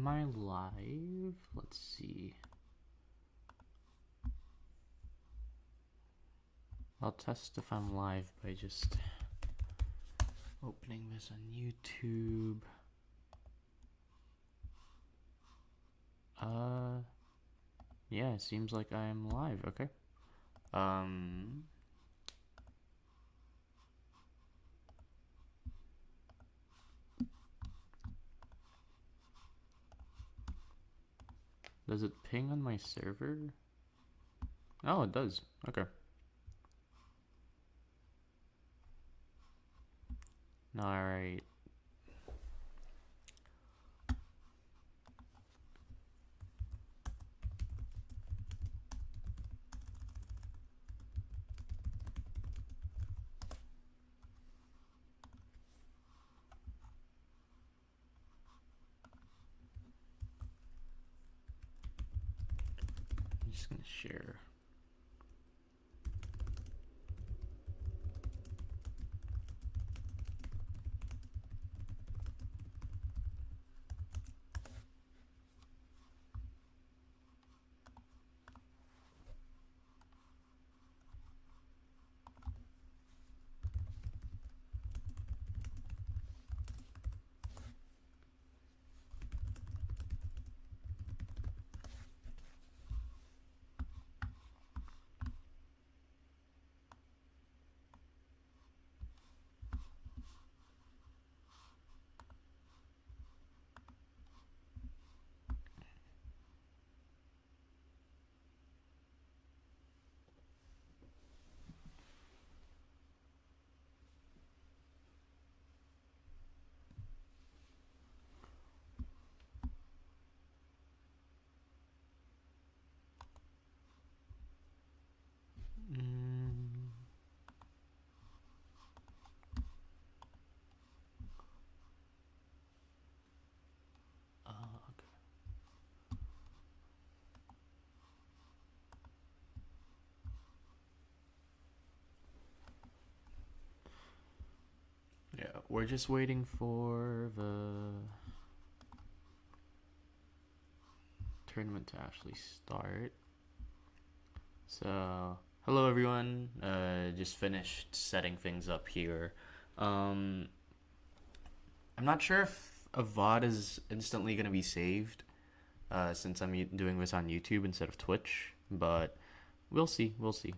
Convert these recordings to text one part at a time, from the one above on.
Am I live? Let's see. I'll test if I'm live by just opening this on YouTube. Yeah, it seems like I am live. Okay. Does it ping on my server? Oh, it does. Okay. Alright. I'm just gonna share. Okay. Yeah, we're just waiting for the tournament to actually start. So, hello everyone. Just finished setting things up here. I'm not sure if a VOD is instantly going to be saved since I'm doing this on YouTube instead of Twitch, but we'll see. We'll see.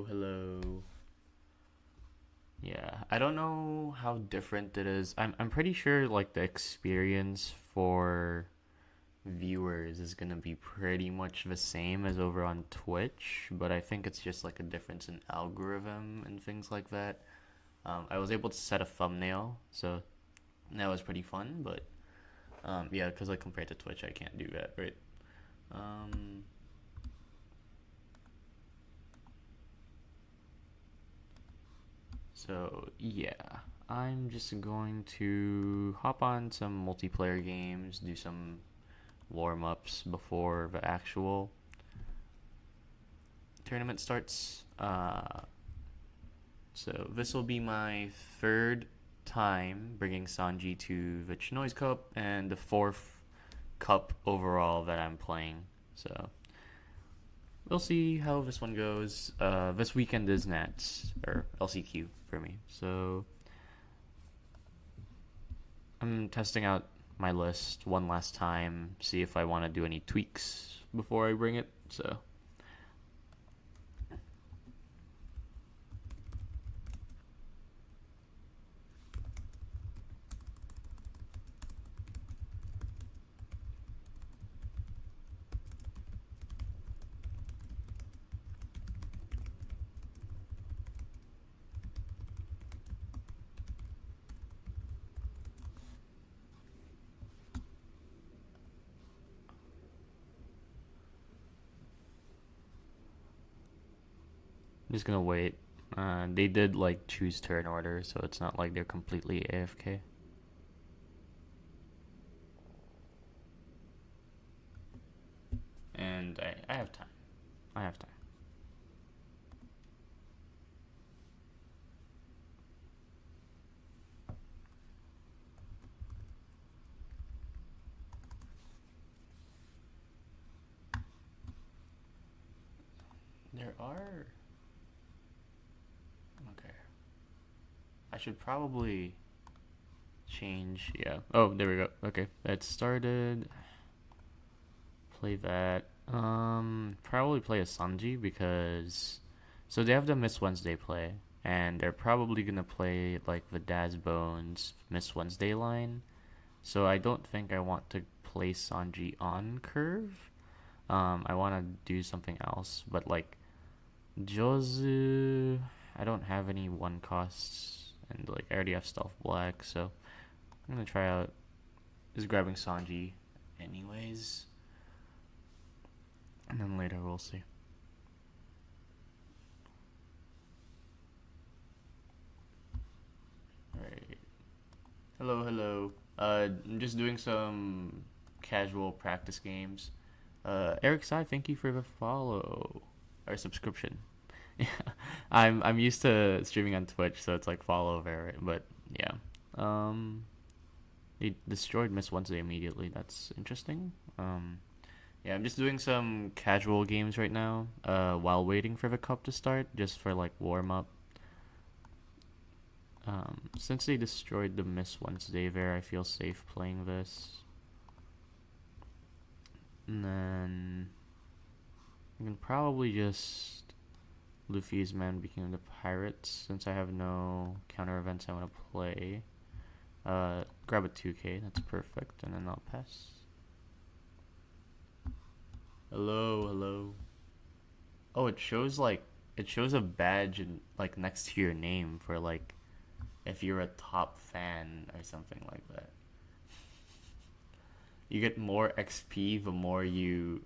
Hello. Yeah, I don't know how different it is. I'm pretty sure like the experience for viewers is gonna be pretty much the same as over on Twitch, but I think it's just like a difference in algorithm and things like that. I was able to set a thumbnail, so that was pretty fun, but yeah, because like compared to Twitch, I can't do that, right? So yeah, I'm just going to hop on some multiplayer games, do some warm-ups before the actual tournament starts. So this will be my third time bringing Sanji to the Chinoize Cup and the fourth cup overall that I'm playing. So we'll see how this one goes. This weekend is Nats, or LCQ for me. So I'm testing out my list one last time, see if I want to do any tweaks before I bring it. So I'm just gonna wait. They did like choose turn order, so it's not like they're completely AFK. And I have time. I have time. There are... Okay. I should probably change... Yeah. Oh, there we go. Okay. That started. Play that. Probably play a Sanji because... So they have the Miss Wednesday play. And they're probably gonna play like the Daz Bones Miss Wednesday line. So I don't think I want to play Sanji on curve. I want to do something else, but like Jozu, I don't have any one costs, and like I already have Stealth Black, so I'm gonna try out just grabbing Sanji, anyways, and then later we'll see. Alright. Hello, hello. I'm just doing some casual practice games. Eric Sai, thank you for the follow or subscription. Yeah, I'm used to streaming on Twitch, so it's like follow there, right? But yeah, they destroyed Miss Wednesday immediately. That's interesting. Yeah, I'm just doing some casual games right now. While waiting for the cup to start, just for like warm up. Since they destroyed the Miss Wednesday there, I feel safe playing this. And then I can probably just Luffy's Man became the Pirates since I have no counter events I want to play. Grab a 2K, that's perfect, and then I'll pass. Hello, hello. Oh, it shows a badge in, like next to your name for like if you're a top fan or something like that. You get more XP the more you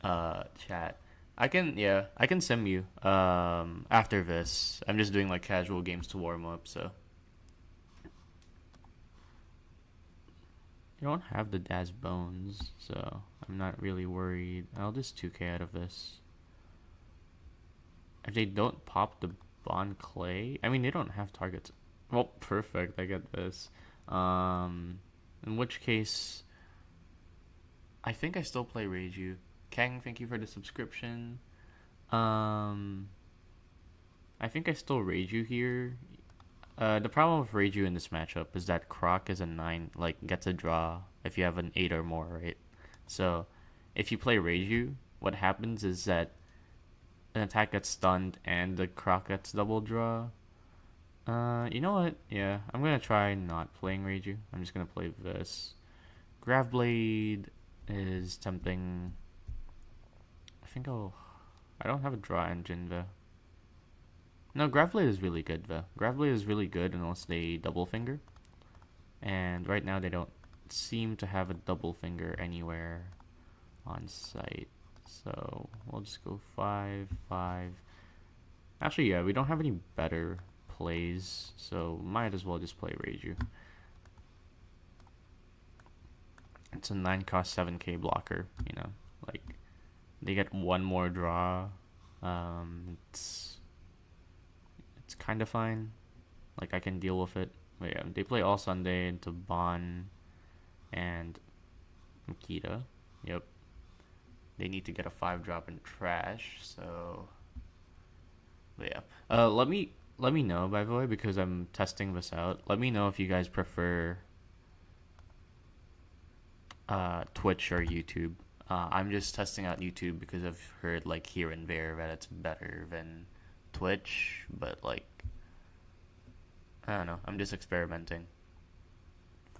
chat. I can sim you after this. I'm just doing like casual games to warm up, so you don't have the Daz Bones, so I'm not really worried. I'll just 2K out of this. If they don't pop the Bond Clay, I mean they don't have targets. Well, perfect. I get this. In which case, I think I still play Reiju. Kang, thank you for the subscription. I think I still Reiju here. The problem with Reiju in this matchup is that Croc is a 9, like gets a draw if you have an 8 or more, right? So if you play Reiju, what happens is that an attack gets stunned and the Croc gets double draw. You know what? Yeah, I'm gonna try not playing Reiju. I'm just gonna play this. Gravblade is tempting. I don't have a draw engine though. No, Gravblade is really good though. Gravblade is really good unless they double finger. And right now they don't seem to have a double finger anywhere on site. So we'll just go 5, 5. Actually, yeah, we don't have any better plays, so might as well just play Reiju. It's a 9 cost 7k blocker, you know, like they get one more draw. It's kind of fine, like I can deal with it. But yeah, they play All Sunday into Bon and Makita. Yep, they need to get a 5-drop in trash, so but yeah. Let me know, by the way, because I'm testing this out. Let me know if you guys prefer Twitch or YouTube. I'm just testing out YouTube because I've heard like here and there that it's better than Twitch, but like I don't know. I'm just experimenting.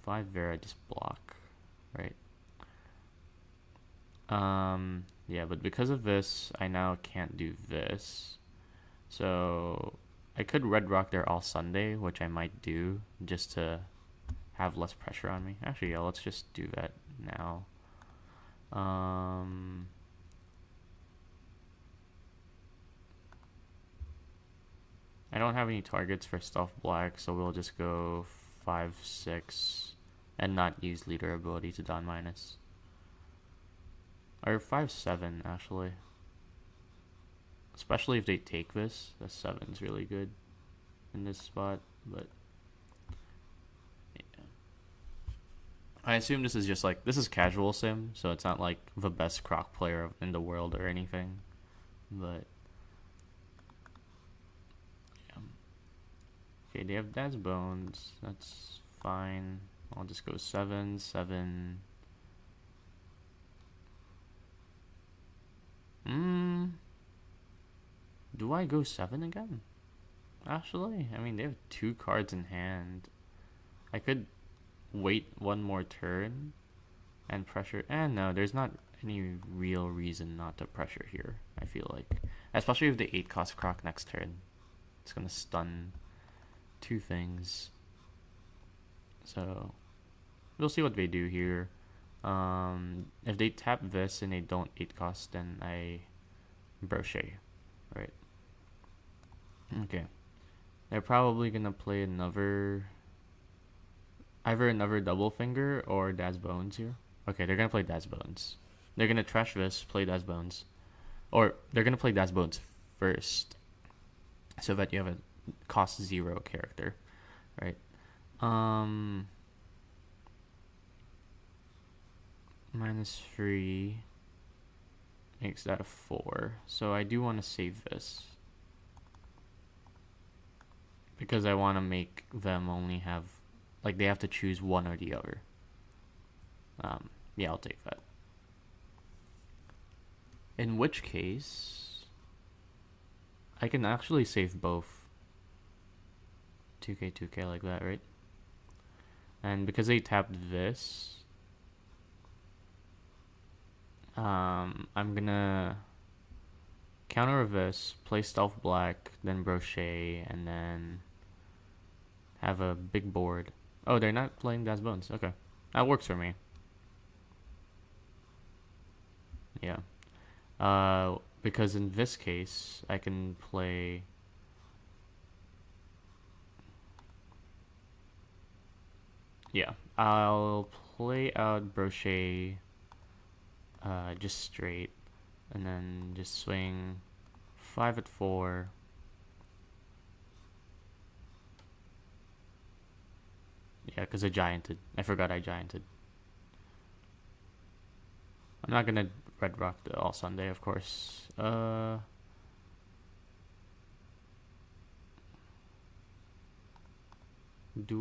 5 there, I just block, right? Yeah, but because of this, I now can't do this. So I could Red Rock there all Sunday, which I might do just to have less pressure on me. Actually, yeah, let's just do that now. I don't have any targets for Stealth Black, so we'll just go 5, 6 and not use leader ability to Don minus. Or 5, 7 actually. Especially if they take this, the 7's really good in this spot, but yeah. I assume this is just like, this is casual sim, so it's not like the best Croc player in the world or anything. but yeah. Okay, they have Dad's Bones. That's fine. I'll just go 7, 7. Do I go 7 again? Actually, I mean, they have 2 cards in hand. I could wait one more turn and pressure. And no, there's not any real reason not to pressure here, I feel like. Especially with the 8 cost Croc next turn. It's gonna stun 2 things. So, we'll see what they do here. If they tap this and they don't 8 cost, then I brochet, right? Okay. They're probably gonna play either another double finger or Dad's Bones here. Okay, they're gonna play Dad's Bones. They're gonna trash this, play Dad's Bones. Or they're gonna play Dad's Bones first. So that you have a cost 0 character. Right? -3 makes that a 4. So I do want to save this. Because I want to make them only have, like, they have to choose one or the other. Yeah, I'll take that. In which case, I can actually save both. 2k, 2k like that, right? And because they tapped this, I'm gonna counter this, play Stealth Black, then Brochet, and then have a big board. Oh, they're not playing Dad's Bones. Okay. That works for me. Yeah. Because in this case, I can play... Yeah. I'll play out Brochet just straight, and then just swing 5 at 4. Yeah, because I gianted. I forgot I gianted. I'm not gonna red rock the All Sunday, of course. Do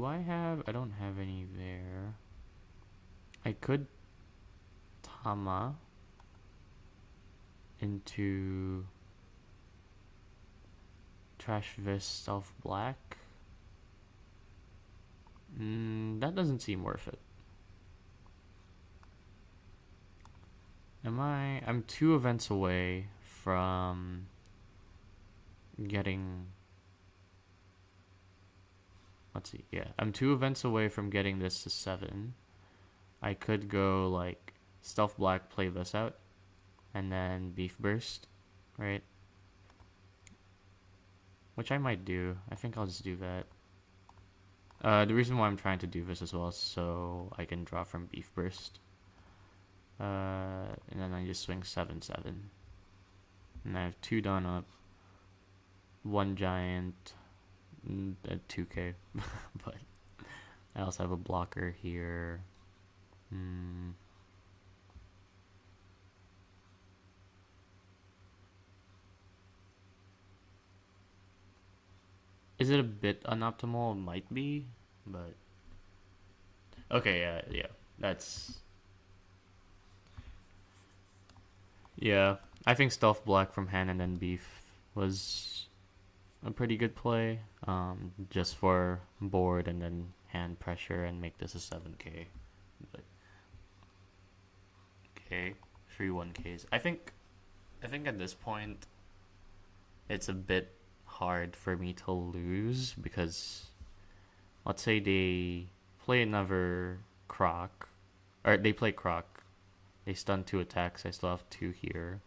I have... I don't have any there. I could Tama into Trash this Stealth Black. That doesn't seem worth it. I'm 2 events away from getting... Let's see, yeah. I'm 2 events away from getting this to 7. I could go, like, Stealth Black, play this out, and then Beef Burst, right? Which I might do. I think I'll just do that. The reason why I'm trying to do this as well is so I can draw from Beef Burst. And then I just swing 7, 7. And I have 2 done up, 1 giant, at 2k. But I also have a blocker here. Is it a bit unoptimal? It might be, but okay, yeah, that's... Yeah, I think Stealth Black from hand and then Beef was a pretty good play, just for board and then hand pressure and make this a 7k. But okay, 3 1ks. I think at this point it's a bit hard for me to lose, because let's say they play another Croc, or they play Croc, they stun 2 attacks, I still have 2 here.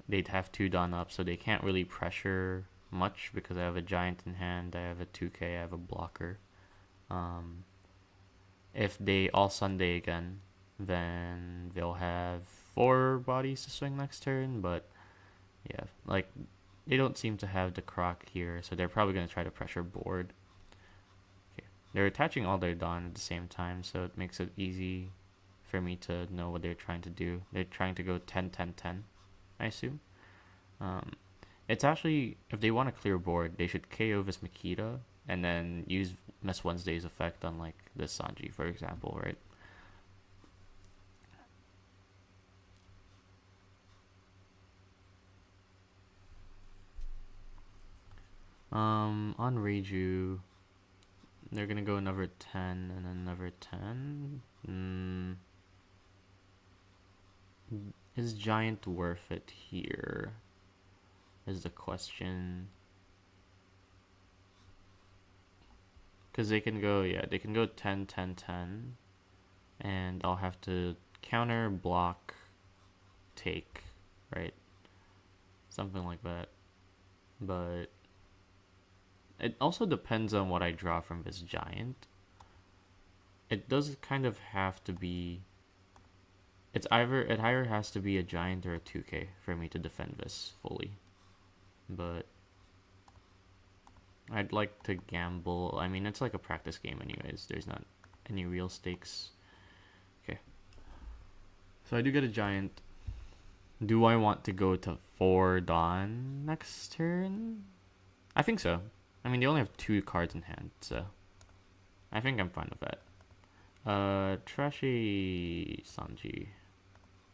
They'd have 2 done up, so they can't really pressure much because I have a giant in hand, I have a 2k, I have a blocker. If they all Sunday again, then they'll have 4 bodies to swing next turn, but yeah, like, they don't seem to have the Croc here, so they're probably going to try to pressure board. Okay. They're attaching all their Dawn at the same time, so it makes it easy for me to know what they're trying to do. They're trying to go 10, 10, 10. I assume. Um, it's actually, if they want to clear board, they should KO this Makita and then use Miss Wednesday's effect on like this Sanji, for example, right? On Reiju, they're gonna go another 10 and another 10. Is Giant worth it here? Is the question. Because they can go, yeah, they can go 10, 10, 10. And I'll have to counter, block, take, right? Something like that. But it also depends on what I draw from this Giant. It does kind of have to be. It either has to be a Giant or a 2K for me to defend this fully. But I'd like to gamble. I mean, it's like a practice game anyways. There's not any real stakes. Okay. So I do get a Giant. Do I want to go to 4 Dawn next turn? I think so. I mean, they only have 2 cards in hand, so I think I'm fine with that. Trashy Sanji.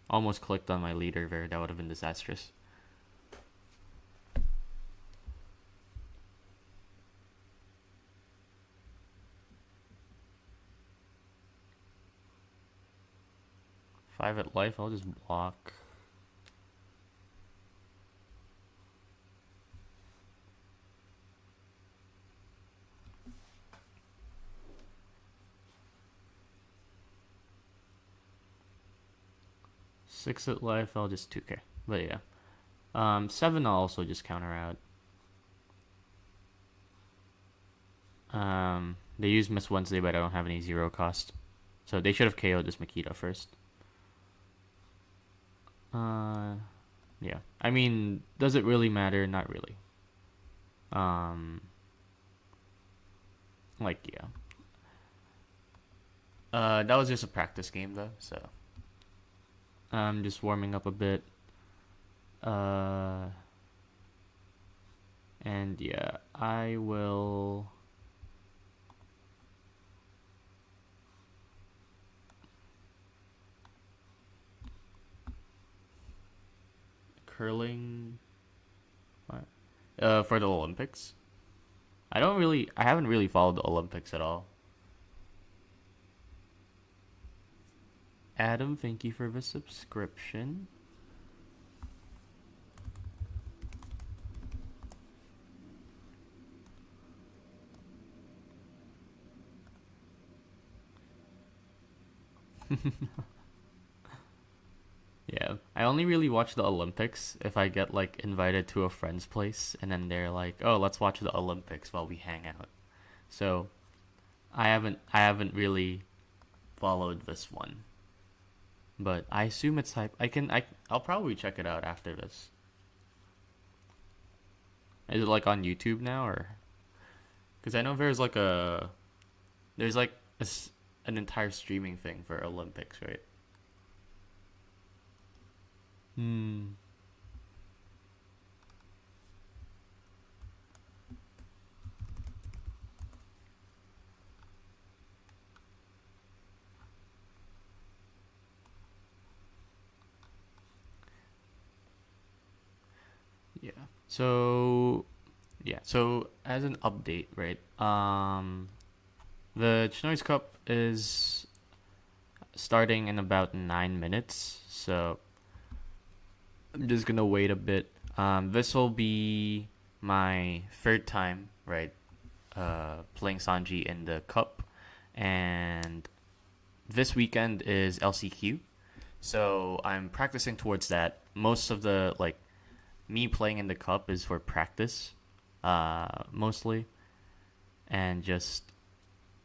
Almost clicked on my leader there. That would have been disastrous. Five at life, I'll just block. Six at life, I'll just 2K. But yeah. 7 I'll also just counter out. They use Miss Wednesday, but I don't have any 0 cost. So they should have KO'd this Makita first. Yeah. I mean, does it really matter? Not really. Like, yeah. That was just a practice game, though, so. I'm just warming up a bit. And yeah, I will. Curling. What? For the Olympics. I haven't really followed the Olympics at all. Adam, thank you for the subscription. Yeah, I only really watch the Olympics if I get like invited to a friend's place and then they're like, "Oh, let's watch the Olympics while we hang out." So, I haven't really followed this one. But I assume it's hype. I'll probably check it out after this. Is it like on YouTube now or cuz I know there's like an entire streaming thing for Olympics, right? Hmm. Yeah. So yeah. So as an update, right? The Chinoize Cup is starting in about 9 minutes. So I'm just gonna wait a bit. This will be my third time, right? Playing Sanji in the cup, and this weekend is LCQ. So I'm practicing towards that. Most of the like me playing in the cup is for practice, mostly, and just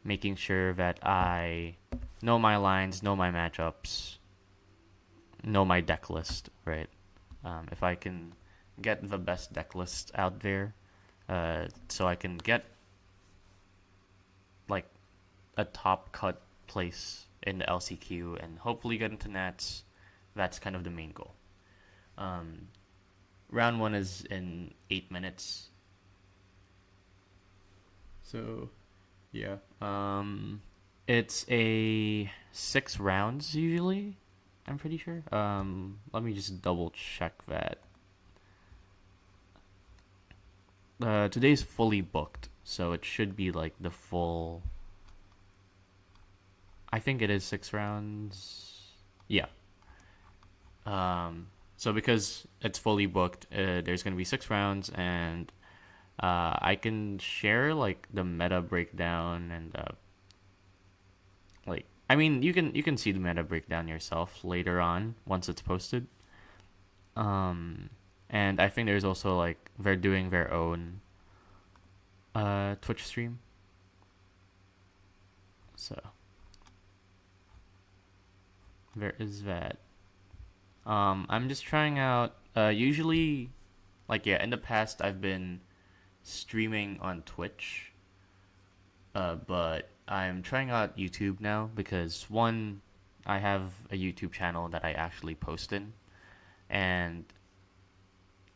making sure that I know my lines, know my matchups, know my deck list, right? If I can get the best deck list out there, so I can get like a top cut place in the LCQ and hopefully get into Nats, that's kind of the main goal. Um, round one is in 8 minutes. So yeah. It's a 6 rounds usually. I'm pretty sure. Let me just double check that. Today's fully booked, so it should be like the full. I think it is 6 rounds. Yeah. So because it's fully booked, there's gonna be 6 rounds, and I can share like the meta breakdown and like I mean you can see the meta breakdown yourself later on once it's posted. Um, and I think there's also like they're doing their own Twitch stream. So there is that. I'm just trying out. Usually, like yeah, in the past I've been streaming on Twitch, but I'm trying out YouTube now because one, I have a YouTube channel that I actually post in, and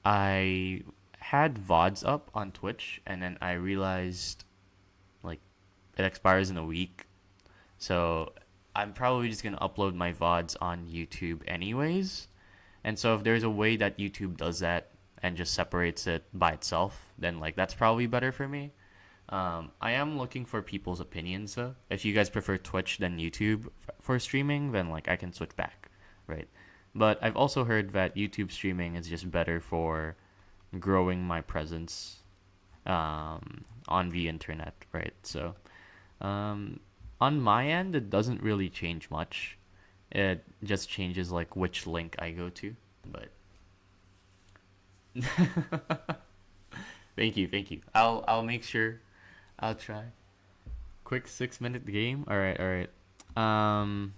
I had VODs up on Twitch, and then I realized like it expires in a week, so I'm probably just gonna upload my VODs on YouTube anyways. And so if there's a way that YouTube does that and just separates it by itself, then like that's probably better for me. I am looking for people's opinions though. If you guys prefer Twitch than YouTube for streaming, then like I can switch back, right? But I've also heard that YouTube streaming is just better for growing my presence on the internet, right? So um, on my end, it doesn't really change much. It just changes like which link I go to. But thank you. I'll make sure. I'll try. Quick 6 minute game. All right, all right.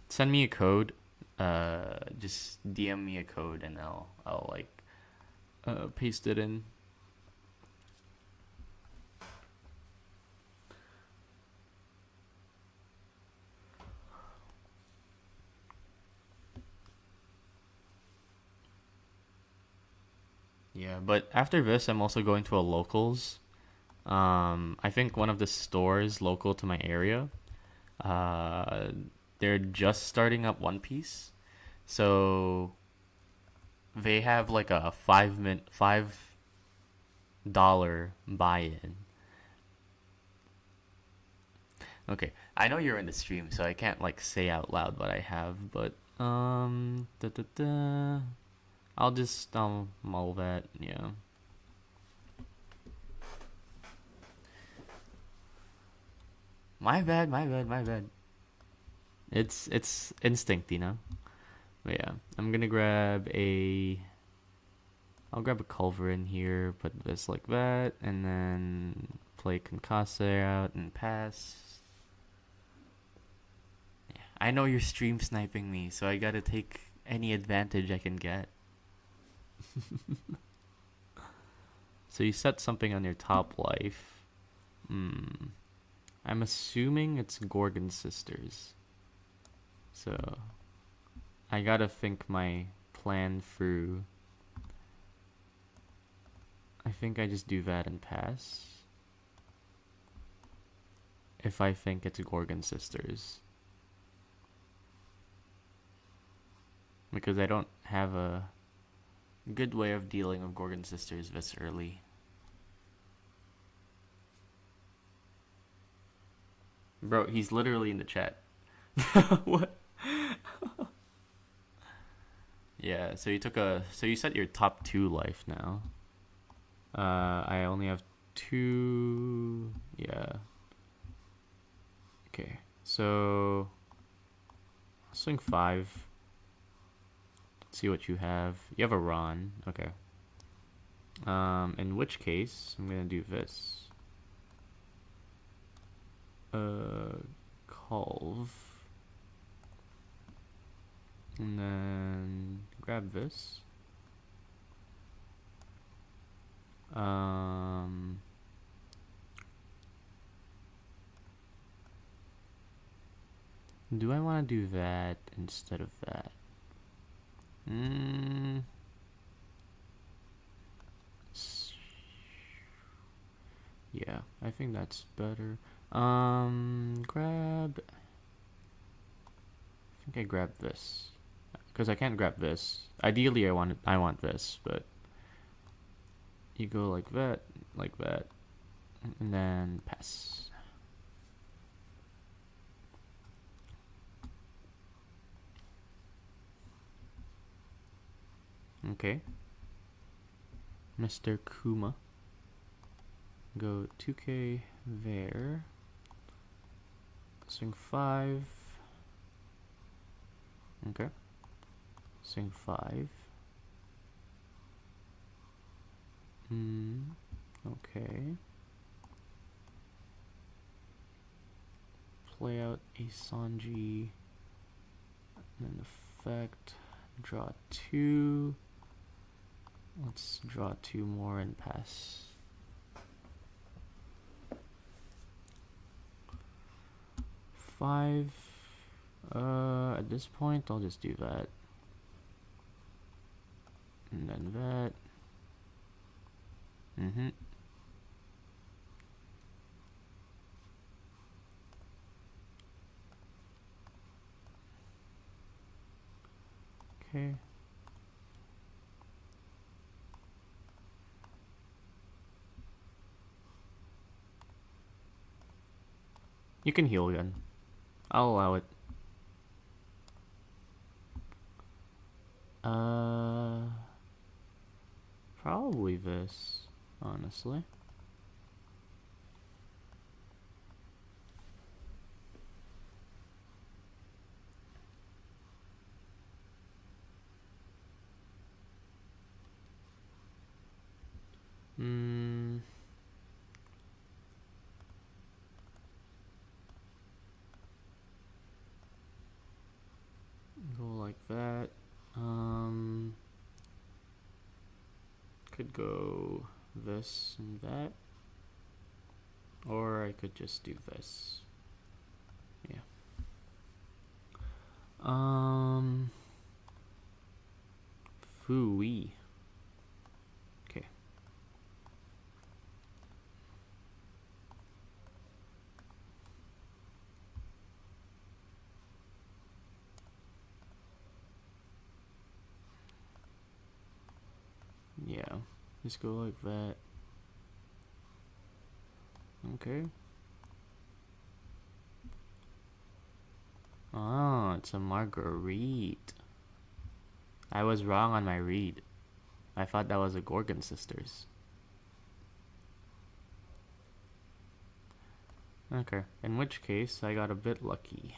Send me a code. Just DM me a code and I'll like paste it in. Yeah, but after this, I'm also going to a locals. I think one of the stores local to my area. Uh, they're just starting up One Piece, so they have like a $5 buy-in. Okay, I know you're in the stream, so I can't like say out loud what I have, but da, da, da. I'll just mull that. Yeah. My bad, my bad, my bad. It's instinct, you know. But yeah, I'm gonna grab a. I'll grab a culverin here, put this like that, and then play concasse out and pass. Yeah, I know you're stream sniping me, so I gotta take any advantage I can get. So you set something on your top life. Hmm. I'm assuming it's Gorgon Sisters. So I gotta think my plan through. I think I just do that and pass. If I think it's Gorgon Sisters. Because I don't have a good way of dealing with Gorgon Sisters this early. Bro, he's literally in the chat. What? Yeah, so you set your top 2 life now. I only have 2. Yeah. Okay, so swing 5. Let's see what you have. You have a Ron. Okay. In which case, I'm gonna do this. Culve. And then grab this. Do I want to do that instead of that? Yeah, I think that's better. Grab. I think I grab this because I can't grab this. Ideally, I want this, but you go like that, and then pass. Okay. Mr. Kuma. Go 2k there. Swing 5. Okay. Swing 5. Okay. Play out a Sanji. And then effect. Draw 2. Let's draw 2 more and pass. 5. At this point, I'll just do that. And then that. Okay. You can heal again. I'll allow it. Probably this, honestly. Go like that. Could go this and that. Or I could just do this. Yeah. Phooey. Okay. Yeah. Just go like that. Okay. Oh, it's a Marguerite. I was wrong on my read. I thought that was a Gorgon Sisters. Okay, in which case I got a bit lucky.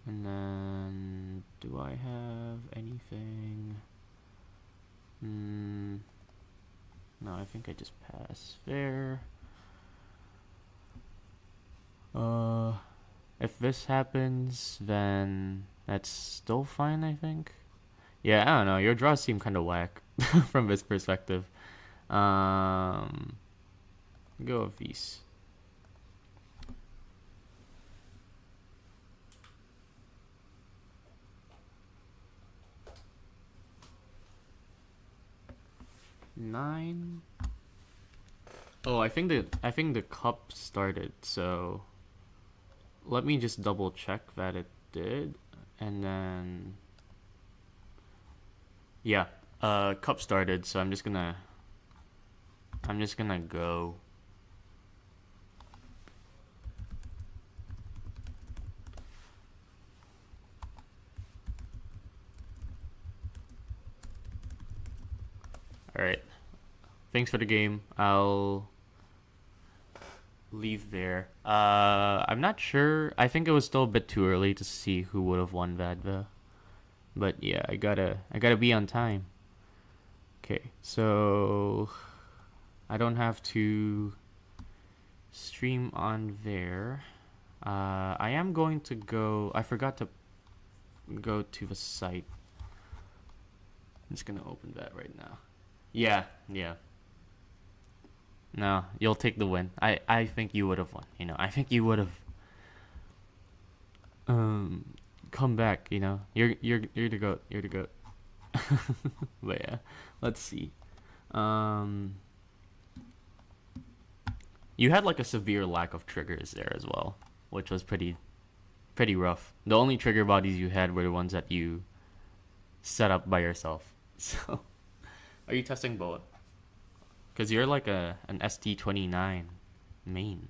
And then, do I have anything? No, I think I just pass there. If this happens, then that's still fine, I think. Yeah, I don't know. Your draws seem kind of whack from this perspective. Go with these. Nine. Oh, I think the cup started, so let me just double check that it did, and then yeah, cup started, so I'm just gonna go. All right. Thanks for the game. I'll leave there. I'm not sure. I think it was still a bit too early to see who would have won that though. But yeah, I gotta be on time. Okay, so I don't have to stream on there. I am going to go. I forgot to go to the site. I'm just gonna open that right now. Yeah. No, you'll take the win. I think you would have won. I think you would have come back. You're the goat. You're the goat. But yeah, let's see. Um, you had like a severe lack of triggers there as well, which was pretty rough. The only trigger bodies you had were the ones that you set up by yourself. So, are you testing both? Because you're like an ST29 main.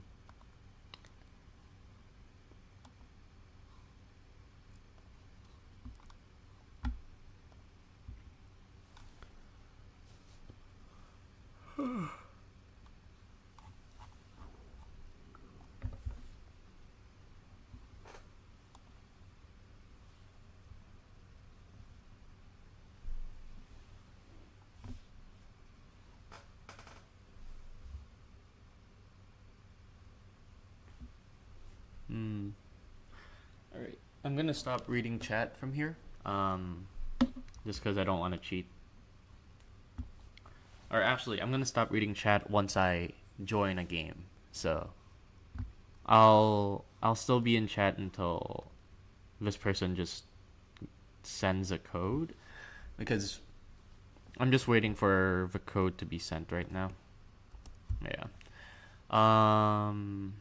Hmm. All right. I'm gonna stop reading chat from here. Just because I don't want to cheat. Or actually, I'm gonna stop reading chat once I join a game. So I'll still be in chat until this person just sends a code, because I'm just waiting for the code to be sent right now. Yeah. Um.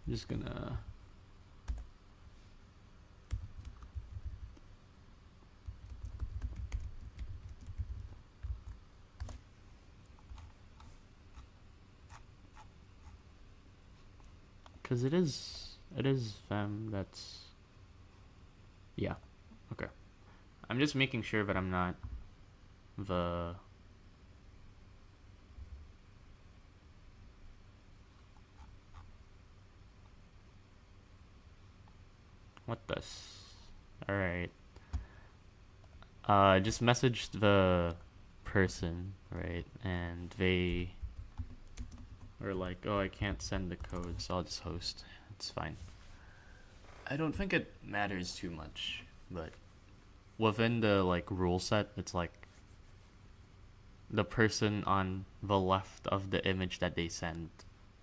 Just gonna. Because it is them that's. Yeah. Okay. I'm just making sure that I'm not the. What this? Alright. Just messaged the person, right? And they were like, oh, I can't send the code, so I'll just host. It's fine. I don't think it matters too much, but within the like rule set, it's like the person on the left of the image that they send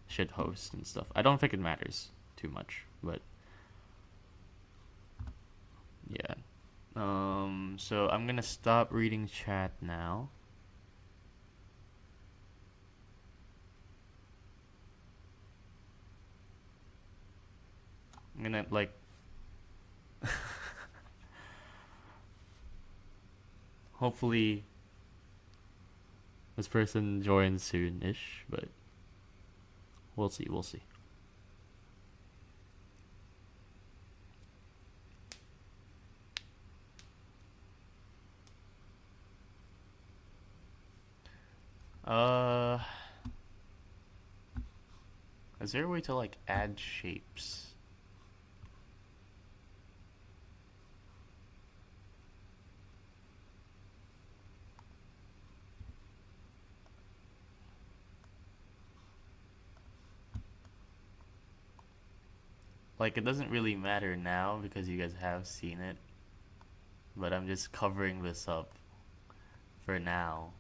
should host and stuff. I don't think it matters too much, but yeah. So I'm gonna stop reading chat now. I'm gonna like hopefully this person joins soon-ish, but we'll see. We'll see. Uh, is there a way to like add shapes? Like, it doesn't really matter now because you guys have seen it, but I'm just covering this up for now.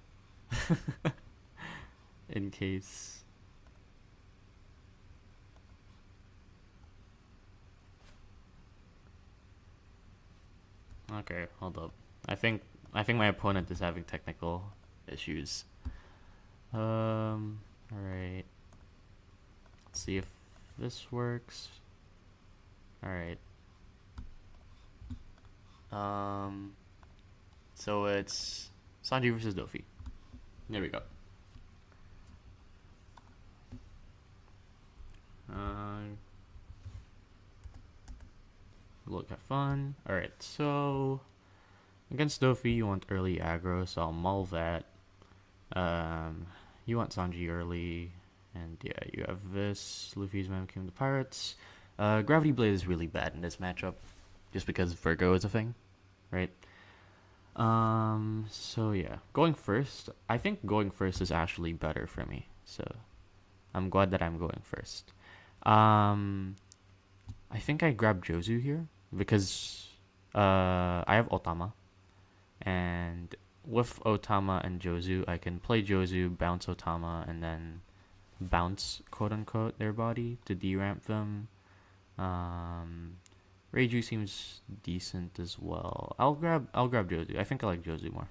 In case. Okay, hold up. I think my opponent is having technical issues. Alright. Let's see if this works. Alright. So it's Sanji versus Dofi. There we go. Look, have fun. Alright, so against Dofi, you want early aggro, so I'll mull that. You want Sanji early, and yeah, you have this. Luffy's Man Became the Pirates. Gravity Blade is really bad in this matchup, just because Virgo is a thing, right? So yeah, going first. I think going first is actually better for me, so I'm glad that I'm going first. I think I grab Jozu here because I have Otama, and with Otama and Jozu, I can play Jozu, bounce Otama, and then bounce, quote unquote, their body to deramp them. Reiju seems decent as well. I'll grab Jozu. I think I like Jozu more.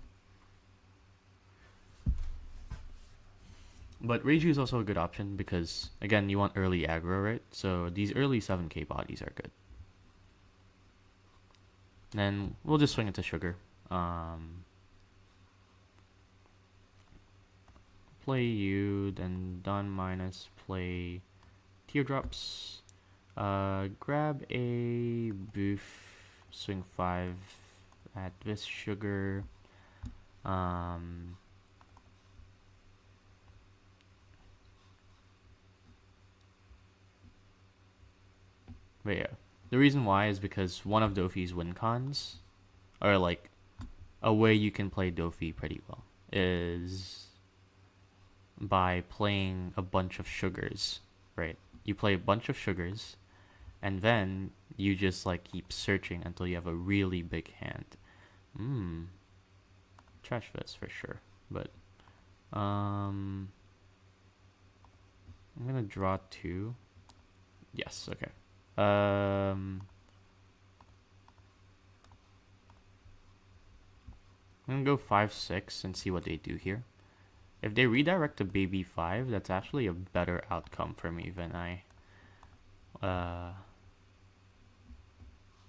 But Reiju is also a good option because, again, you want early aggro, right? So these early 7k bodies are good. Then we'll just swing into Sugar. Play you, then Dawn minus, play Teardrops. Grab a boof, swing 5 at this Sugar. But yeah, the reason why is because one of Dofi's win cons, or like a way you can play Dofi pretty well, is by playing a bunch of Sugars, right? You play a bunch of Sugars, and then you just like keep searching until you have a really big hand. Trash this for sure, but I'm gonna draw 2. Yes, okay. I'm gonna go 5-6 and see what they do here. If they redirect to baby 5, that's actually a better outcome for me than I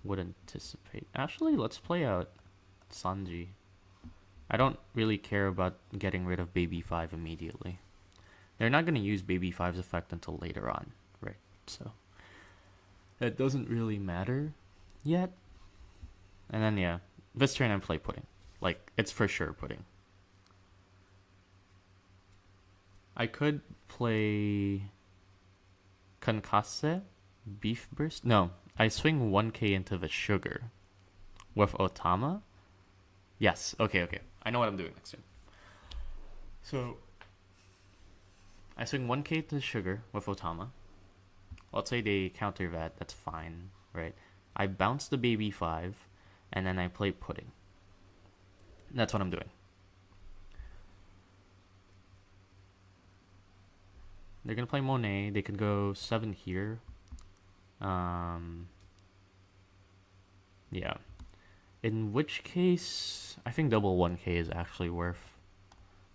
would anticipate. Actually, let's play out Sanji. I don't really care about getting rid of baby 5 immediately. They're not gonna use baby 5's effect until later on, right? So it doesn't really matter yet. And then yeah, this turn I play Pudding. Like, it's for sure Pudding. I could play Concasse, Beef Burst. No, I swing 1k into the Sugar with Otama. Yes, okay. I know what I'm doing next turn. So I swing 1k to the Sugar with Otama. Let's say they counter that, that's fine, right? I bounce the baby 5, and then I play Pudding. That's what I'm doing. They're gonna play Monet. They could go 7 here. Yeah. In which case, I think double 1k is actually worth.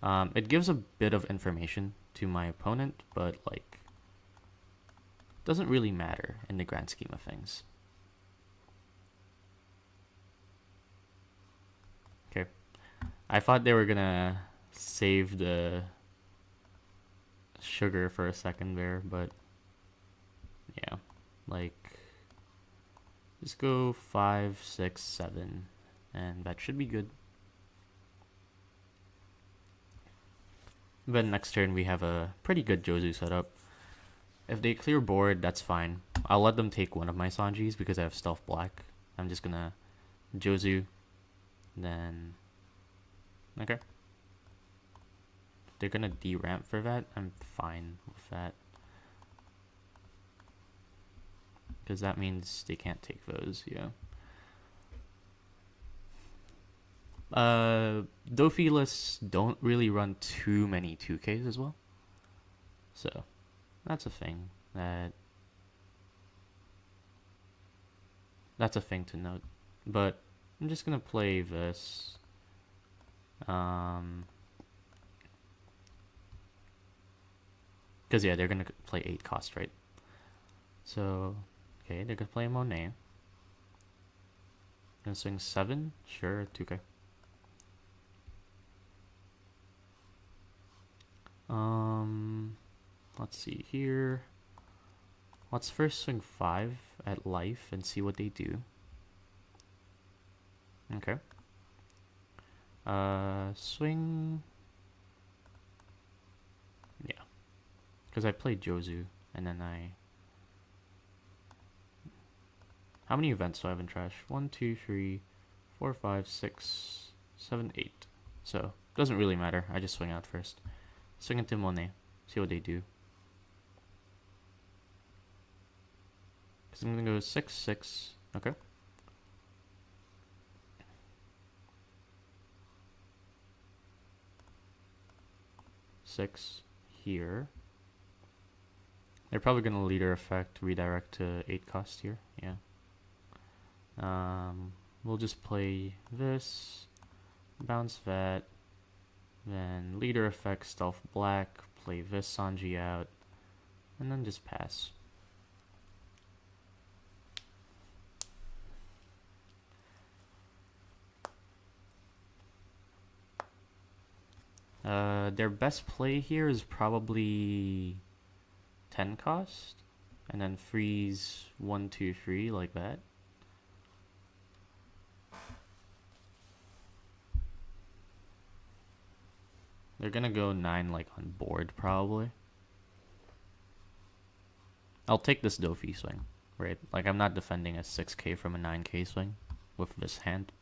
It gives a bit of information to my opponent, but like, doesn't really matter in the grand scheme of things. Okay. I thought they were gonna save the Sugar for a second there, but yeah, like, just go 5, 6, 7, and that should be good. Then next turn we have a pretty good Jozu setup. If they clear board, that's fine. I'll let them take one of my Sanjis because I have Stealth Black. I'm just gonna Jozu, then okay. They're gonna deramp for that. I'm fine with that. Because that means they can't take those, yeah. Dofi lists don't really run too many 2Ks as well. So, that's a thing that's a thing to note. But I'm just gonna play this. Because yeah, they're gonna play 8 cost, right? So, okay, they're gonna play Monet. Gonna swing 7? Sure, 2k. Let's see here. Let's first swing 5 at life and see what they do. Okay. Swing. Yeah. Because I played Jozu and then How many events do I have in trash? 1, 2, 3, 4, 5, 6, 7, 8. So, doesn't really matter. I just swing out first. Swing into Monet. See what they do. Because I'm going to go 6, 6. Okay. Six here. They're probably gonna leader effect redirect to 8 cost here. Yeah. We'll just play this, bounce that, then leader effect stealth black, play this Sanji out, and then just pass. Their best play here is probably 10 cost, and then freeze 1, 2, 3 like that. They're gonna go 9 like on board probably. I'll take this Dofi swing, right? Like I'm not defending a 6k from a 9k swing with this hand.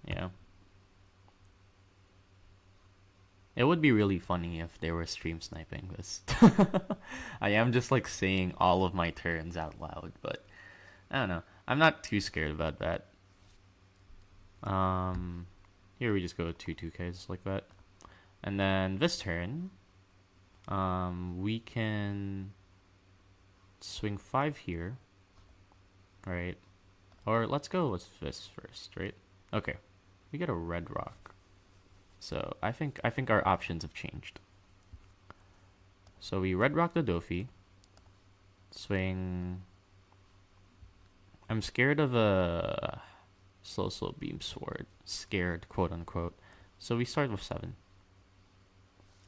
Yeah. It would be really funny if they were stream sniping this. I am just like saying all of my turns out loud, but I don't know. I'm not too scared about that. Here we just go 2/2ks like that. And then this turn, we can swing 5 here, right? Or let's go with this first, right? Okay, we get a red rock. So I think our options have changed. So we red rock the Dofi, swing. I'm scared of a slow beam sword. Scared, quote unquote. So we start with 7.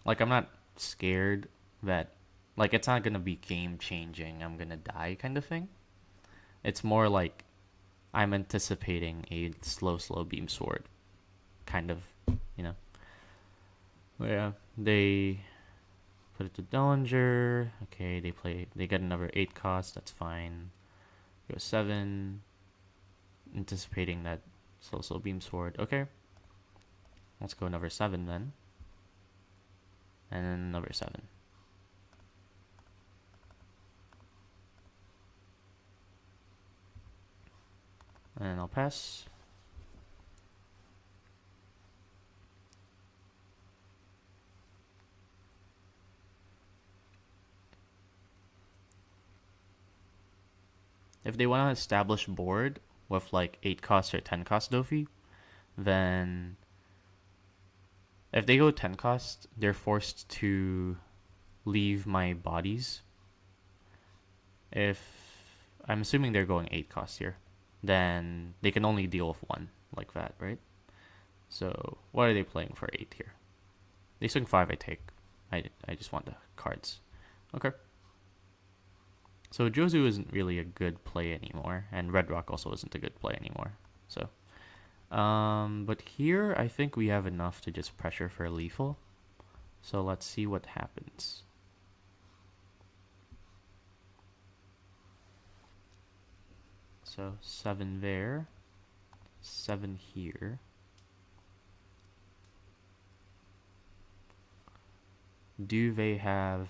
Like I'm not scared that, like it's not gonna be game changing. I'm gonna die kind of thing. It's more like I'm anticipating a slow beam sword, kind of, you know. Yeah, they put it to Dillinger. Okay, they get another 8 cost, that's fine. Go 7. Anticipating that slow beam sword. Okay. Let's go another 7 then. And then another 7. And I'll pass. If they want to establish board with like 8 cost or 10 cost Dofi, then if they go 10 cost, they're forced to leave my bodies. If I'm assuming they're going 8 cost here, then they can only deal with 1 like that, right? So what are they playing for 8 here? They swing 5, I take. I just want the cards. Okay. So Jozu isn't really a good play anymore, and Red Rock also isn't a good play anymore. So, but here I think we have enough to just pressure for lethal. So let's see what happens. So 7 there, 7 here. Do they have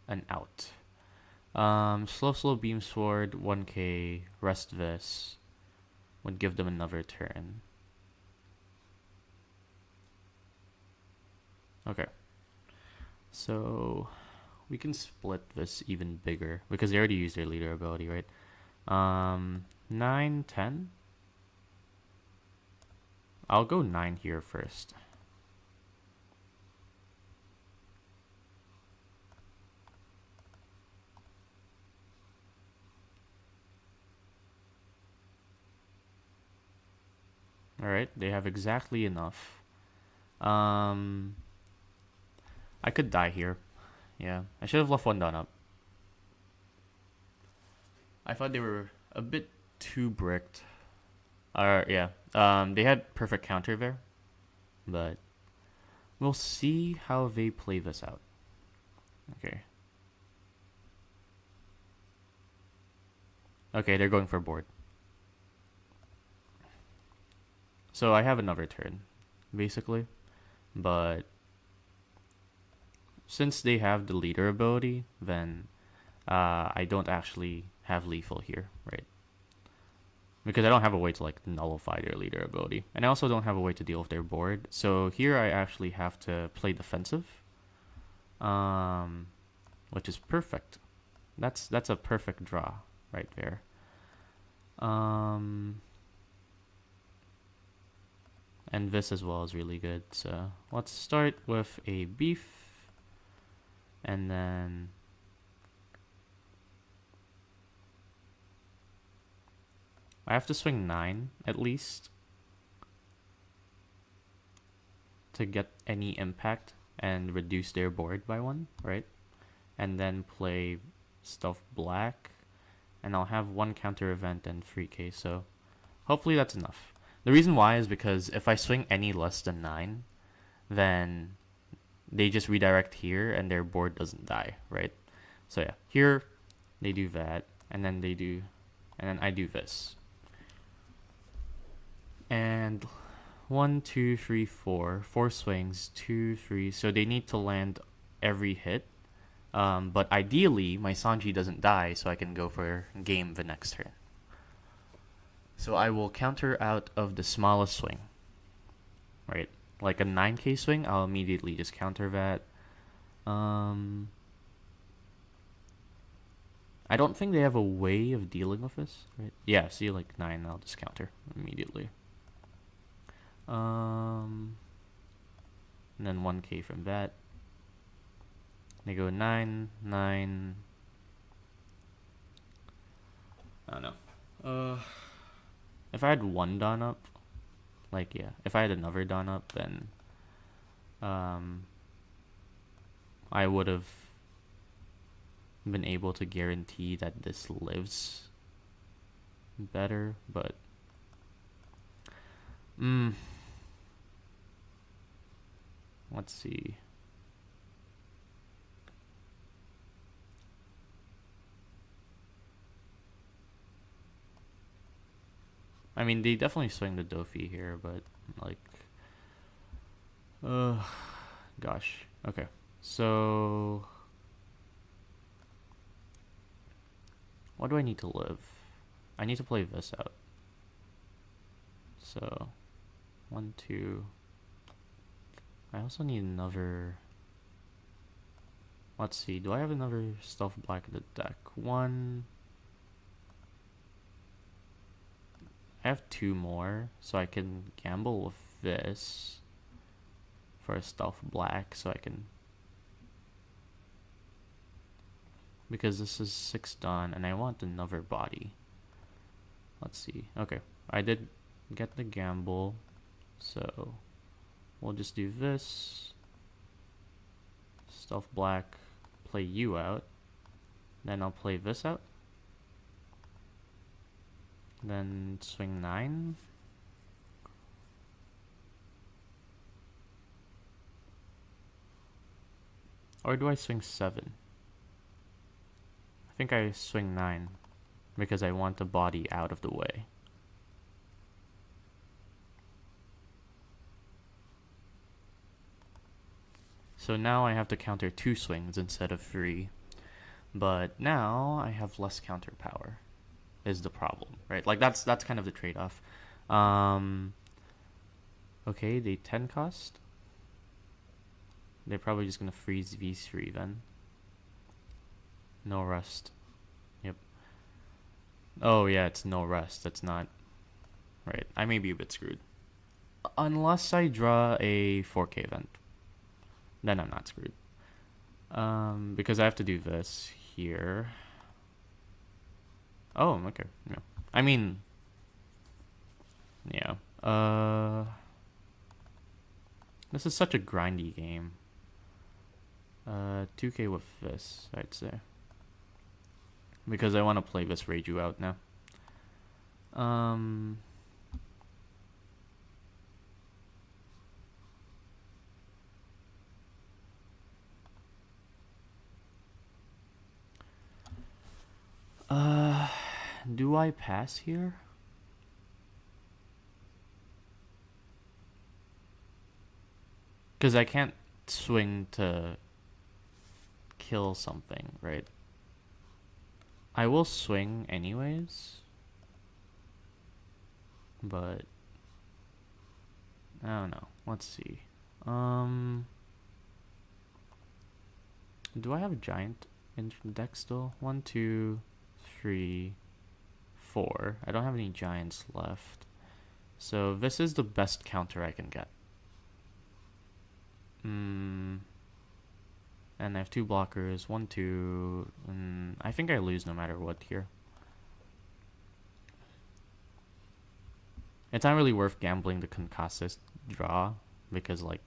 an out? Slow beam sword, 1k, rest this, would give them another turn. Okay. So, we can split this even bigger, because they already used their leader ability, right? 9, 10? I'll go 9 here first. Alright, they have exactly enough. I could die here. Yeah, I should have left 1 down up. I thought they were a bit too bricked. Yeah, they had perfect counter there. But we'll see how they play this out. Okay. Okay, they're going for board. So I have another turn, basically, but since they have the leader ability, then I don't actually have lethal here, right? Because I don't have a way to like nullify their leader ability, and I also don't have a way to deal with their board. So here I actually have to play defensive. which is perfect. That's a perfect draw right there. And this as well is really good. So let's start with a beef, and then I have to swing 9 at least to get any impact and reduce their board by 1, right? And then play Stealth Black, and I'll have 1 counter event and 3k, so hopefully that's enough. The reason why is because if I swing any less than 9, then they just redirect here and their board doesn't die, right? So yeah, here they do that, and then I do this. And 1, 2, 3, 4 swings, 2, 3, so they need to land every hit. But ideally, my Sanji doesn't die, so I can go for game the next turn. So I will counter out of the smallest swing, right? Like a 9k swing, I'll immediately just counter that. I don't think they have a way of dealing with this, right? Yeah, see, like 9, I'll just counter immediately. And then 1k from that. They go 9, 9. I don't know. If I had 1 Dawn up, like, yeah, if I had another Dawn up, then I would have been able to guarantee that this lives better, but let's see. I mean, they definitely swing the Dofi here, but like, gosh. Okay, so what do I need to live? I need to play this out. So 1, 2. I also need another. Let's see. Do I have another Stealth Black in the deck? 1. I have 2 more, so I can gamble with this for a Stealth Black, so I can, because this is 6 Dawn, and I want another body. Let's see. Okay, I did get the gamble, so we'll just do this. Stealth Black, play you out. Then I'll play this out. Then swing 9. Or do I swing 7? I think I swing 9 because I want the body out of the way. So now I have to counter 2 swings instead of 3. But now I have less counter power is the problem, right? Like that's kind of the trade-off. Okay, they 10 cost. They're probably just gonna freeze V3 then. No rust. Yep. Oh yeah, it's no rust. That's not right. I may be a bit screwed. Unless I draw a 4K event. Then I'm not screwed. Because I have to do this here. Oh, okay. Yeah. I mean, yeah. This is such a grindy game. 2k with this, I'd say. Because I want to play this Reiju out now. Do I pass here? Because I can't swing to kill something, right? I will swing anyways. But I don't know. Let's see. Do I have a giant? in the deck still. 1, 2, 3, 4. I don't have any giants left. So this is the best counter I can get. And I have 2 blockers. 1, 2. I think I lose no matter what here. It's not really worth gambling the Concassus draw because, like,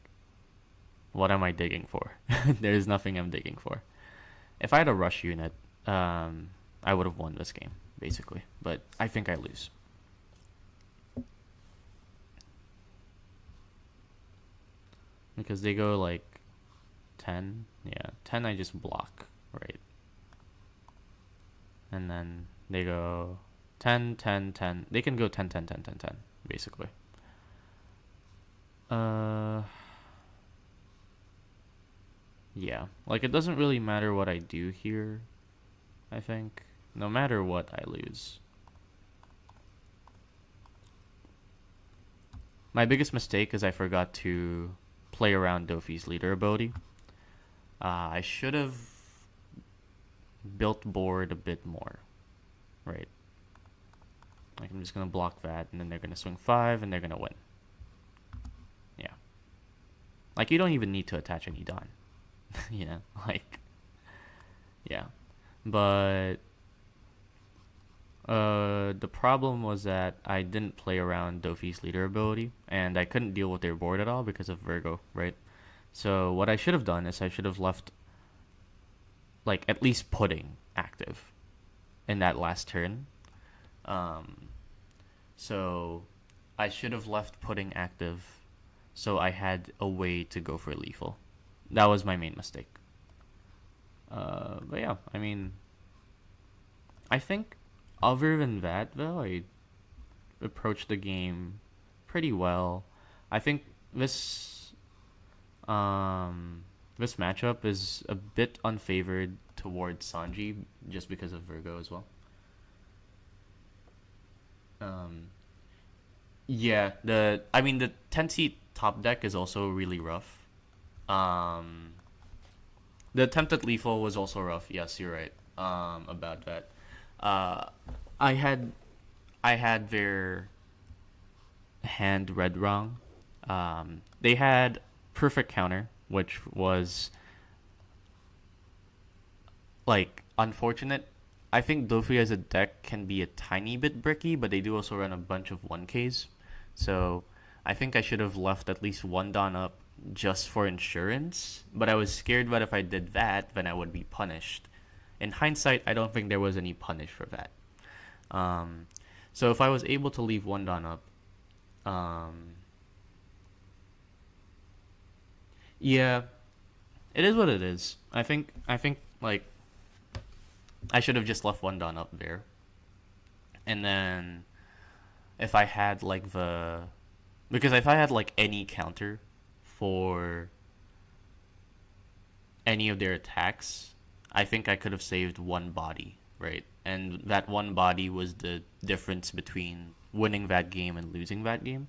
what am I digging for? There's nothing I'm digging for. If I had a rush unit, I would have won this game, basically. But I think I lose. Because they go, like, 10. Yeah, 10 I just block, right? And then they go 10, 10, 10. They can go 10, 10, 10, 10, 10, basically. Yeah, like it doesn't really matter what I do here, I think. No matter what, I lose. My biggest mistake is I forgot to play around Dofi's leader ability. I should have built board a bit more, right? Like I'm just gonna block that, and then they're gonna swing 5, and they're gonna win. Yeah. Like you don't even need to attach any Dawn. You know, like, yeah. But the problem was that I didn't play around Dofi's leader ability, and I couldn't deal with their board at all because of Virgo, right? So what I should have done is I should have left, like, at least Pudding active in that last turn. So I should have left Pudding active so I had a way to go for lethal. That was my main mistake. But yeah, I mean, I think other than that, though, I approached the game pretty well. I think this matchup is a bit unfavored towards Sanji just because of Virgo as well. Yeah, the 10-seat top deck is also really rough. The attempted lethal was also rough. Yes, you're right. About that. I had their hand read wrong. They had perfect counter, which was like unfortunate. I think Dofi as a deck can be a tiny bit bricky, but they do also run a bunch of 1Ks. So I think I should have left at least 1 Dawn up just for insurance, but I was scared that if I did that, then I would be punished. In hindsight, I don't think there was any punish for that. So if I was able to leave 1 Dawn up, yeah, it is what it is. I think like I should have just left 1 Dawn up there, and then if I had like because if I had like any counter for any of their attacks, I think I could have saved 1 body, right? And that 1 body was the difference between winning that game and losing that game.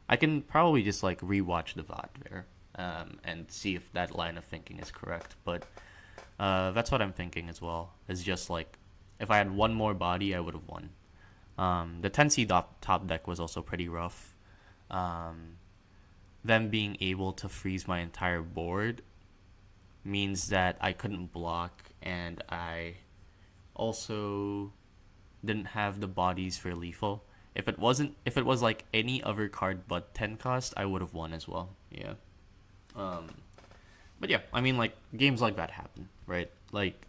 I can probably just like rewatch the VOD there, and see if that line of thinking is correct. But that's what I'm thinking as well. It's just like if I had 1 more body, I would have won. The 10C top deck was also pretty rough. Them being able to freeze my entire board means that I couldn't block, and I also didn't have the bodies for lethal. If it was like any other card but 10 cost, I would have won as well. Yeah. But yeah, I mean, like, games like that happen, right? Like,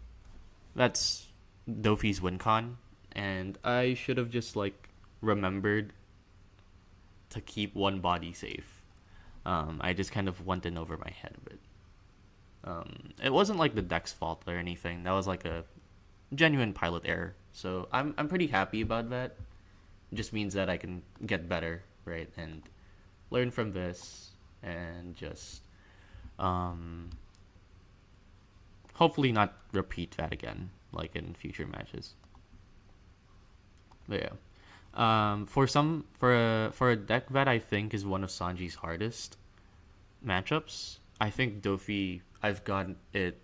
that's Dofi's win con, and I should have just like remembered to keep 1 body safe. I just kind of went in over my head a bit. It wasn't like the deck's fault or anything. That was like a genuine pilot error. So I'm pretty happy about that. It just means that I can get better, right? And learn from this and just hopefully not repeat that again, like in future matches. But yeah. For a deck that I think is one of Sanji's hardest matchups, I think Dofi, I've gotten it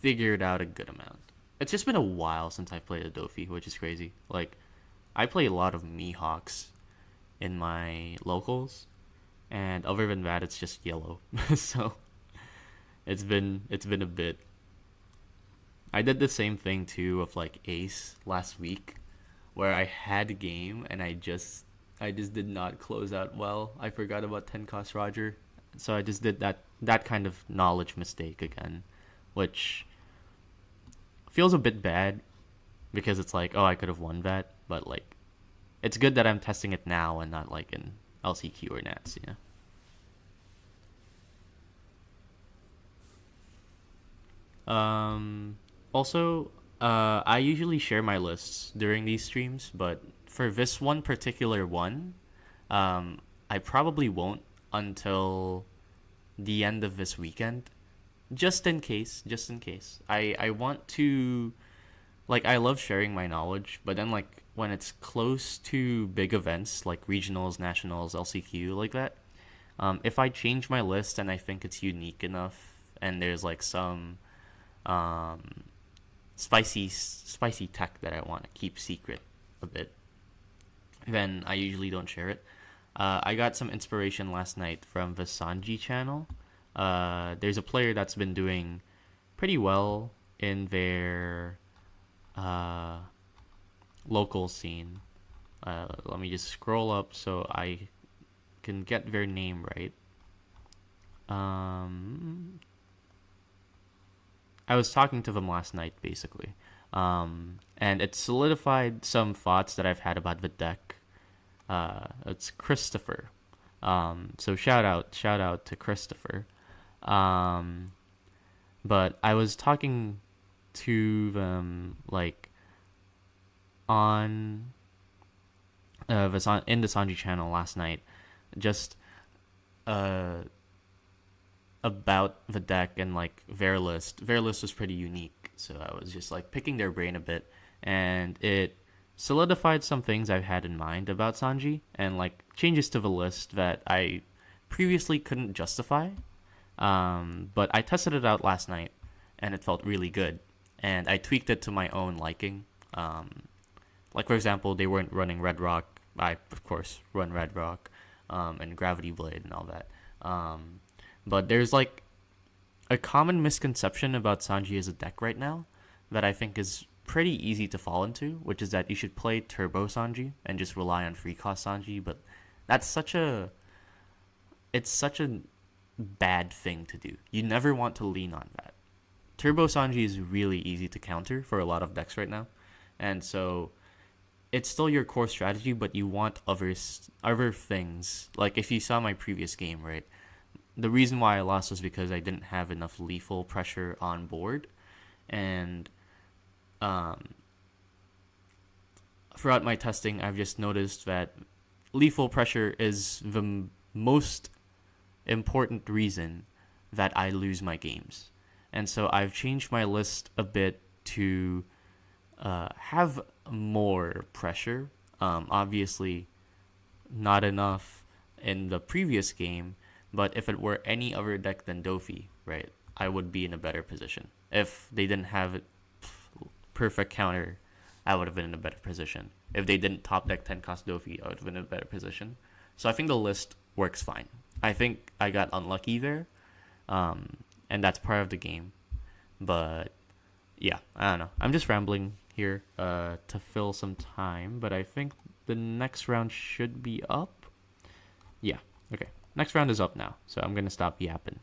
figured out a good amount. It's just been a while since I've played a Dofi, which is crazy. Like, I play a lot of Mihawks in my locals, and other than that, it's just yellow. So it's been a bit. I did the same thing too with like Ace last week, where I had a game and I just did not close out well. I forgot about 10 cost Roger, so I just did that kind of knowledge mistake again, which feels a bit bad because it's like, oh, I could have won that, but like it's good that I'm testing it now and not like in LCQ or Nats, you know. Also, I usually share my lists during these streams, but for this one particular one, I probably won't until the end of this weekend, just in case. Just in case. I want to, like, I love sharing my knowledge, but then like when it's close to big events like regionals, nationals, LCQ, like that, if I change my list and I think it's unique enough, and there's like some um, spicy tech that I want to keep secret a bit, then I usually don't share it. I got some inspiration last night from the Sanji channel. There's a player that's been doing pretty well in their uh, local scene. Let me just scroll up so I can get their name right. Um, I was talking to them last night, basically. And it solidified some thoughts that I've had about the deck. It's Christopher. So shout out to Christopher. Um, but I was talking to them like on in the Sanji channel last night, just uh about the deck and like their list. Their list was pretty unique, so I was just like picking their brain a bit, and it solidified some things I've had in mind about Sanji and like changes to the list that I previously couldn't justify. But I tested it out last night, and it felt really good, and I tweaked it to my own liking. Like for example, they weren't running Red Rock. I of course run Red Rock, and Gravity Blade and all that. But there's like a common misconception about Sanji as a deck right now that I think is pretty easy to fall into, which is that you should play Turbo Sanji and just rely on free cost Sanji. But that's such a bad thing to do. You never want to lean on that. Turbo Sanji is really easy to counter for a lot of decks right now, and so it's still your core strategy, but you want other things. Like if you saw my previous game, right? The reason why I lost was because I didn't have enough lethal pressure on board, and um, throughout my testing, I've just noticed that lethal pressure is the most important reason that I lose my games. And so I've changed my list a bit to have more pressure. Obviously, not enough in the previous game, but if it were any other deck than Dofi, right, I would be in a better position. If they didn't have perfect counter, I would have been in a better position. If they didn't top deck 10 cost Dofi, I would have been in a better position. So I think the list works fine. I think I got unlucky there, and that's part of the game. But yeah, I don't know. I'm just rambling here to fill some time, but I think the next round should be up. Yeah, okay. Next round is up now, so I'm gonna stop yapping.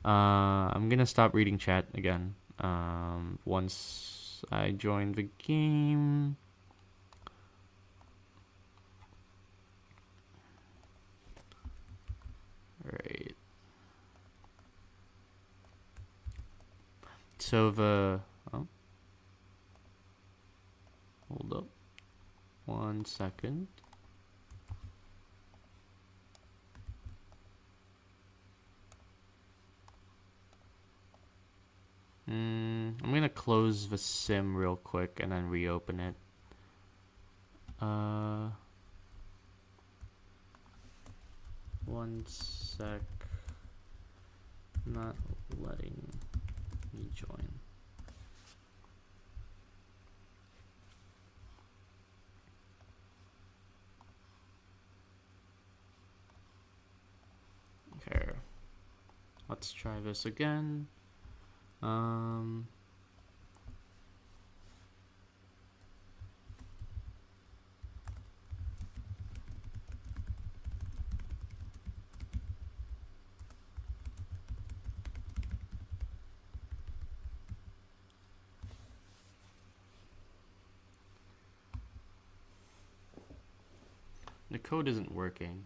I'm gonna stop reading chat again once I join the game. Right. So hold up 1 second. I'm gonna close the sim real quick and then reopen it. One sec. Not letting me join. Let's try this again. The code isn't working.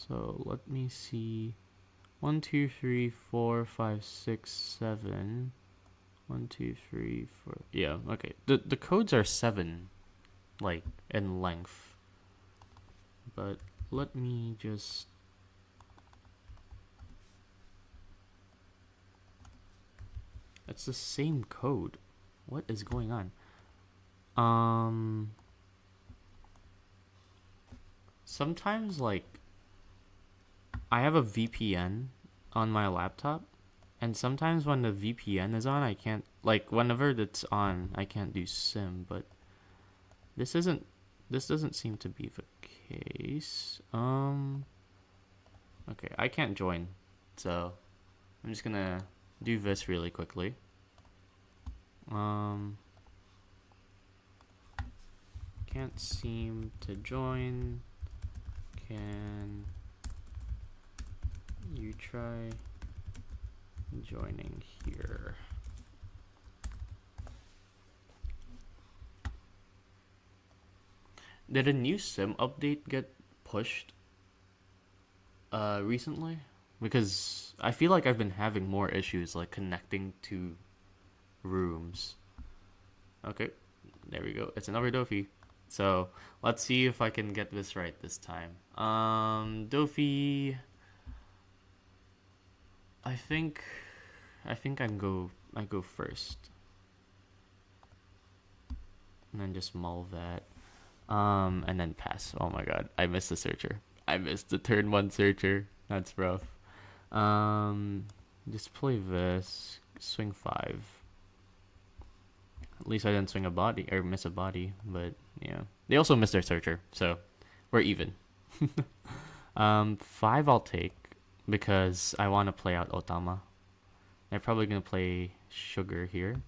So let me see. 1, 2, 3, 4, 5, 6, 7. 1, 2, 3, 4. Yeah, okay. The codes are 7, like, in length. But let me just... It's the same code. What is going on? Sometimes, like, I have a VPN on my laptop, and sometimes when the VPN is on, I can't, like, whenever it's on, I can't do sim, but this doesn't seem to be the case. Okay, I can't join, so I'm just gonna do this really quickly. Can't seem to join. Can you try joining here? Did a new sim update get pushed recently? Because I feel like I've been having more issues like connecting to rooms. Okay, there we go. It's another Dofi. So let's see if I can get this right this time. Dofi. I think I go first. And then just mull that. And then pass. Oh my god, I missed the searcher. I missed the turn 1 searcher. That's rough. Just play this. Swing 5. At least I didn't swing a body or miss a body, but yeah. They also missed their searcher, so we're even. 5 I'll take because I want to play out Otama. They're probably gonna play Sugar here.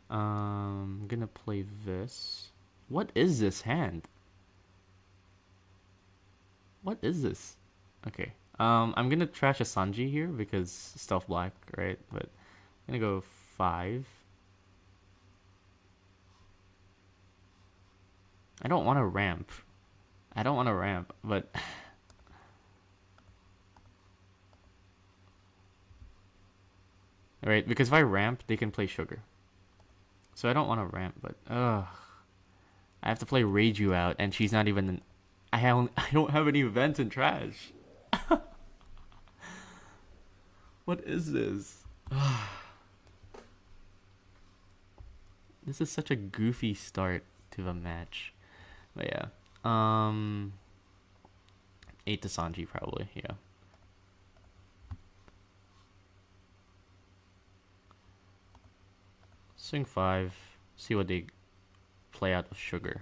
I'm gonna play this. What is this hand? What is this? Okay. I'm gonna trash a Sanji here because stealth black, right? But I'm gonna go 5. I don't want to ramp. But right, because if I ramp, they can play Sugar. So I don't want to ramp, but I have to play Rage You out, and she's not even. I don't have any events in trash. What is this? This is such a goofy start to the match. But yeah. 8 to Sanji probably, yeah. Swing 5. See what they play out with Sugar.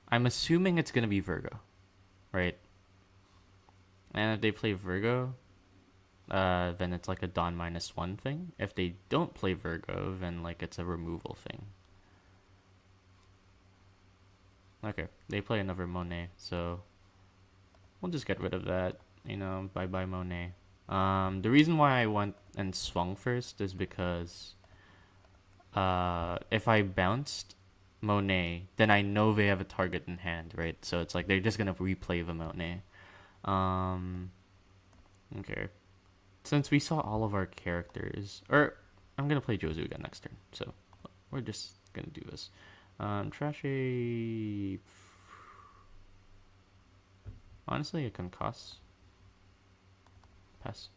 I'm assuming it's gonna be Virgo, right? And if they play Virgo, then it's like a Dawn -1 thing. If they don't play Virgo, then like it's a removal thing. Okay, they play another Monet, so we'll just get rid of that. You know, bye Monet. The reason why I went and swung first is because if I bounced Monet, then I know they have a target in hand, right? So it's like they're just gonna replay the Monet. Okay. Since we saw all of our characters, or I'm gonna play Jozu again next turn, so we're just gonna do this. Trash a. Honestly, it can cost. Pass.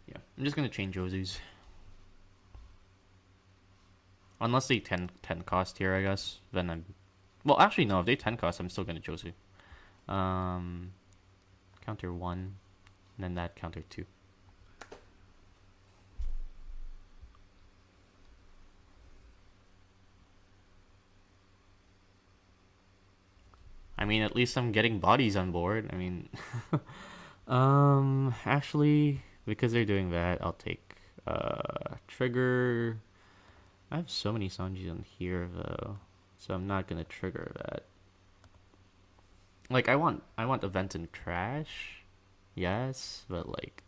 Yeah, I'm just gonna change Jozu's. Unless they 10 cost here, I guess. Then I'm. Well, actually, no. If they 10 cost, I'm still gonna Jozu. Counter 1, and then that counter 2. I mean, at least I'm getting bodies on board. I mean, actually, because they're doing that, I'll take trigger. I have so many Sanjis on here though, so I'm not gonna trigger that. Like I want event and trash, yes, but like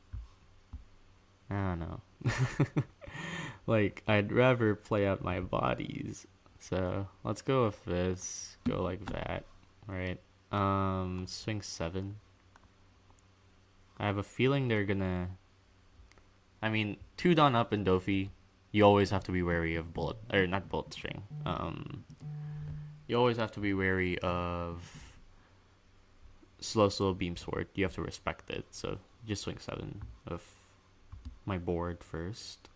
I don't know. Like I'd rather play out my bodies. So let's go with this. Go like that, right? Swing 7. I have a feeling they're gonna. I mean, 2 Dawn up in Dofi, you always have to be wary of bullet or not bullet string. You always have to be wary of slow beam sword. You have to respect it. So just swing 7 of my board first,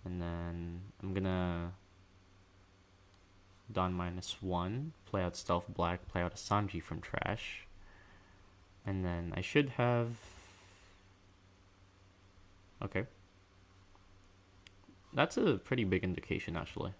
and then I'm gonna Dawn -1, play out Stealth Black, play out a Sanji from trash, and then I should have. Okay, that's a pretty big indication actually.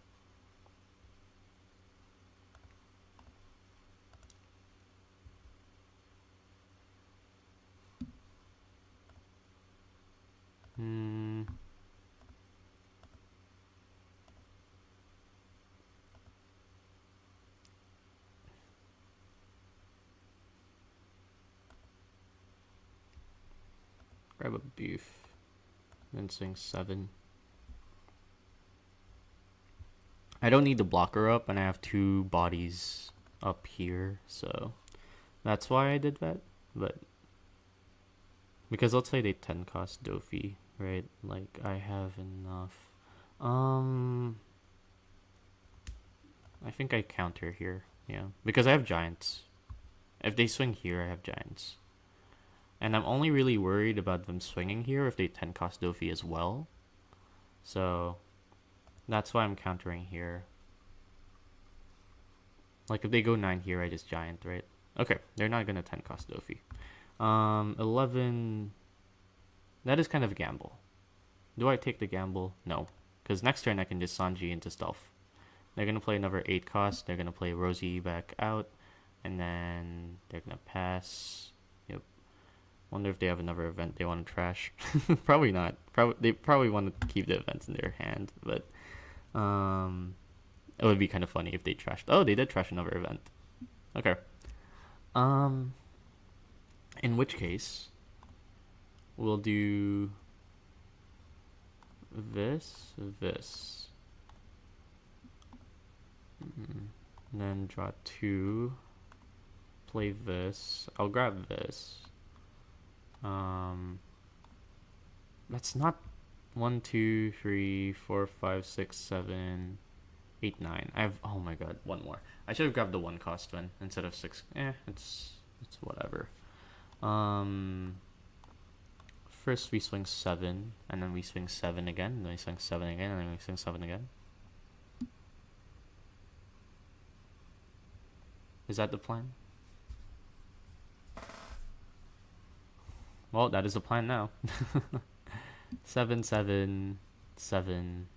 Grab a beef, then swing 7. I don't need the blocker up, and I have 2 bodies up here, so that's why I did that. But because let's say they 10 cost Dofi, right? Like I have enough. I think I counter here, yeah, because I have giants. If they swing here, I have giants, and I'm only really worried about them swinging here if they 10 cost Dofi as well. So that's why I'm countering here. Like if they go 9 here, I just giant, right? Okay, they're not gonna 10 cost Dofi. 11. That is kind of a gamble. Do I take the gamble? No, because next turn I can just Sanji into stealth. They're gonna play another 8 cost. They're gonna play Rosie back out, and then they're gonna pass. Yep. Wonder if they have another event they want to trash. Probably not. They probably want to keep the events in their hand, but it would be kind of funny if they trashed. Oh, they did trash another event. Okay. In which case, we'll do this. And then draw 2. Play this. I'll grab this. That's not 1, 2, 3, 4, 5, 6, 7, 8, 9. I have. Oh my god, one more. I should have grabbed the 1 cost then instead of 6. It's whatever. First we swing 7, and then we swing 7 again, and then we swing 7 again, and then we swing 7 again. Is that the plan? Well, that is the plan now. 7, 7, 7.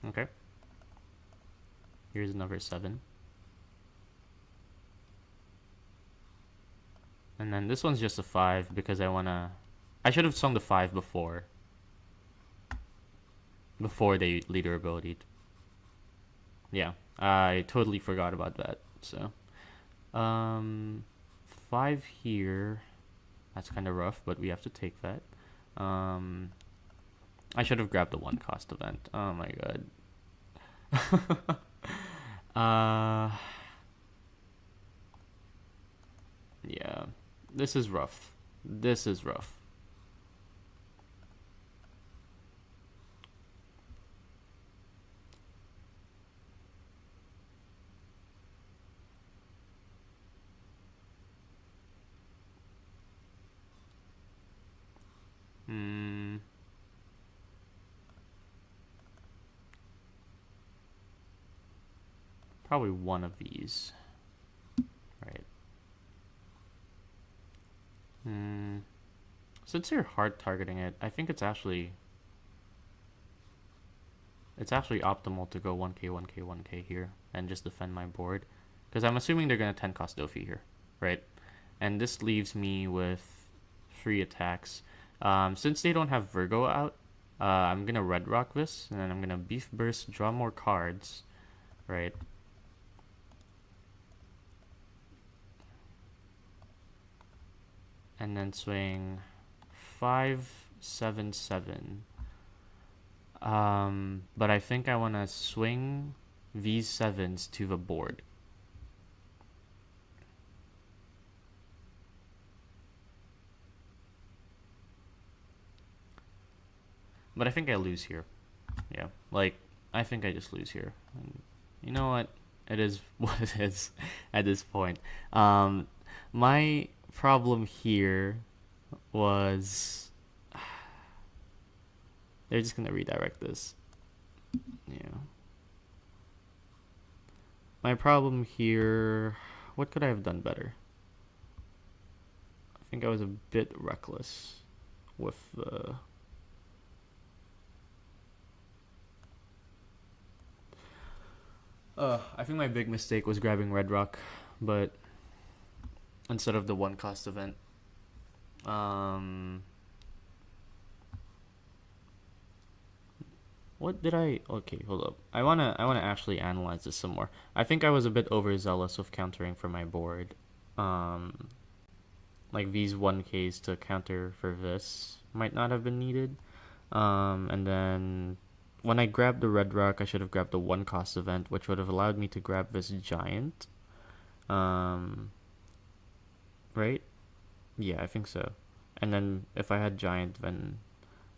Okay. Here's another 7. And then this one's just a 5 because I should have sung the 5 before they leader ability. Yeah, I totally forgot about that. So 5 here. That's kind of rough, but we have to take that. I should have grabbed the 1 cost event. Oh my god. Yeah, this is rough. Probably one of these. Right. Since you're hard targeting it, I think it's it's actually optimal to go 1k, 1k, 1k here and just defend my board. Because I'm assuming they're going to 10 cost Dofi here, right? And this leaves me with 3 attacks. Since they don't have Virgo out, I'm going to Red Rock this, and then I'm going to Beef Burst, draw more cards, right? And then swing 5, 7, 7. But I think I want to swing these 7s to the board. But I think I lose here. Yeah, like, I think I just lose here. And you know what? It is what it is at this point. My problem here was they're just gonna redirect this. Yeah. My problem here, what could I have done better? I think I was a bit reckless with the I think my big mistake was grabbing Red Rock, but instead of the 1 cost event. What did I? Okay, hold up. I wanna actually analyze this some more. I think I was a bit overzealous with countering for my board. Like these 1Ks to counter for this might not have been needed. And then when I grabbed the Red Rock, I should have grabbed the 1 cost event, which would have allowed me to grab this Giant. Right? Yeah, I think so. And then if I had Giant, then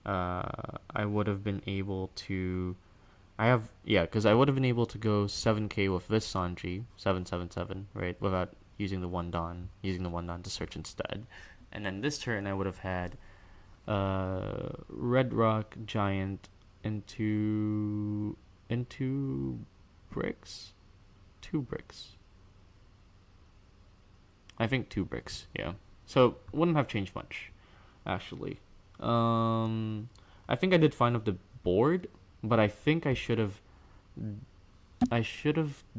I would have been able to. Because I would have been able to go 7k with this Sanji, 777, right? Without using the 1 Dawn, to search instead. And then this turn, I would have had Red Rock, Giant, into bricks? 2 bricks. I think 2 bricks, yeah. So, wouldn't have changed much, actually. I think I did fine with the board, but I think I should have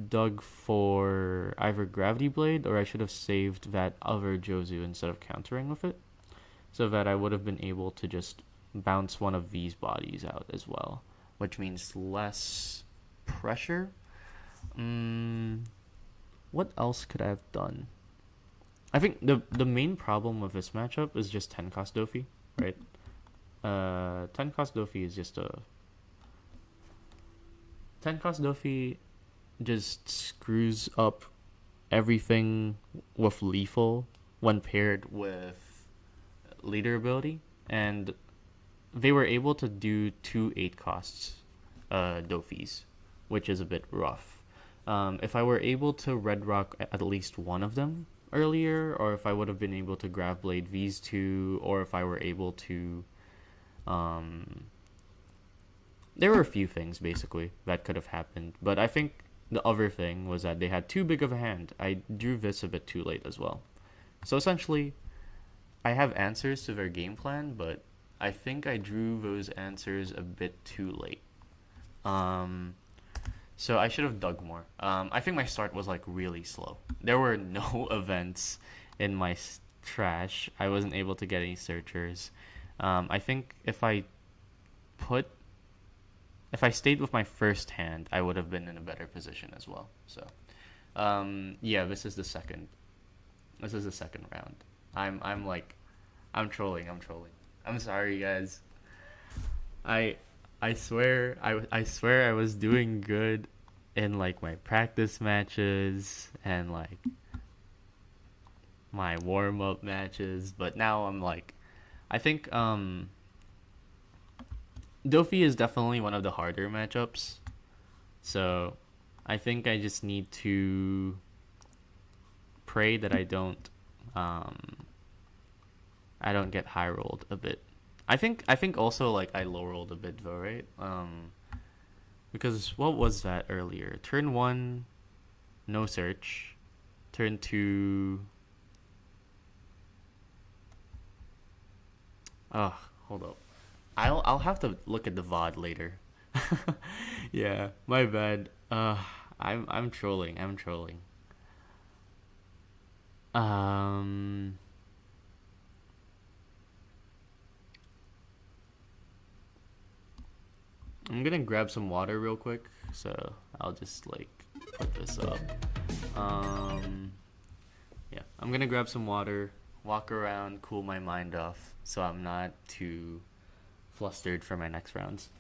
dug for either Gravity Blade or I should have saved that other Jozu instead of countering with it, so that I would have been able to just bounce one of these bodies out as well, which means less pressure. What else could I have done? I think the main problem with this matchup is just 10 cost Dofi, right? 10 cost Dofi is just 10 cost Dofi just screws up everything with lethal when paired with leader ability, and they were able to do 2 8 costs Dofis, which is a bit rough. If I were able to Red Rock at least one of them earlier, or if I would have been able to Grav Blade these 2, or if I were able to there were a few things basically that could have happened, but I think the other thing was that they had too big of a hand. I drew this a bit too late as well. So essentially, I have answers to their game plan, but I think I drew those answers a bit too late. So I should have dug more. I think my start was like really slow. There were no events in my trash. I wasn't able to get any searchers. I think if I stayed with my first hand, I would have been in a better position as well. So, yeah, this is the second round. I'm trolling. I'm sorry, guys. I swear I was doing good in like my practice matches and like my warm-up matches, but now I'm like, I think Dofi is definitely one of the harder matchups. So I think I just need to pray that I don't get high rolled a bit. I think also like I low rolled a bit though, right? Because what was that earlier? Turn 1, no search. Turn 2. Oh, hold up. I'll have to look at the VOD later, Yeah, my bad. I'm trolling. I'm trolling. Um, I'm gonna grab some water real quick, so I'll just like put this up. Um, yeah, I'm gonna grab some water, walk around, cool my mind off, so I'm not too flustered for my next rounds.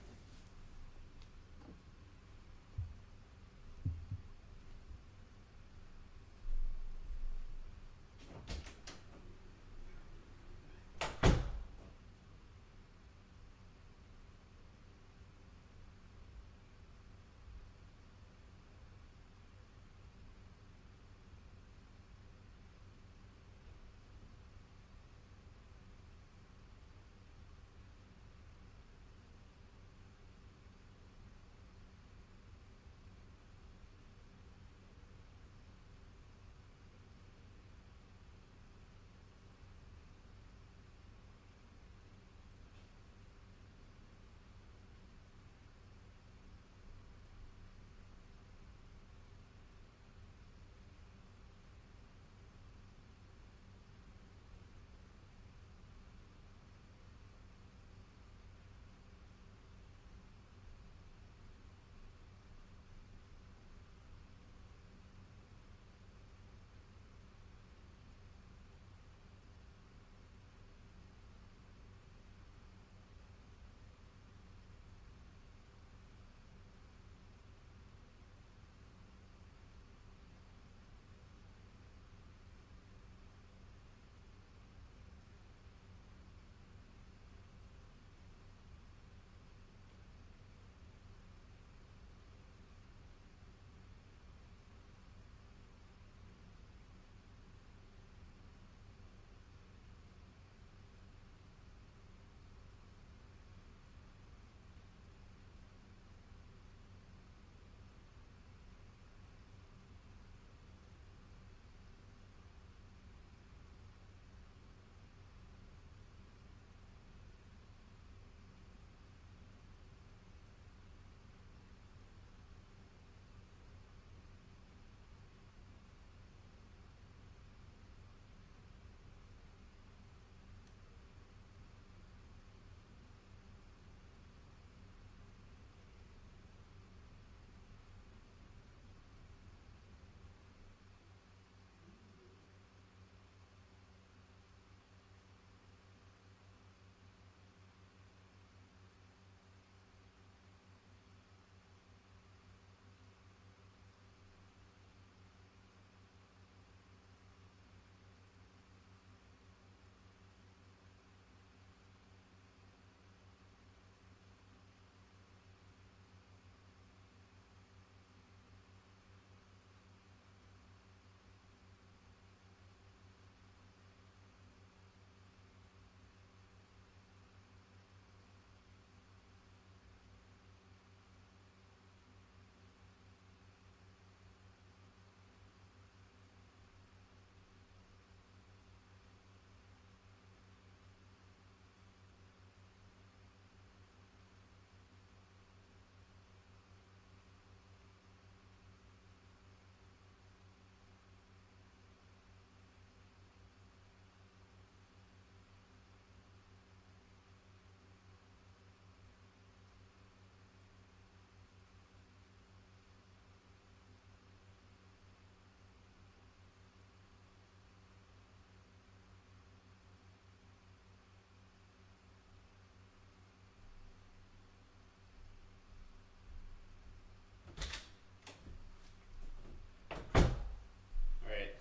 All right,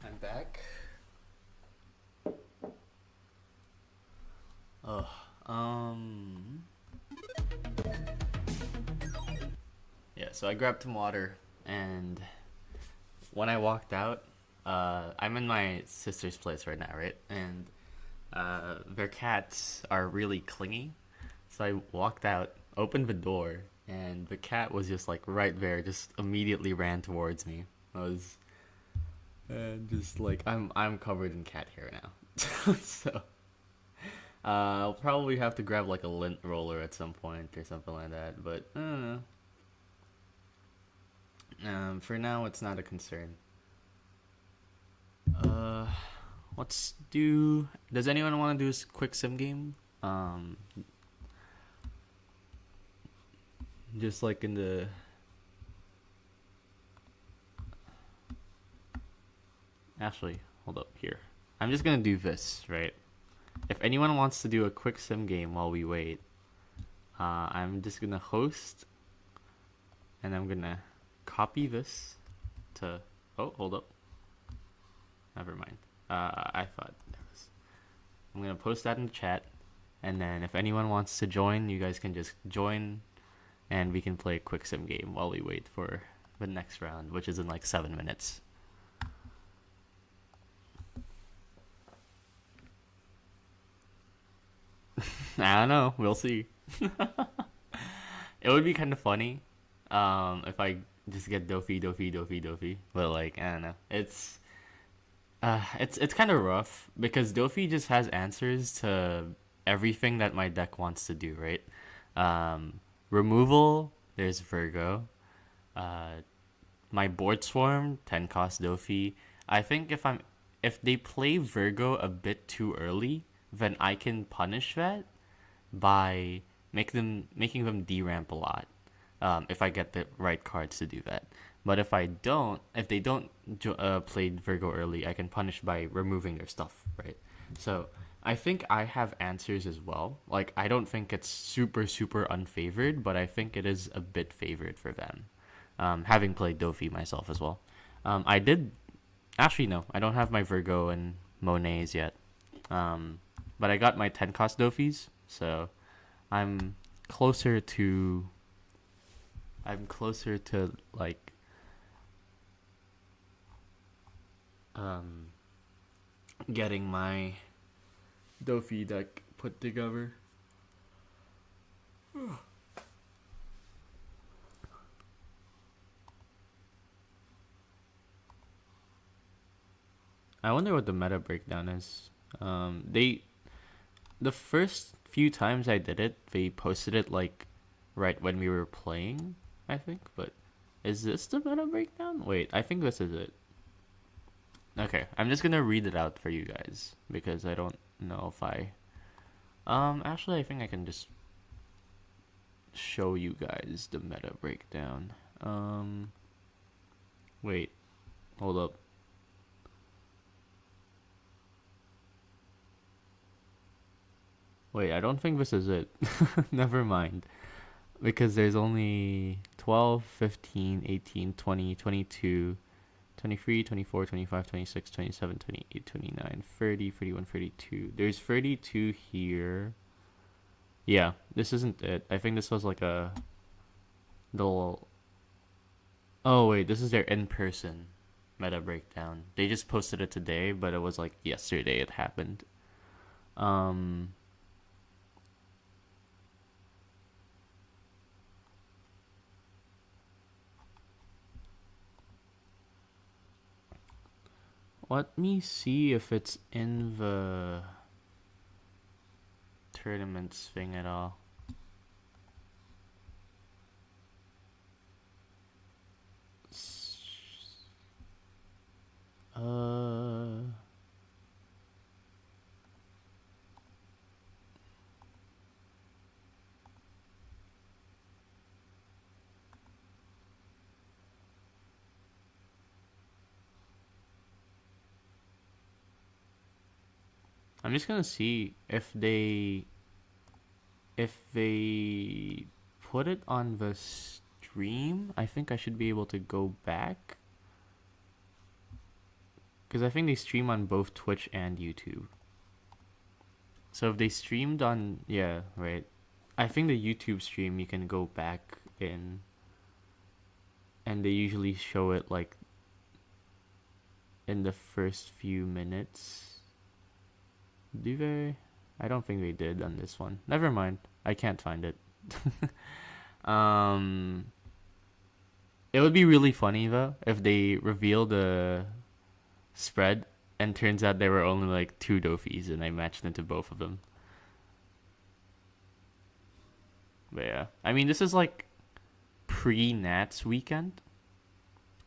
I'm back. Oh, um, yeah. So I grabbed some water, and when I walked out, I'm in my sister's place right now, right? And their cats are really clingy. So I walked out, opened the door, and the cat was just like right there, just immediately ran towards me. I was just like I'm covered in cat hair now. So I'll probably have to grab like a lint roller at some point or something like that. But I don't know. For now, it's not a concern. Uh, let's do. Does anyone want to do a quick sim game? Just like in the. Actually, hold up here. I'm just gonna do this, right? If anyone wants to do a quick sim game while we wait, I'm just gonna host, and I'm gonna copy this to. Oh, hold up. Never mind. I thought there was. I'm gonna post that in the chat, and then if anyone wants to join, you guys can just join, and we can play a quick sim game while we wait for the next round, which is in like 7 minutes. I don't know. We'll see. It would be kind of funny, if I just get Dofi. But like, I don't know. It's kind of rough because Dofi just has answers to everything that my deck wants to do, right? Removal, there's Virgo. Uh, my board swarm, 10 cost Dofi. I think if they play Virgo a bit too early, then I can punish that by making them deramp a lot. If I get the right cards to do that. But if they don't play Virgo early, I can punish by removing their stuff, right? So I think I have answers as well. Like I don't think it's super super unfavored, but I think it is a bit favored for them. Having played Dofi myself as well. I did actually no, I don't have my Virgo and Monets yet. But I got my 10 cost Dofis, so I'm closer to like getting my Dofi deck put together. I wonder what the meta breakdown is. The first few times I did it, they posted it like right when we were playing, I think. But is this the meta breakdown? Wait, I think this is it. Okay, I'm just gonna read it out for you guys because I don't know if I. Actually, I think I can just show you guys the meta breakdown. Wait, hold up. Wait, I don't think this is it. Never mind. Because there's only 12, 15, 18, 20, 22, 23, 24, 25, 26, 27, 28, 29, 30, 31, 32. There's 32 here. Yeah, this isn't it. I think this was like a little. Oh, wait, this is their in person meta breakdown. They just posted it today, but it was like yesterday it happened. Um. Let me see if it's in the tournaments thing at all. I'm just gonna see if they put it on the stream. I think I should be able to go back because I think they stream on both Twitch and YouTube. So if they streamed on, yeah, right. I think the YouTube stream you can go back in, and they usually show it like in the first few minutes. Do they? I don't think they did on this one. Never mind. I can't find it. It would be really funny though if they reveal the spread and turns out there were only like two Dofis and I matched into both of them. But yeah, I mean, this is like pre-Nats weekend,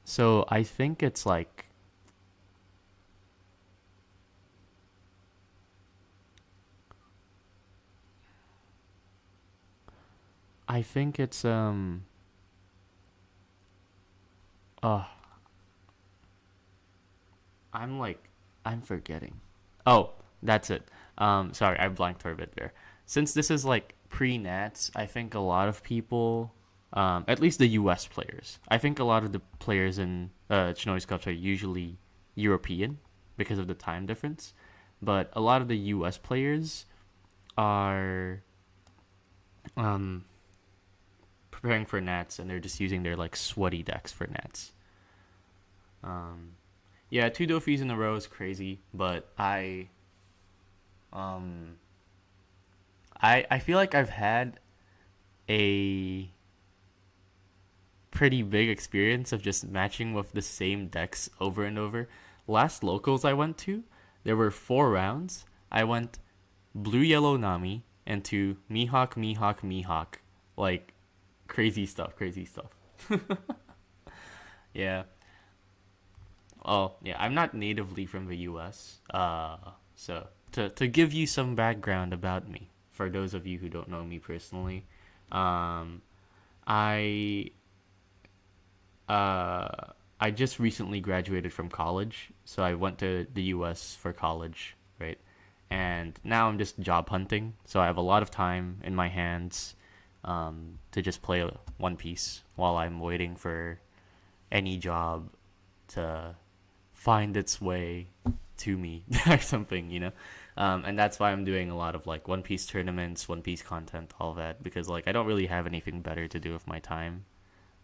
so I think it's like I think it's uh I'm like I'm forgetting. Oh, that's it. Sorry, I blanked for a bit there. Since this is like pre-Nats, I think a lot of people, at least the U.S. players, I think a lot of the players in Chinoize Cups are usually European because of the time difference, but a lot of the U.S. players are um preparing for Nats and they're just using their like sweaty decks for Nats. Um, yeah, two Dofis in a row is crazy, but um I feel like I've had a pretty big experience of just matching with the same decks over and over. Last locals I went to, there were 4 rounds. I went blue yellow Nami into Mihawk Mihawk Mihawk, like crazy stuff, crazy stuff. Yeah. Oh yeah, I'm not natively from the U.S. So to give you some background about me, for those of you who don't know me personally, um, I uh, I just recently graduated from college, so I went to the U.S. for college, right? And now I'm just job hunting, so I have a lot of time in my hands to just play One Piece while I'm waiting for any job to find its way to me or something, you know? And that's why I'm doing a lot of like One Piece tournaments, One Piece content, all that, because like I don't really have anything better to do with my time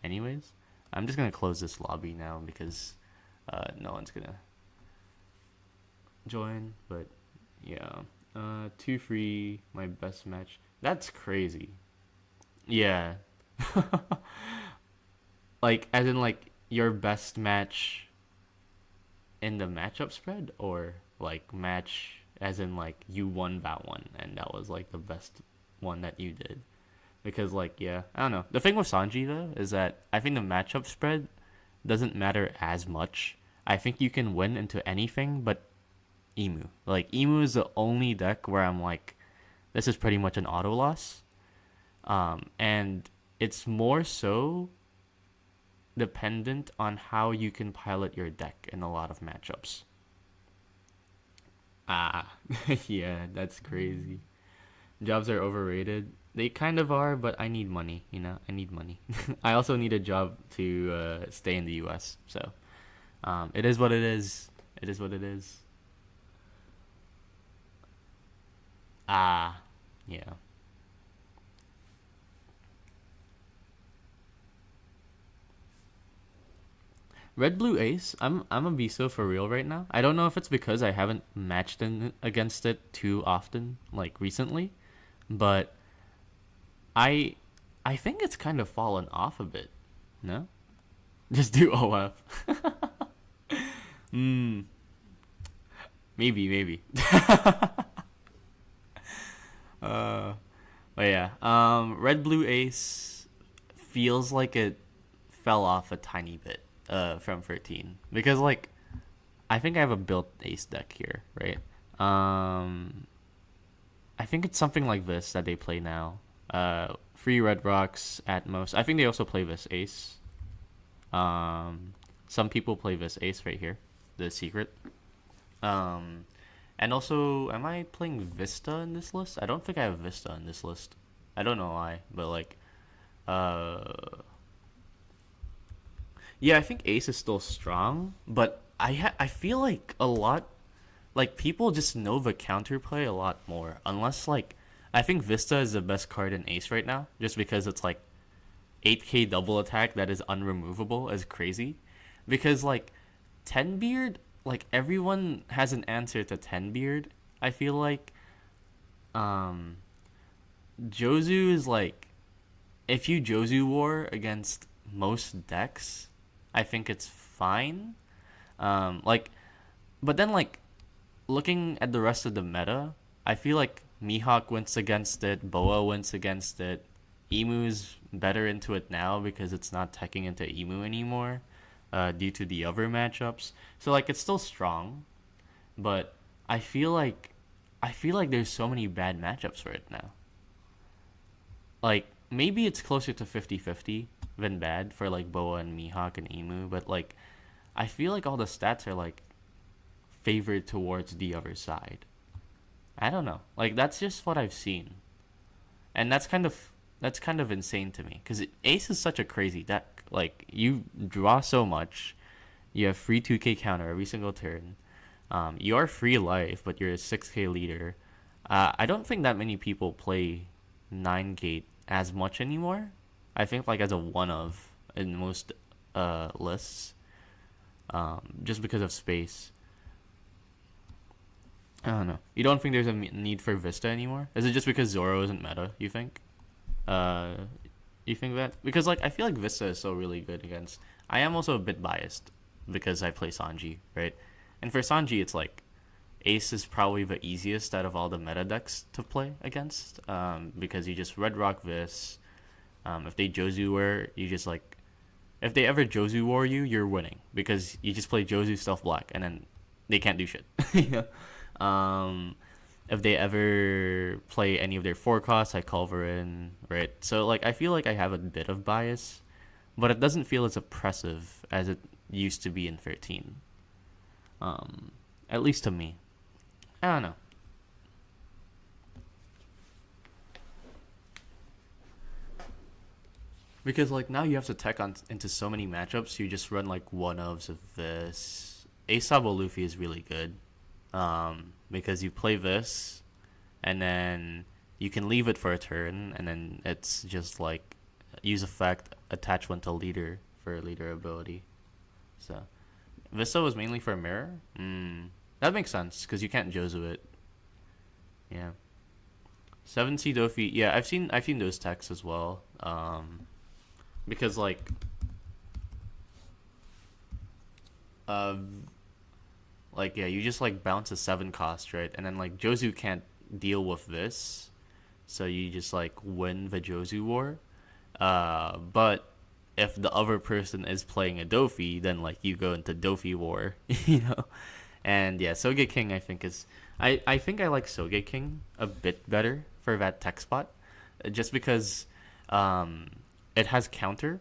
anyways. I'm just gonna close this lobby now because no one's gonna join. But yeah, two free, my best match. That's crazy. Yeah, like as in like your best match in the matchup spread, or like match as in like you won that one and that was like the best one that you did. Because like yeah, I don't know. The thing with Sanji though is that I think the matchup spread doesn't matter as much. I think you can win into anything but Emu. Like Emu is the only deck where I'm like, this is pretty much an auto loss. And it's more so dependent on how you can pilot your deck in a lot of matchups. Ah, yeah, that's crazy. Jobs are overrated. They kind of are, but I need money, you know? I need money. I also need a job to stay in the US. So, it is what it is. It is what it is. Ah, yeah. Red Blue Ace. I'm a Biso for real right now. I don't know if it's because I haven't matched in against it too often, like recently, but I I think it's kind of fallen off a bit. No, just do OF. Hmm. Maybe, maybe. uh, but yeah. Red Blue Ace feels like it fell off a tiny bit. From 13 because like I think I have a built Ace deck here, right? Um, I think it's something like this that they play now. Free Red Rocks at most. I think they also play this Ace. Um, some people play this Ace right here, the secret. Um, and also, am I playing Vista in this list? I don't think I have Vista in this list. I don't know why, but like, uh, yeah, I think Ace is still strong, but I feel like a lot like people just know the counterplay a lot more. Unless like I think Vista is the best card in Ace right now, just because it's like 8k double attack that is unremovable as crazy. Because like Ten Beard, like everyone has an answer to Ten Beard. I feel like um Jozu is like if you Jozu war against most decks, I think it's fine. Like, but then like looking at the rest of the meta, I feel like Mihawk wins against it, Boa wins against it, Emu's better into it now because it's not teching into Emu anymore, due to the other matchups. So like it's still strong, but I feel like I feel like there's so many bad matchups for it now. Like maybe it's closer to 50-50 than bad for like Boa and Mihawk and Emu, but like I feel like all the stats are like favored towards the other side. I don't know. Like that's just what I've seen. And that's kind of insane to me cuz Ace is such a crazy deck. Like you draw so much, you have free 2k counter every single turn. You are free life, but you're a 6k leader. I don't think that many people play 9 gate as much anymore. I think like as a one of in most lists, just because of space. I don't know. You don't think there's a need for Vista anymore? Is it just because Zoro isn't meta? You think? Uh, you think that? Because like I feel like Vista is so really good against. I am also a bit biased because I play Sanji, right? And for Sanji, it's like Ace is probably the easiest out of all the meta decks to play against, because you just Red Rock Vis. If they Jozu War, you just like if they ever Jozu War you, you're winning because you just play Jozu Stealth Black and then they can't do shit. You know? If they ever play any of their forecasts, I Culverin, right? So like I feel like I have a bit of bias, but it doesn't feel as oppressive as it used to be in 13. At least to me. I don't know. Because like now you have to tech on into so many matchups, you just run like one ofs of this. Asabo Luffy is really good. Because you play this and then you can leave it for a turn and then it's just like use effect, attach one to leader for leader ability. So Vista was mainly for mirror? That makes sense because you can't Jozu it. Yeah. 7C Dofi, yeah, I've seen those techs as well. Because uh like yeah, you just like bounce a 7 cost, right? And then like Jozu can't deal with this. So you just like win the Jozu war. But if the other person is playing a Dofi, then like you go into Dofi war, you know? And yeah, Soge King I think is I think I like Soge King a bit better for that tech spot. Just because it has counter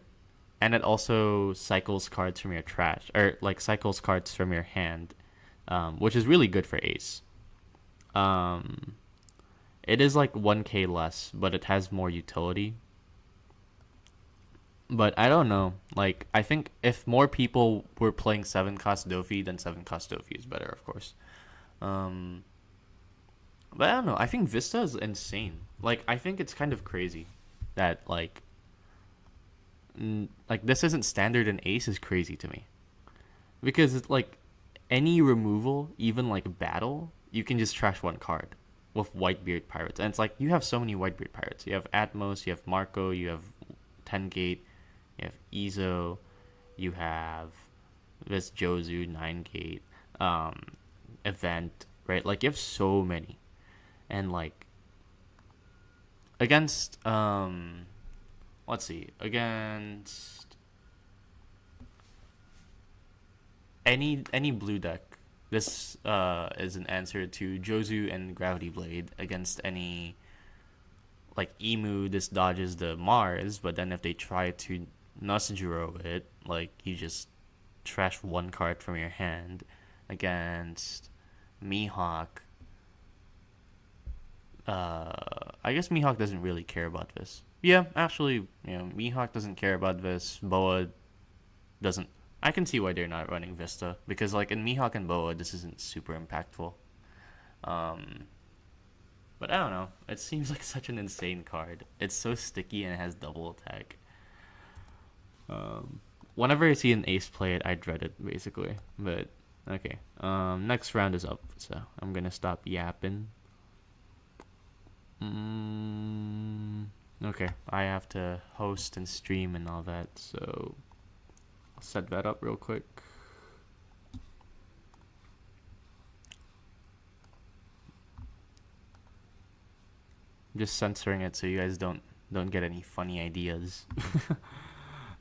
and it also cycles cards from your trash or like cycles cards from your hand, which is really good for Ace. Um, it is like 1k less, but it has more utility. But I don't know. Like I think if more people were playing 7 cost Dofi, then 7 cost Dofi is better, of course. Um, but I don't know. I think Vista is insane. Like I think it's kind of crazy that like this isn't standard in Ace is crazy to me because it's like any removal, even like battle, you can just trash one card with Whitebeard Pirates, and it's like you have so many Whitebeard Pirates. You have Atmos, you have Marco, you have 10 Gate, you have Izo, you have this Jozu 9 Gate event, right? Like you have so many, and like against let's see, against any blue deck, this is an answer to Jozu and Gravity Blade. Against any like Emu, this dodges the Mars, but then if they try to Nusajuro it, like you just trash one card from your hand. Against Mihawk, I guess Mihawk doesn't really care about this. Yeah, actually, Mihawk doesn't care about this. Boa doesn't. I can see why they're not running Vista because, like, in Mihawk and Boa, this isn't super impactful. Um, but I don't know. It seems like such an insane card. It's so sticky and it has double attack. Whenever I see an ace play it, I dread it basically. But okay. Next round is up, so I'm gonna stop yapping. Okay, I have to host and stream and all that, so I'll set that up real quick. I'm just censoring it so you guys don't don't get any funny ideas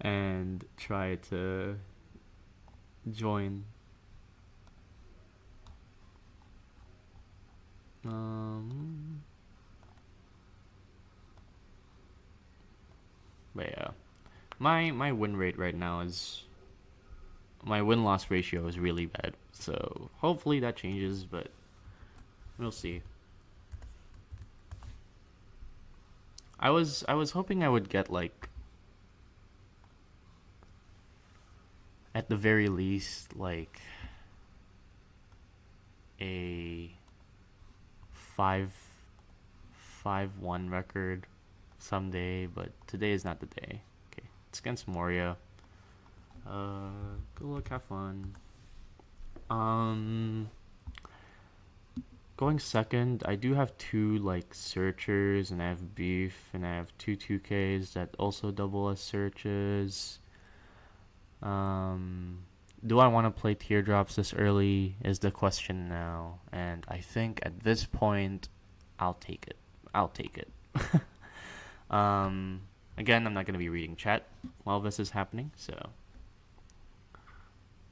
and try to join. But yeah, my win rate right now is, my win-loss ratio is really bad. So hopefully that changes, but we'll see. I was hoping I would get like, at the very least, like a 5-1 record someday, but today is not the day. Okay, it's against Moria. Good luck, have fun. Going second, I do have 2 like searchers, and I have beef, and I have 2 2Ks that also double as searches. Do I want to play teardrops this early is the question now, and I think at this point, I'll take it. Again, I'm not gonna be reading chat while this is happening, so.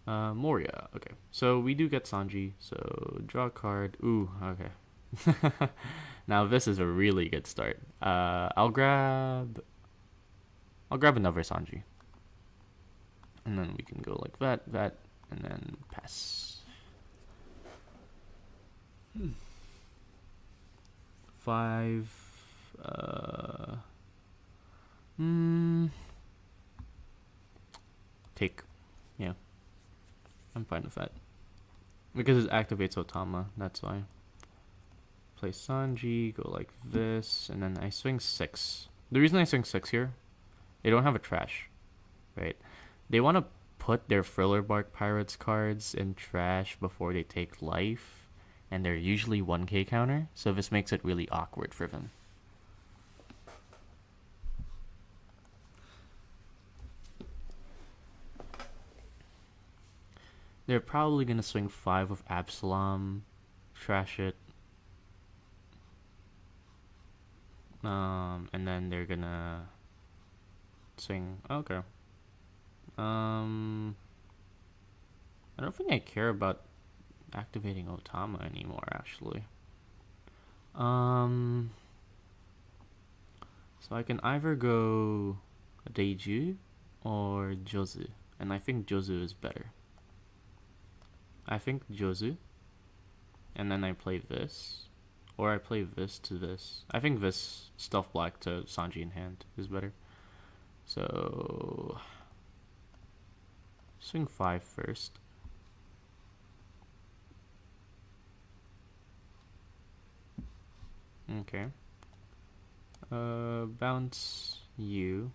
Moria. Okay, so we do get Sanji. So draw a card. Ooh, okay. Now this is a really good start. I'll grab another Sanji, and then we can go like that, and then pass. 5. Take. Yeah. I'm fine with that. Because it activates Otama, that's why. Play Sanji, go like this, and then I swing 6. The reason I swing 6 here, they don't have a trash, right? They want to put their Thriller Bark Pirates cards in trash before they take life, and they're usually 1k counter, so this makes it really awkward for them. They're probably going to swing 5 of Absalom, trash it. And then they're going to swing... Okay. I don't think I care about activating Otama anymore, actually. So I can either go Deiju or Jozu, and I think Jozu is better. I think Jozu, and then I play this, or I play this to this. I think this Stealth Black to Sanji in hand is better. So swing 5 first. Okay. Bounce you.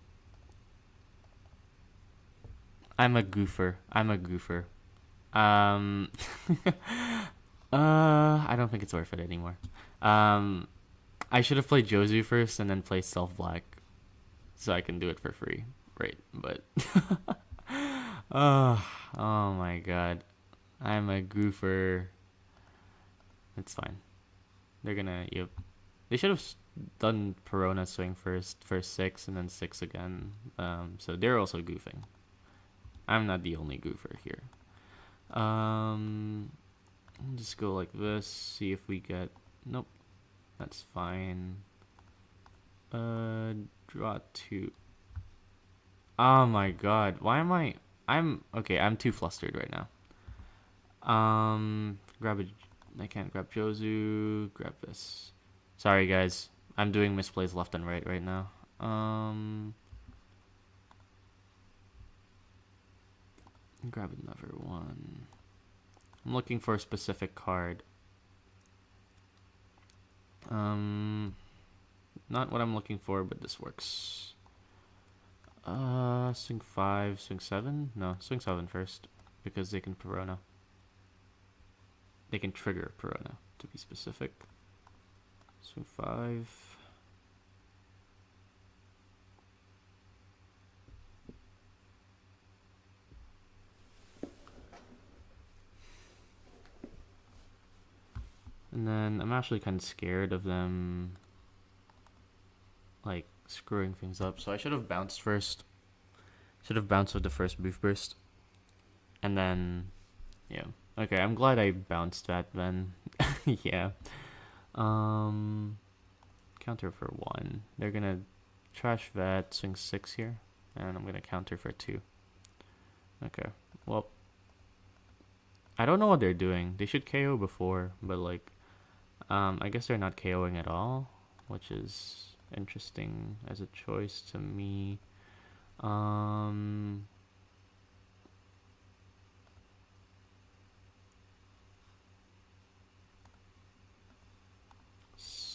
I'm a goofer. I don't think it's worth it anymore. I should have played Jozu first and then play Stealth Black, so I can do it for free, right? But oh my god, I'm a goofer. It's fine. They're gonna yep. They should have done Perona swing first 6 and then 6 again. So they're also goofing. I'm not the only goofer here. I'll just go like this, see if we get... Nope. That's fine. Draw 2. Oh my god. Why am I... Okay, I'm too flustered right now. I can't grab Jozu. Grab this. Sorry, guys. I'm doing misplays left and right now. Grab another one. I'm looking for a specific card. Not what I'm looking for, but this works. Swing 5, swing 7? No, swing 7 first, because they can Perona. They can trigger Perona, to be specific. Swing 5. And then I'm actually kind of scared of them like screwing things up. So I should have bounced first. Should have bounced with the first Beef Burst. And then, yeah. Okay, I'm glad I bounced that then. Yeah. Counter for 1. They're gonna trash that, swing 6 here. And I'm gonna counter for 2. Okay, well, I don't know what they're doing. They should KO before, but like, I guess they're not KOing at all, which is interesting as a choice to me.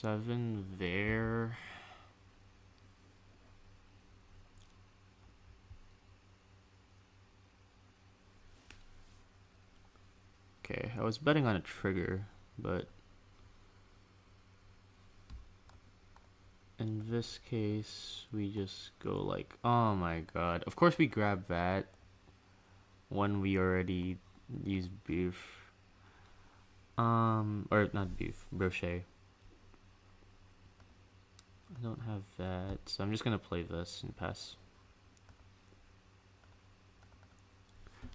7 there. Okay, I was betting on a trigger, but in this case, we just go like, oh my god. Of course we grab that when we already use beef. Or not beef, brochet. I don't have that, so I'm just gonna play this and pass.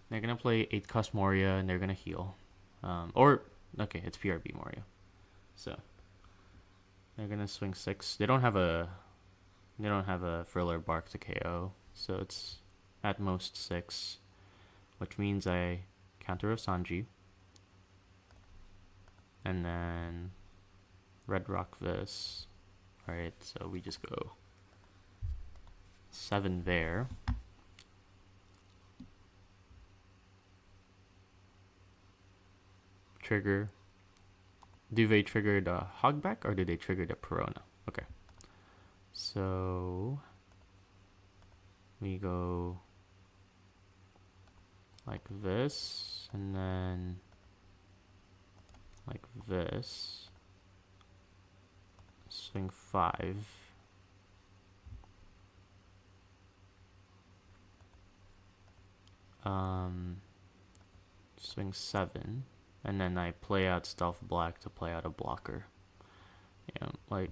They're gonna play 8 cost Moria and they're gonna heal. Okay, it's PRB Moria. So they're gonna swing 6. They don't have a Thriller Bark to KO, so it's at most 6, which means I counter of Sanji. And then Red Rock this. Alright, so we just go 7 there. Trigger. Do they trigger the Hogback or do they trigger the Perona? Okay. So we go like this and then like this. Swing 5. Swing 7. And then I play out Stealth Black to play out a blocker. Yeah, like...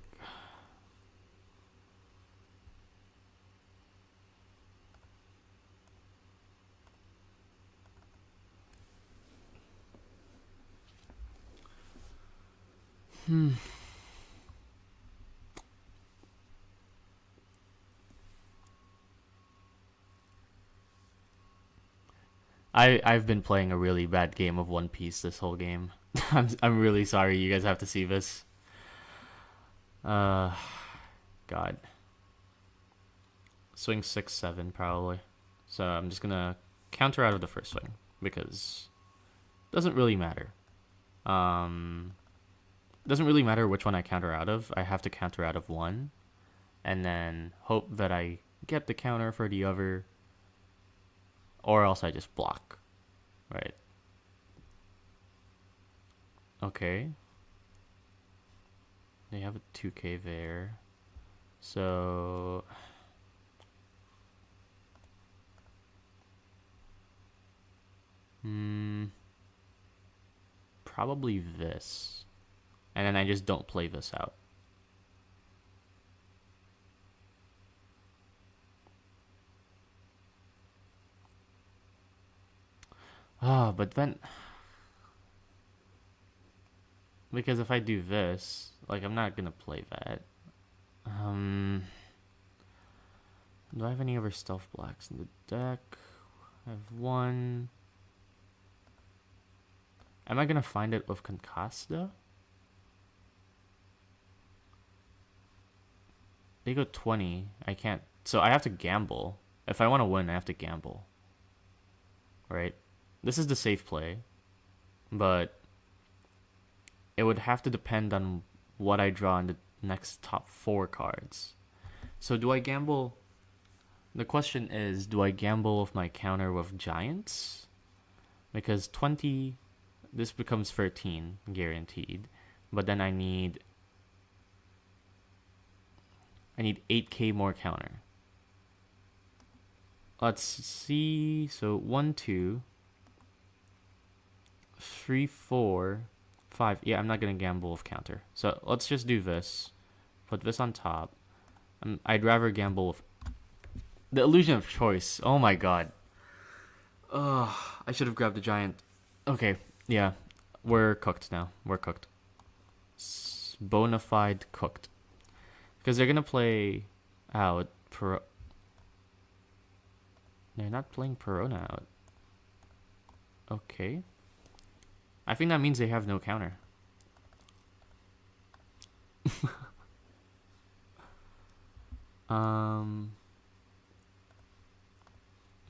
I've been playing a really bad game of One Piece this whole game. I'm really sorry you guys have to see this. God. Swing 6, 7 probably. So I'm just gonna counter out of the first swing because it doesn't really matter. Doesn't really matter which one I counter out of. I have to counter out of one and then hope that I get the counter for the other, or else I just block, right? Okay. They have a 2k there. So... probably this. And then I just don't play this out. But then... because if I do this, like, I'm not gonna play that. Do I have any other Stealth Blacks in the deck? I have one. Am I gonna find it with Concasta? They go 20. I can't. So I have to gamble. If I want to win, I have to gamble. Right? This is the safe play. But it would have to depend on what I draw in the next top 4 cards. So do I gamble? The question is, do I gamble with my counter with Giants? Because 20, this becomes 13, guaranteed. But then I need 8k more counter. Let's see. So 1, 2, 3, 4, 5. Yeah, I'm not going to gamble with counter. So let's just do this. Put this on top. I'd rather gamble with the illusion of choice. Oh my god. Ugh, I should have grabbed the giant. Okay, yeah. We're cooked now. We're cooked. Bona fide cooked. Because they're gonna play out. They're not playing Perona out. Okay. I think that means they have no counter.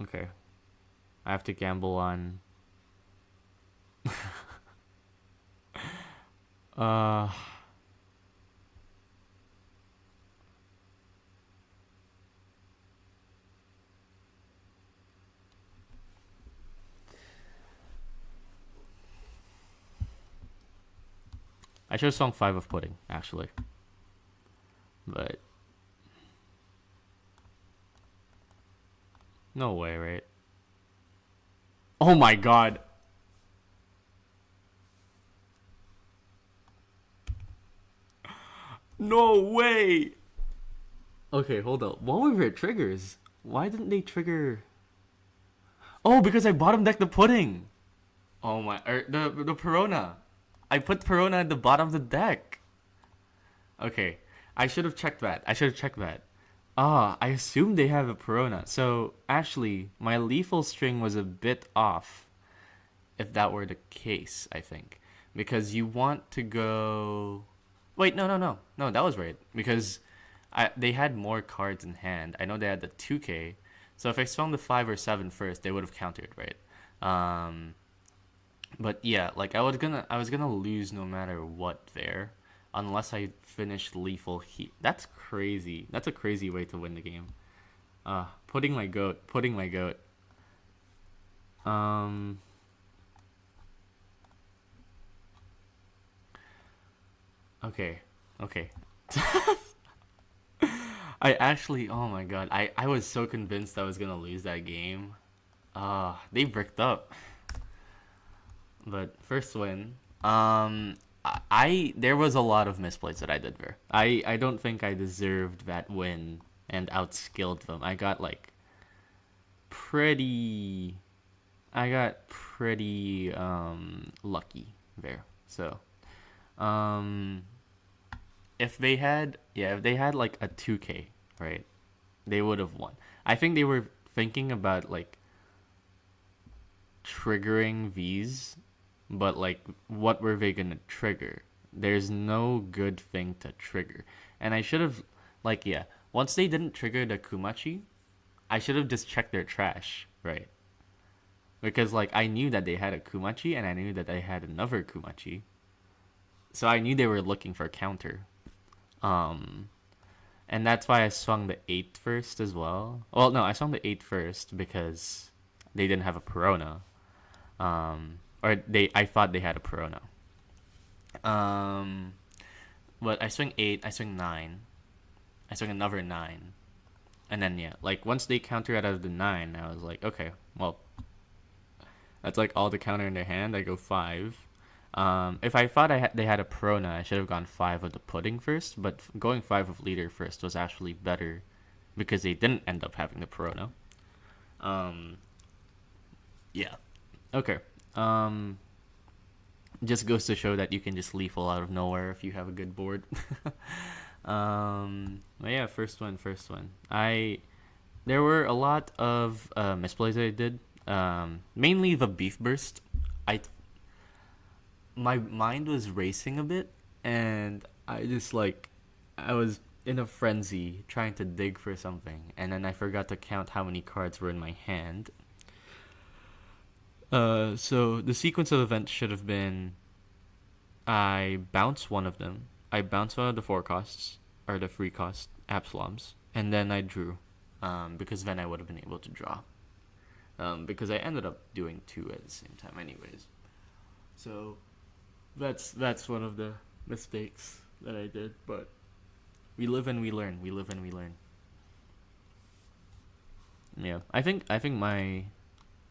Okay. I have to gamble on. uh. I chose song 5 of Pudding, actually. But. No way, right? Oh my god. No way! Okay, hold up. What were their triggers? Why didn't they trigger... Oh, because I bottom decked the Pudding! Oh my... the Perona. I put Perona at the bottom of the deck. Okay. I should have checked that. I assumed they have a Perona. So, actually, my lethal string was a bit off. If that were the case, I think. Because you want to go... Wait, no. No, that was right. Because they had more cards in hand. I know they had the 2K. So if I swung the 5 or 7 first, they would have countered, right? But yeah, like I was gonna lose no matter what there. Unless I finished lethal heat. That's crazy. That's a crazy way to win the game. Putting my goat. Okay. I actually, oh my god, I was so convinced I was gonna lose that game. They bricked up. But first win. There was a lot of misplays that I did there. I don't think I deserved that win and outskilled them. I got pretty lucky there. So if they had like a 2K, right? They would have won. I think they were thinking about like triggering these, but like what were they gonna trigger? There's no good thing to trigger. And I should have once they didn't trigger the Kumachi, I should have just checked their trash, right? Because like I knew that they had a Kumachi and I knew that they had another Kumachi. So I knew they were looking for a counter. And that's why I swung the 8 first as well. Well, no, I swung the 8 first because they didn't have a Perona. I thought they had a Perona. But I swing 8, I swing 9. I swing another 9. And then, yeah, like, once they counter out of the 9, I was like, okay, well, that's like all the counter in their hand. I go 5. If I thought they had a Perona, I should have gone 5 of the Pudding first, but going 5 of Leader first was actually better because they didn't end up having the Perona. Yeah. Okay. Just goes to show that you can just lethal out of nowhere if you have a good board. But yeah, first one. There were a lot of misplays that I did. Mainly the beef burst. My mind was racing a bit, and I was in a frenzy trying to dig for something, and then I forgot to count how many cards were in my hand. So the sequence of events should have been: I bounce one of them, I bounce one of the 4 costs or the 3 cost Absaloms, and then I drew, because then I would have been able to draw. Because I ended up doing 2 at the same time, anyways. So that's one of the mistakes that I did, but we live and we learn. Yeah, I think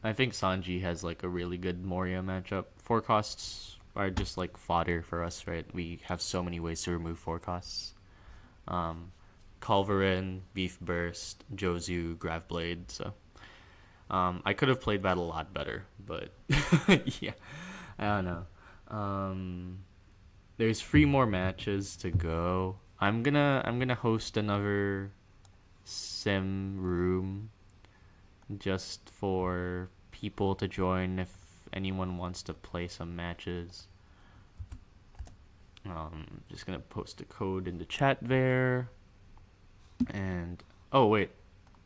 Sanji has like a really good Moria matchup. 4 costs are just like fodder for us, right? We have so many ways to remove 4 costs. Culverin, Beef Burst, Jozu, Gravblade. So I could have played that a lot better, but yeah, I don't know. There's 3 more matches to go. I'm gonna host another sim room just for people to join if anyone wants to play some matches. Just gonna post a code in the chat there. And oh wait,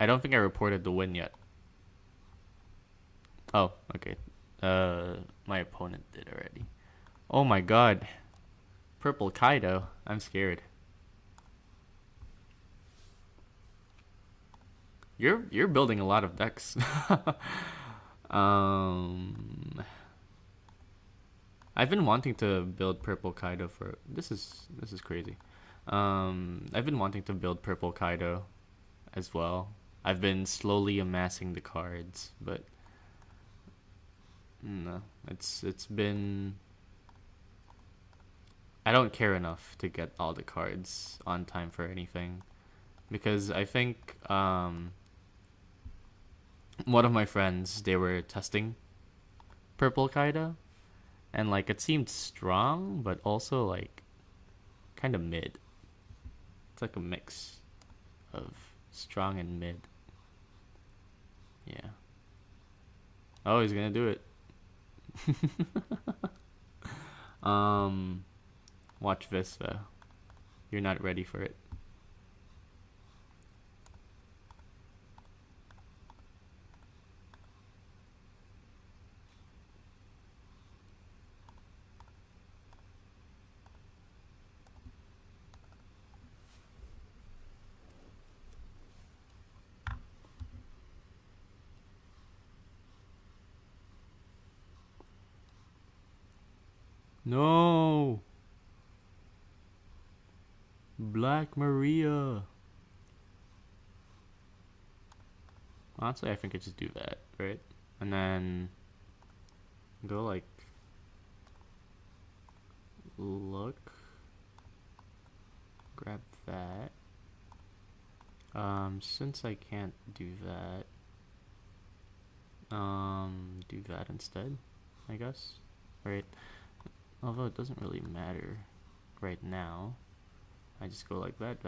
I don't think I reported the win yet. Oh, okay. My opponent did already. Oh my god. Purple Kaido. I'm scared. You're building a lot of decks. um I've been wanting to build Purple Kaido for this is crazy. I've been wanting to build Purple Kaido as well. I've been slowly amassing the cards, but no, it's been I don't care enough to get all the cards on time for anything because I think one of my friends they were testing Purple Kaido and like it seemed strong but also like kind of mid. It's like a mix of strong and mid. Yeah. Oh, he's gonna do it. Watch this though. You're not ready for it. No. Black Maria. Honestly, I think I just do that, right? And then go like look, grab that. Since I can't do that, do that instead, I guess, right? Although it doesn't really matter right now. I just go like that.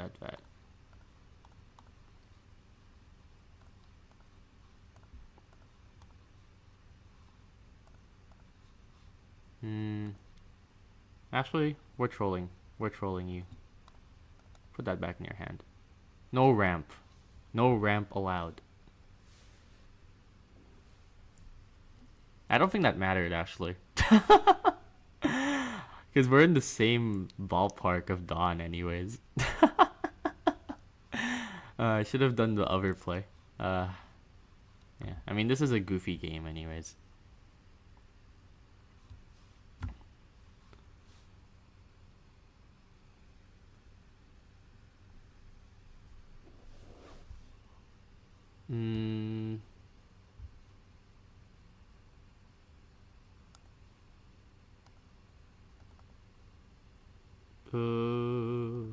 Actually, we're trolling. We're trolling you. Put that back in your hand. No ramp. No ramp allowed. I don't think that mattered, actually. Because we're in the same ballpark of Dawn anyways. I should have done the other play. Yeah, I mean, this is a goofy game anyways.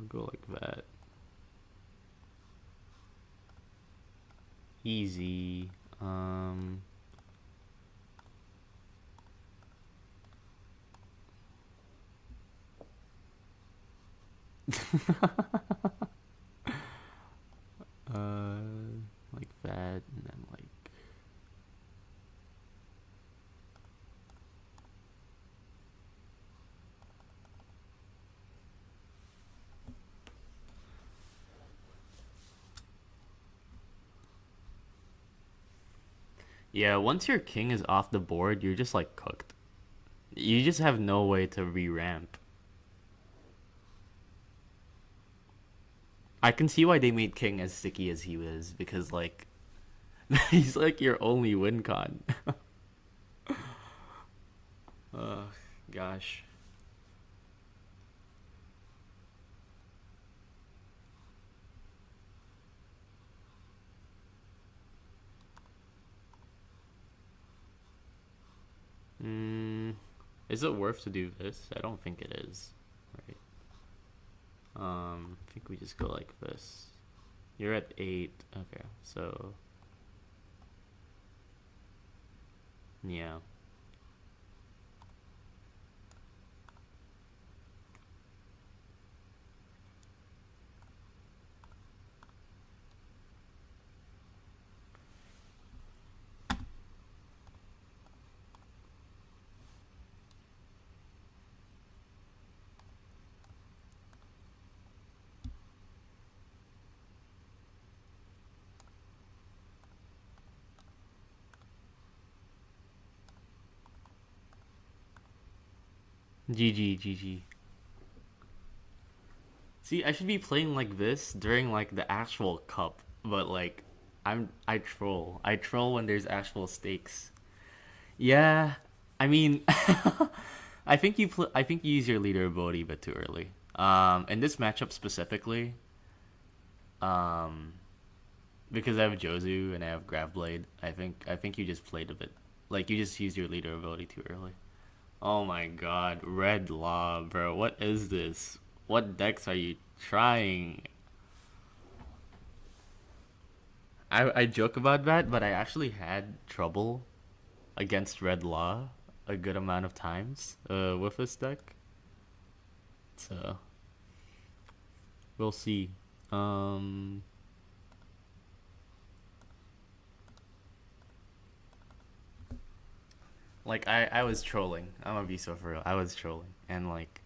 Go like that. Easy. Like that, and then like. Yeah, once your king is off the board, you're just like cooked. You just have no way to re-ramp. I can see why they made king as sticky as he is, because like he's like your only win con. Oh gosh. Is it worth to do this? I don't think it is. Right. I think we just go like this. You're at 8. Okay, so yeah. GG, GG. See, I should be playing like this during like the actual cup, but like I troll. I troll when there's actual stakes. Yeah, I mean, I think you use your leader ability a bit too early. In this matchup specifically, um, because I have Jozu and I have Gravblade, I think you just played a bit like you just used your leader ability too early. Oh my god, Red Law, bro. What is this? What decks are you trying? I joke about that, but I actually had trouble against Red Law a good amount of times with this deck. So we'll see. Um, like I was trolling. I'm gonna be so for real. I was trolling, and like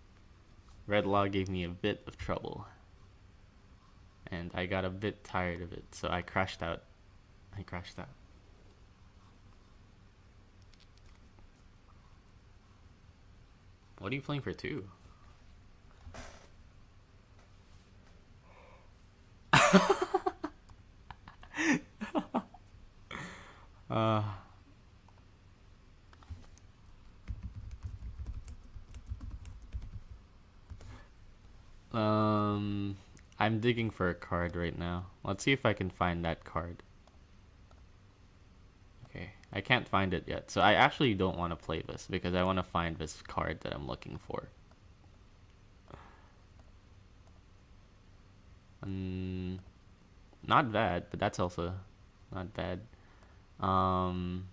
Red Law gave me a bit of trouble, and I got a bit tired of it, so I crashed out. I crashed out. What are you playing for two? Uh, um, I'm digging for a card right now. Let's see if I can find that card. Okay, I can't find it yet. So I actually don't want to play this because I want to find this card that I'm looking for. Um, Not bad, but that's also not bad. Um,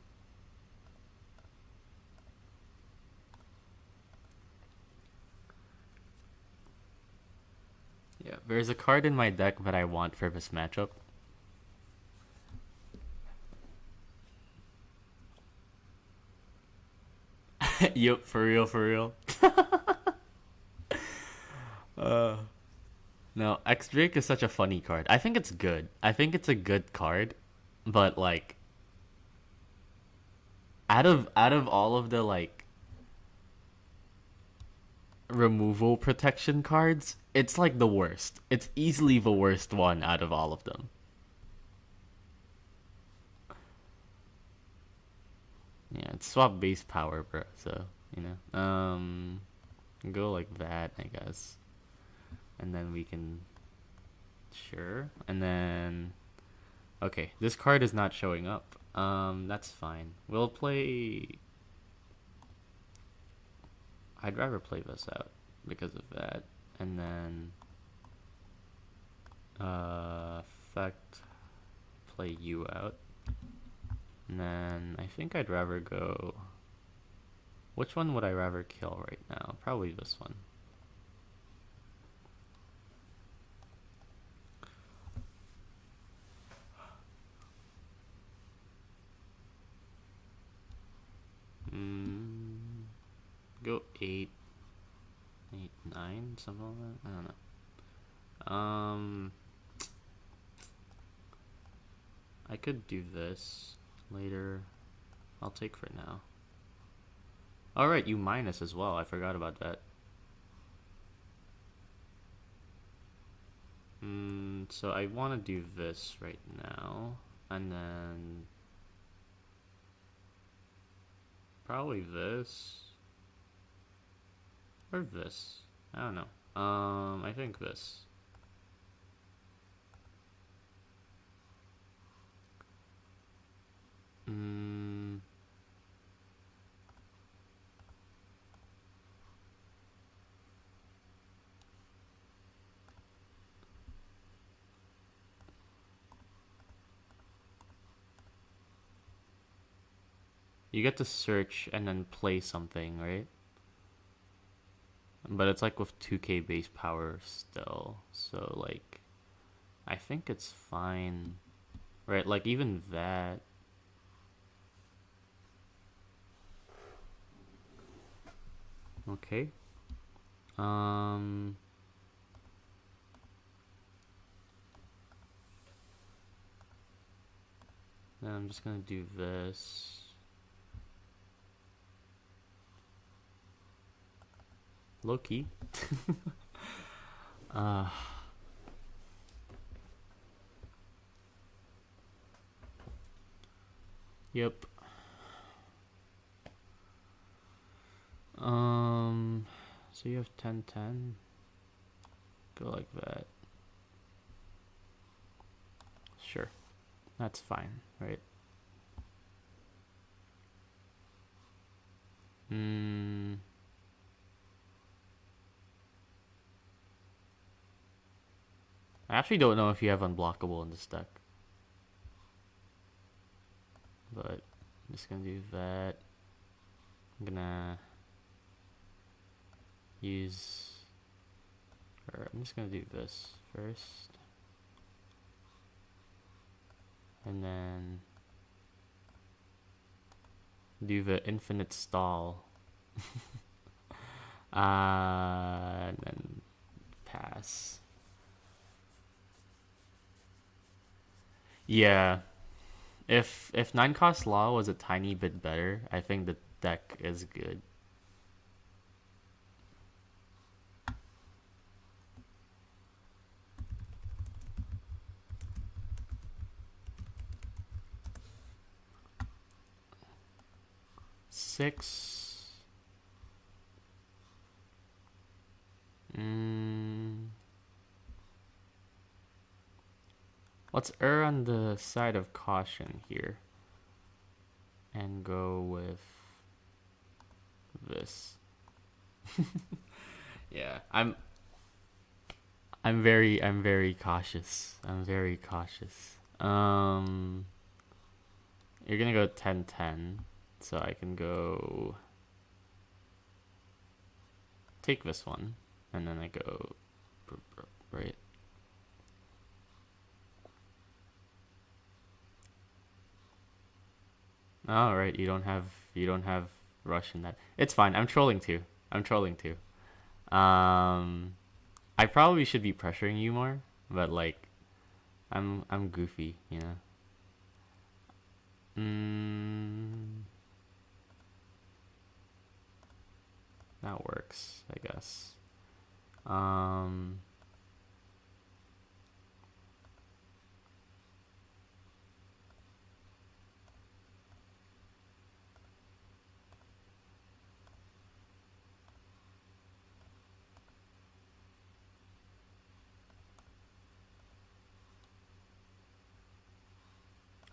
yeah, there's a card in my deck that I want for this matchup. Yup, for real, for real. Uh, no, X Drake is such a funny card. I think it's good. I think it's a good card, but like out of all of the like removal protection cards, it's like the worst. It's easily the worst one out of all of them. Yeah, it's swap base power, bro. So you know, go like that, I guess, and then we can sure, and then okay, this card is not showing up. That's fine. We'll play. I'd rather play this out because of that, and then effect play you out, and then I think I'd rather go. Which one would I rather kill right now? Probably this one. Go 8, 8, 9, something like that. I don't know. I could do this later. I'll take for now. Alright, you minus as well. I forgot about that. So I want to do this right now. And then probably this. Or this. I don't know. I think this. You get to search and then play something, right? But it's like with 2K base power still. So like I think it's fine. Right? Like even that. Okay. Um then I'm just gonna do this. Low key. uh Yep. So you have 10-10. Go like that. Sure. That's fine, right? I actually don't know if you have unblockable in this deck. But I'm just gonna do that. I'm gonna use, or I'm just gonna do this first. And then do the infinite stall. And then pass. Yeah. If 9 cost law was a tiny bit better, I think the deck is good. Six. Let's err on the side of caution here and go with this. Yeah, I'm very cautious. I'm very cautious. You're gonna go 10-10, so I can go take this one, and then I go right. Oh, right. You don't have rush in that. It's fine. I'm trolling too. I'm trolling too. I probably should be pressuring you more, but like I'm goofy, you know. That works, I guess. Um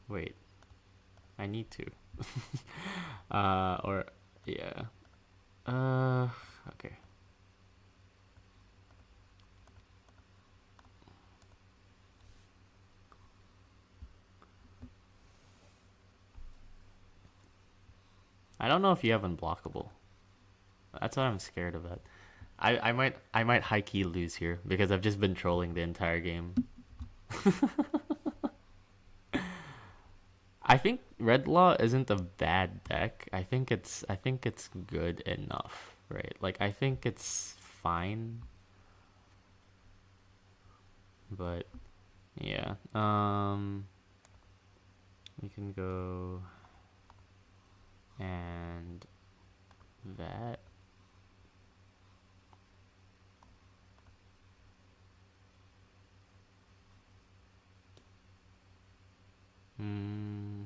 Wait. I need to. Or yeah. Okay. I don't know if you have unblockable. That's what I'm scared about. I might high key lose here because I've just been trolling the entire game. I think Red Law isn't a bad deck. I think it's good enough, right? Like I think it's fine. But yeah. We can go and that. Hmm.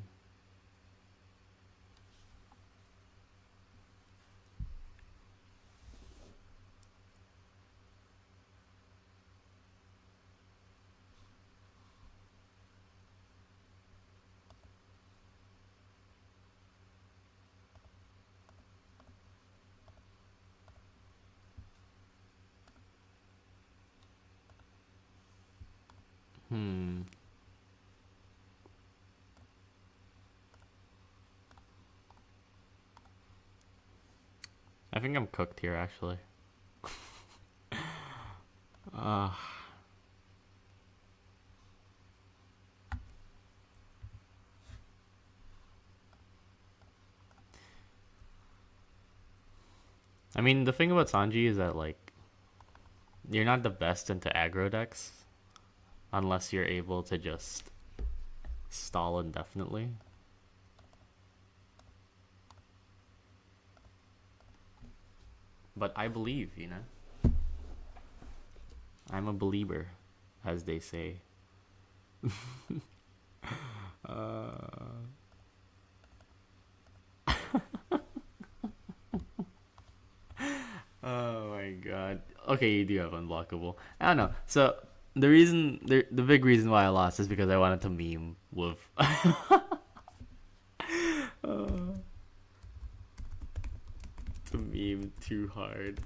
Hmm. I think I'm cooked here, actually. uh, I mean, the thing about Sanji is that, like, you're not the best into aggro decks unless you're able to just stall indefinitely. But I believe, you know? I'm a believer, as they say. uh... Oh my god. Okay, you do have unblockable. I don't know. So the big reason why I lost is because I wanted to meme with to meme too hard.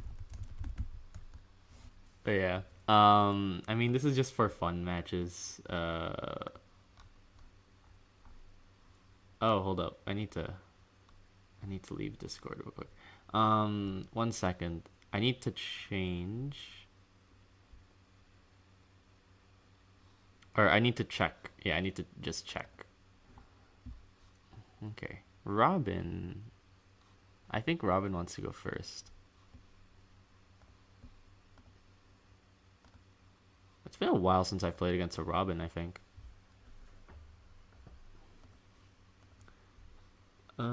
But yeah. I mean, this is just for fun matches. Oh, hold up. I need to leave Discord real quick. 1 second. I need to change, or I need to check. Yeah, I need to just check. Okay. Robin. I think Robin wants to go first. It's been a while since I played against a Robin, I think. I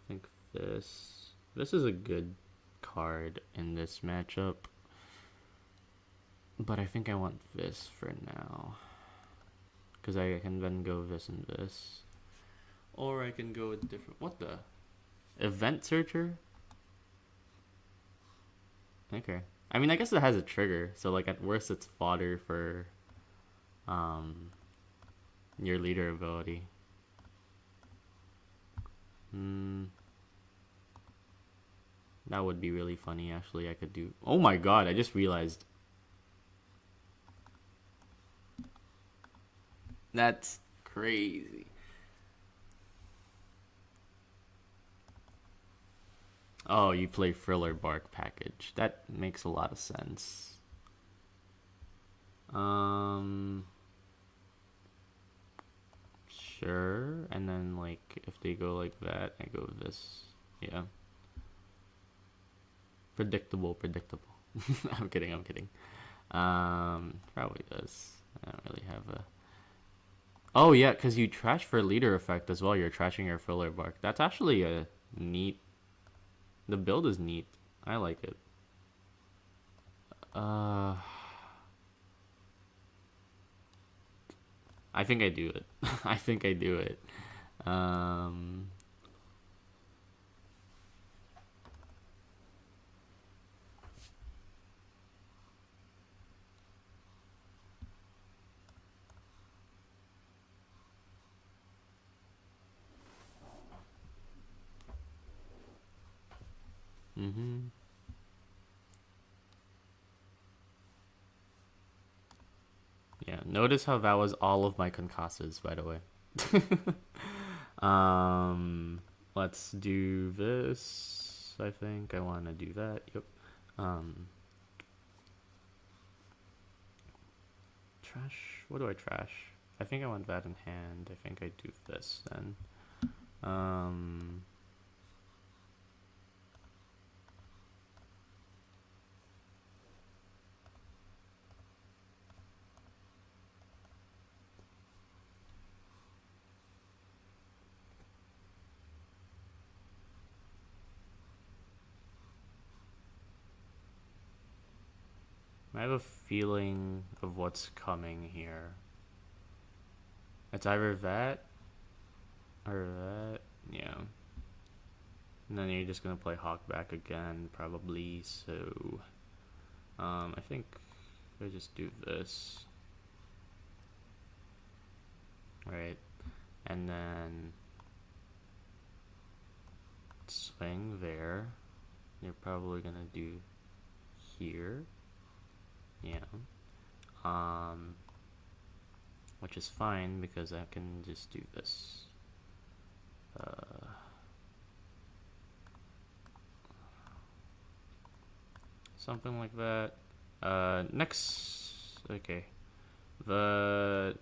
think this is a good card in this matchup. But I think I want this for now. Because I can then go this and this. Or I can go with different... What the? Event Searcher? Okay. I mean, I guess it has a trigger. So, like, at worst, it's fodder for your leader ability. That would be really funny, actually. I could do... Oh my god, I just realized. That's crazy. Oh, you play Thriller Bark package. That makes a lot of sense. Sure. And then, like, if they go like that, I go with this. Yeah. Predictable. I'm kidding. Probably this. I don't really have a... Oh, yeah, because you trash for leader effect as well. You're trashing your Thriller Bark. That's actually a neat... The build is neat. I like it. I think I do it. I think I do it. Yeah, notice how that was all of my concasses, by the way. Let's do this. I think I want to do that. Yep. Trash. What do I trash? I think I want that in hand. I think I do this then. I have a feeling of what's coming here. It's either that or that. Yeah. And then you're just gonna play Hawk back again, probably. So, I think I just do this. Right. And then swing there. You're probably gonna do here. Yeah. Which is fine because I can just do this. something like that. Next, okay. The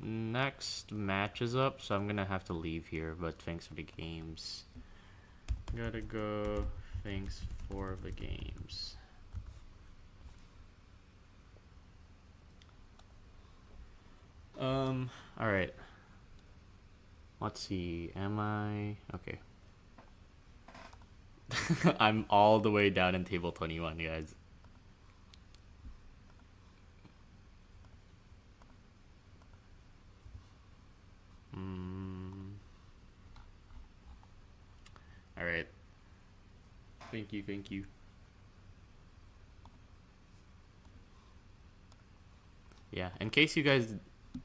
next match is up, so I'm gonna have to leave here, but thanks for the games. Gotta go. Thanks for the games. Alright. Let's see. Am I... Okay. I'm all the way down in table 21, guys. Alright. Thank you, thank you. Yeah, in case you guys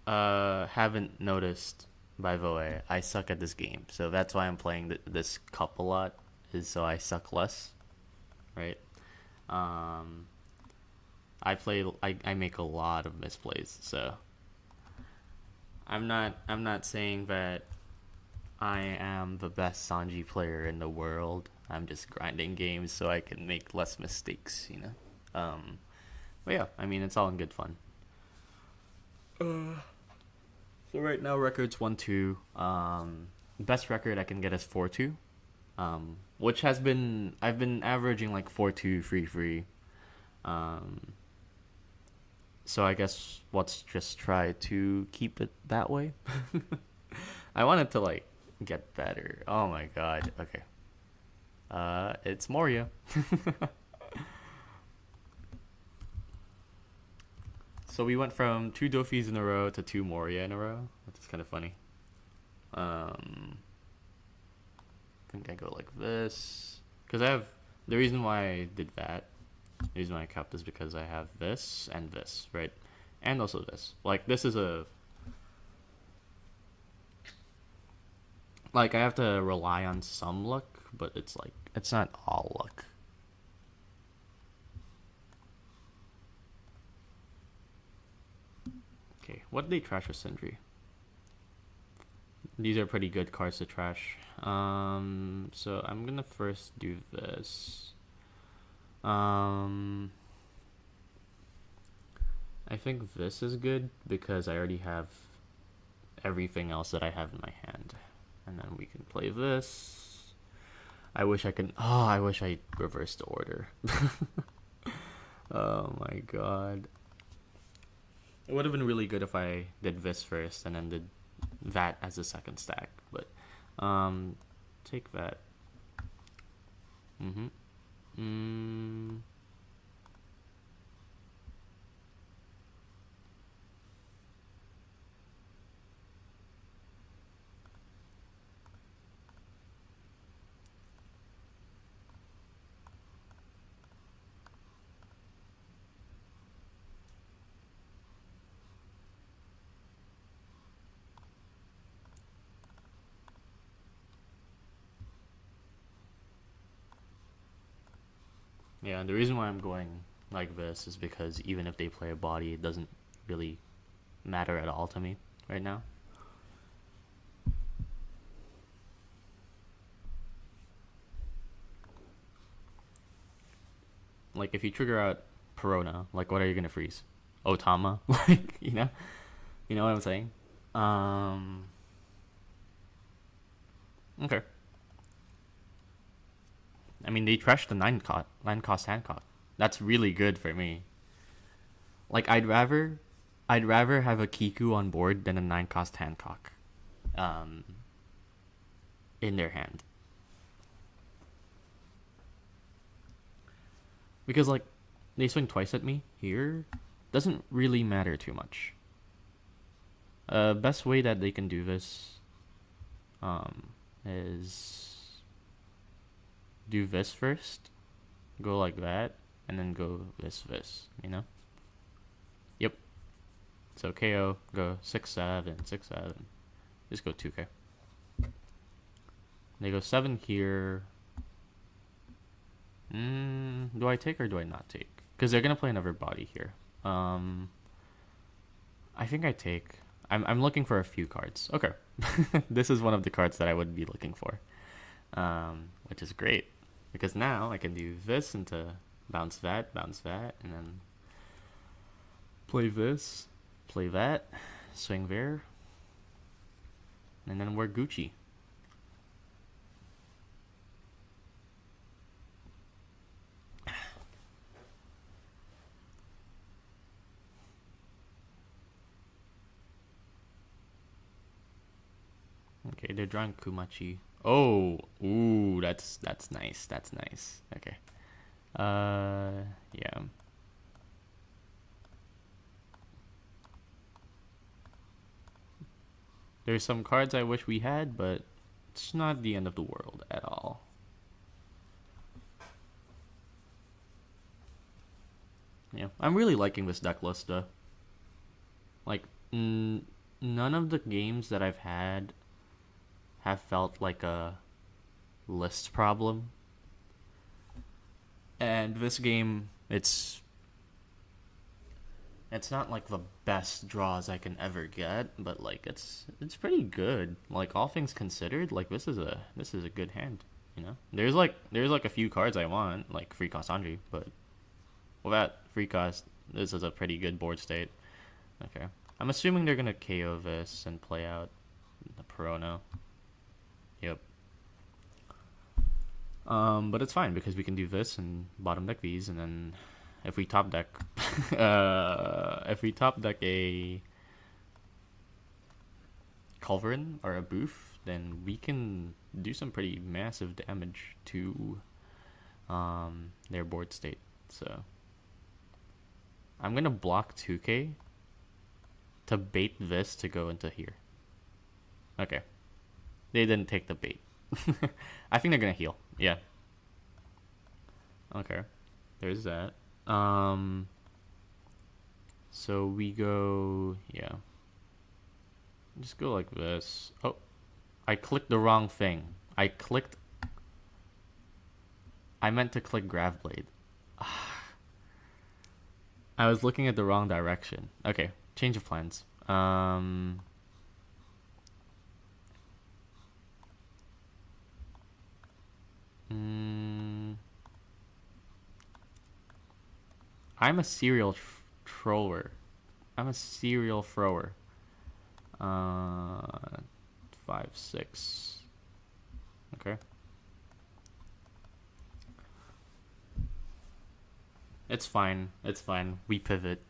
haven't noticed, by the way, I suck at this game. So that's why I'm playing this cup a lot, is so I suck less, right? I make a lot of misplays, so I'm not saying that I am the best Sanji player in the world. I'm just grinding games so I can make less mistakes, you know? But yeah, I mean, it's all in good fun. So right now, record's 1-2. Best record I can get is 4-2. Which has been... I've been averaging like 4-2, 3-3. So I guess let's just try to keep it that way. I wanted to like get better. Oh my god. Okay. It's Moria. So we went from 2 Dofis in a row to 2 Moria in a row, which is kind of funny. I think I go like this. Because I have... The reason why I did that, the reason why I kept is because I have this and this, right? And also this. Like, this is a... Like, I have to rely on some luck, but it's like... It's not all luck. Okay, what did they trash with Sanji? These are pretty good cards to trash. So I'm gonna first do this. I think this is good because I already have everything else that I have in my hand. And then we can play this. I wish I could... Oh, I wish I reversed the order. Oh my god. It would have been really good if I did this first and then did that as a second stack. But, take that. Yeah, and the reason why I'm going like this is because even if they play a body, it doesn't really matter at all to me right now. Like, if you trigger out Perona, like, what are you gonna freeze? Otama? Like, you know what I'm saying? Okay. I mean, they trashed the 9-cost Hancock. That's really good for me. Like, I'd rather have a Kiku on board than a 9-cost Hancock in their hand. Because, like, they swing twice at me here. Doesn't really matter too much. Best way that they can do this is do this first, go like that, and then go this, you know? Yep. So KO, go 6-7, 6-7. Just go 2k. They go 7 here. Do I take or do I not take? Because they're gonna play another body here. I think I take. I'm looking for a few cards. Okay. This is one of the cards that I would be looking for. Which is great. Because now I can do this into bounce that, and then play this, play that, swing there, and then we're Gucci. Okay, they're drawing Kumachi. Oh, ooh, that's nice. That's nice. Okay. Yeah. There's some cards I wish we had, but it's not the end of the world at all. Yeah, I'm really liking this deck list though. Like, none of the games that I've had have felt like a list problem. And this game, it's not like the best draws I can ever get, but like it's pretty good. Like all things considered, like this is a good hand. You know, there's like a few cards I want, like free cost Sanji, but without free cost, this is a pretty good board state. Okay, I'm assuming they're gonna KO this and play out the Perono. Yep. But it's fine because we can do this and bottom deck these, and then if we top deck, a Culverin or a Booth, then we can do some pretty massive damage to their board state. So I'm gonna block 2k to bait this to go into here. Okay, they didn't take the bait. I think they're gonna heal. Yeah. Okay. There's that. So we go, yeah. Just go like this. Oh, I clicked the wrong thing. I meant to click Gravblade. I was looking at the wrong direction. Okay, change of plans. I'm a serial thrower. I'm a serial thrower. 5, 6. Okay. It's fine. It's fine. We pivot.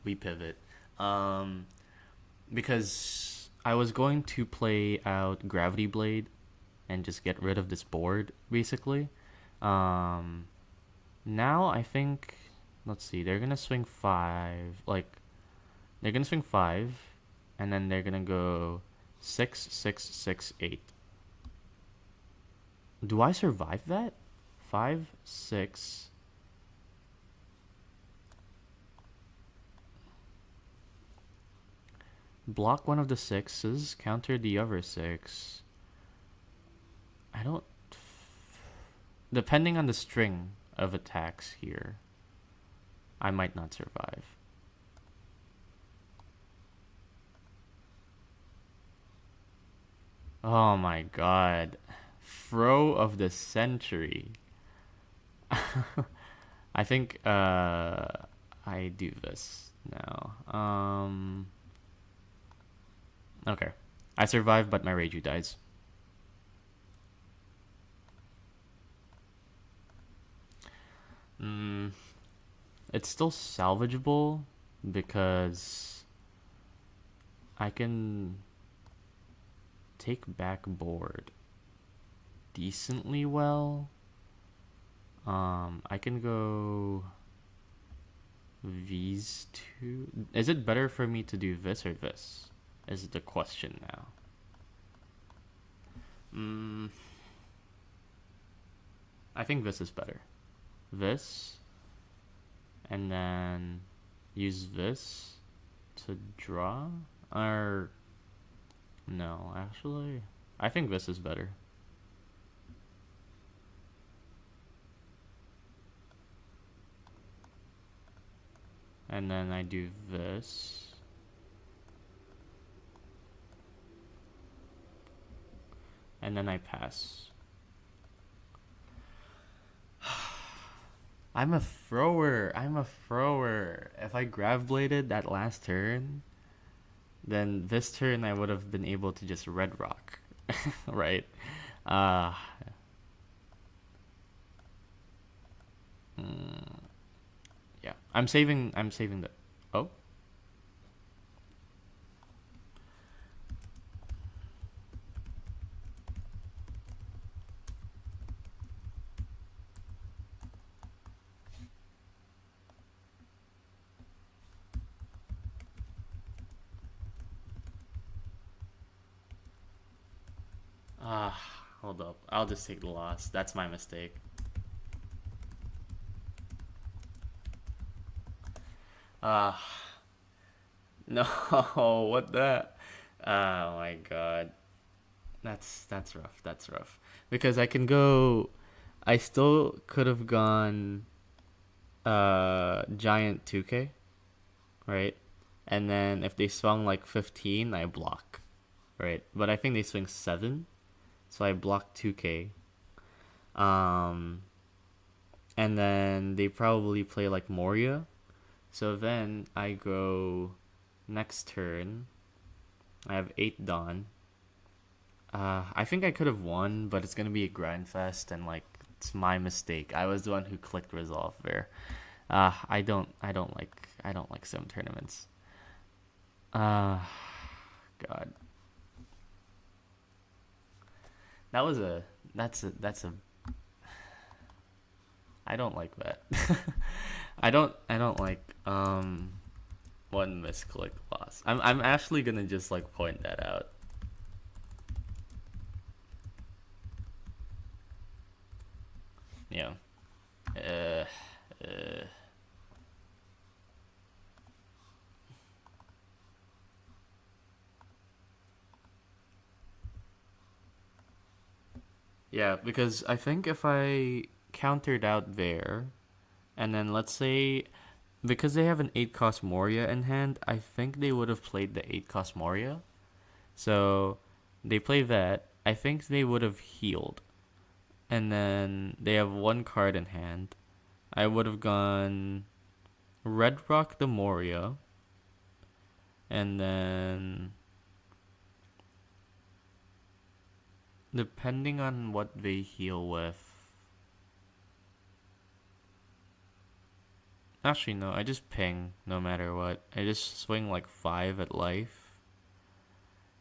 Because I was going to play out Gravity Blade and just get rid of this board, basically. Now I think, let's see, they're gonna swing 5. Like, they're gonna swing 5, and then they're gonna go 6, 6, 6, 8. Do I survive that? 5, 6. Block one of the 6s, counter the other 6. I don't... Depending on the string of attacks here, I might not survive. Oh my god. Throw of the century. I think I do this now. Okay. I survive, but my Reiju dies. It's still salvageable because I can take back board decently well. I can go these two. Is it better for me to do this or this? Is the question now. I think this is better. This, and then use this to draw? Or no, actually, I think this is better. And then I do this. And then I pass. I'm a thrower. I'm a thrower. If I grab bladed that last turn, then this turn I would have been able to just red rock, right? Uh, mm, yeah. I'm saving. I'm saving the. Oh. Hold up. I'll just take the loss. That's my mistake. Ah, no. What the? Oh my god. That's rough. That's rough. Because I can go. I still could have gone. Giant 2K, right? And then if they swung like 15, I block, right? But I think they swing 7, so I block 2K. Um, and then they probably play like Moria. So then I go next turn. I have 8 Dawn. I think I could have won, but it's gonna be a grind fest, and like it's my mistake. I was the one who clicked resolve there. I don't like sim tournaments. Uh, God, that was a that's a I don't like that. I don't like one misclick loss. I'm actually gonna just like point that out. Yeah. Uh, uh, yeah, because I think if I countered out there, and then let's say because they have an 8 cost Moria in hand, I think they would have played the 8 cost Moria. So they play that. I think they would have healed. And then they have 1 card in hand. I would have gone Red Rock the Moria. And then depending on what they heal with. Actually, no, I just ping no matter what. I just swing like 5 at life.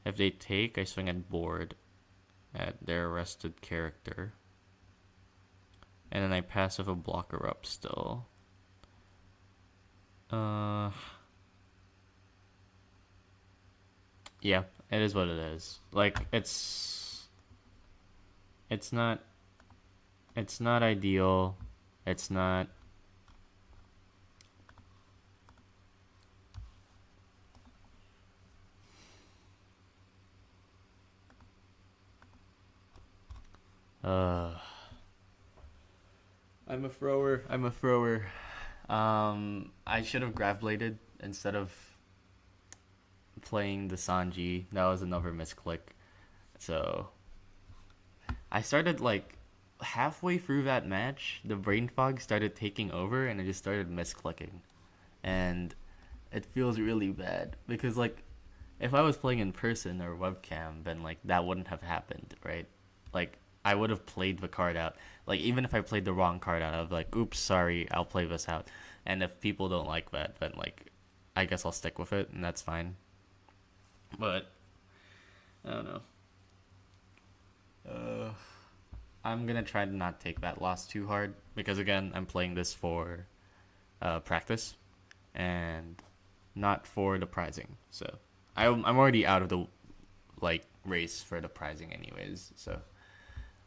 If they take, I swing at board at their arrested character. And then I passive a blocker up still. Uh, yeah, it is what it is. Like it's not it's not ideal. It's not. Uh, I'm a thrower. I'm a thrower. I should have grab bladed instead of playing the Sanji. That was another misclick. So I started like halfway through that match, the brain fog started taking over, and I just started misclicking, and it feels really bad because like if I was playing in person or webcam, then like that wouldn't have happened, right? Like I would have played the card out. Like even if I played the wrong card out, I'd be like, "Oops, sorry, I'll play this out." And if people don't like that, then like I guess I'll stick with it, and that's fine. But I don't know. Uh, I'm gonna try to not take that loss too hard because again, I'm playing this for practice and not for the prizing. So I'm already out of the like race for the prizing anyways. So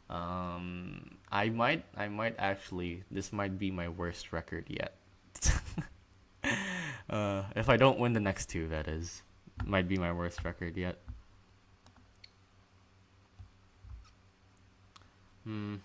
I might actually this might be my worst record yet. If I don't win the next two, that is, might be my worst record yet. Hmm.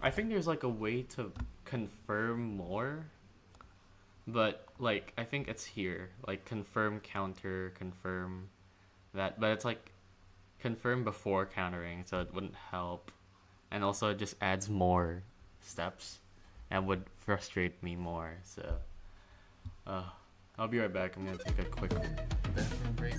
I think there's like a way to confirm more, but like I think it's here. Like confirm counter, confirm that, but it's like confirm before countering, so it wouldn't help. And also it just adds more steps and would frustrate me more. So uh I'll be right back. I'm gonna take a quick bathroom break.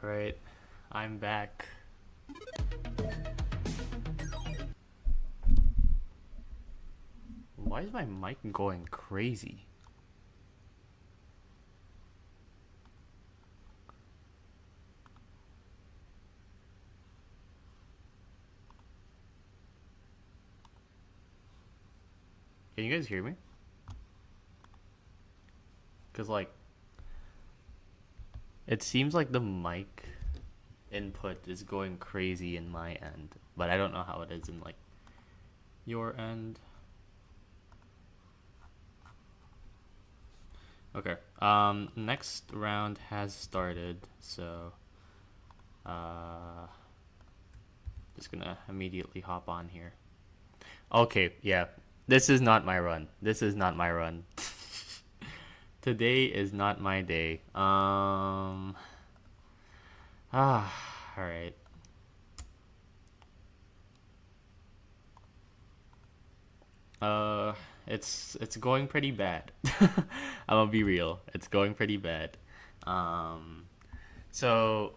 Alright, I'm back. Why is my mic going crazy? Can you guys hear me? Because, like, it seems like the mic input is going crazy in my end, but I don't know how it is in, like, your end. Okay. Next round has started, so just gonna immediately hop on here. Okay, yeah. This is not my run. This is not my run. Today is not my day. All right. Uh, it's going pretty bad. I'm gonna be real. It's going pretty bad. Um, so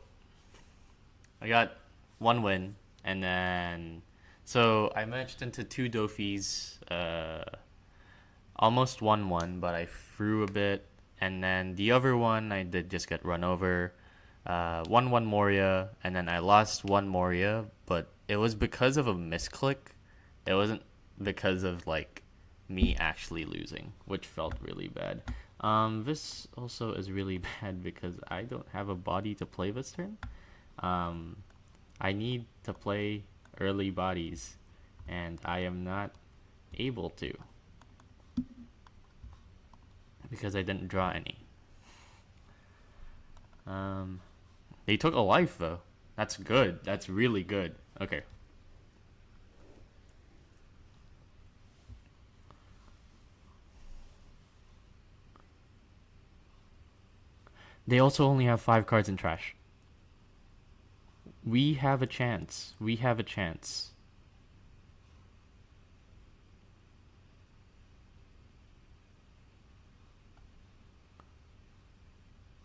I got one win, and then so I matched into two Dofis. Almost won one, but I threw a bit, and then the other one I did just get run over. Won one Moria, and then I lost one Moria, but it was because of a misclick. It wasn't because of like me actually losing, which felt really bad. This also is really bad because I don't have a body to play this turn. I need to play early bodies, and I am not able to because I didn't draw any. They took a life though. That's good. That's really good. Okay. They also only have 5 cards in trash. We have a chance. We have a chance.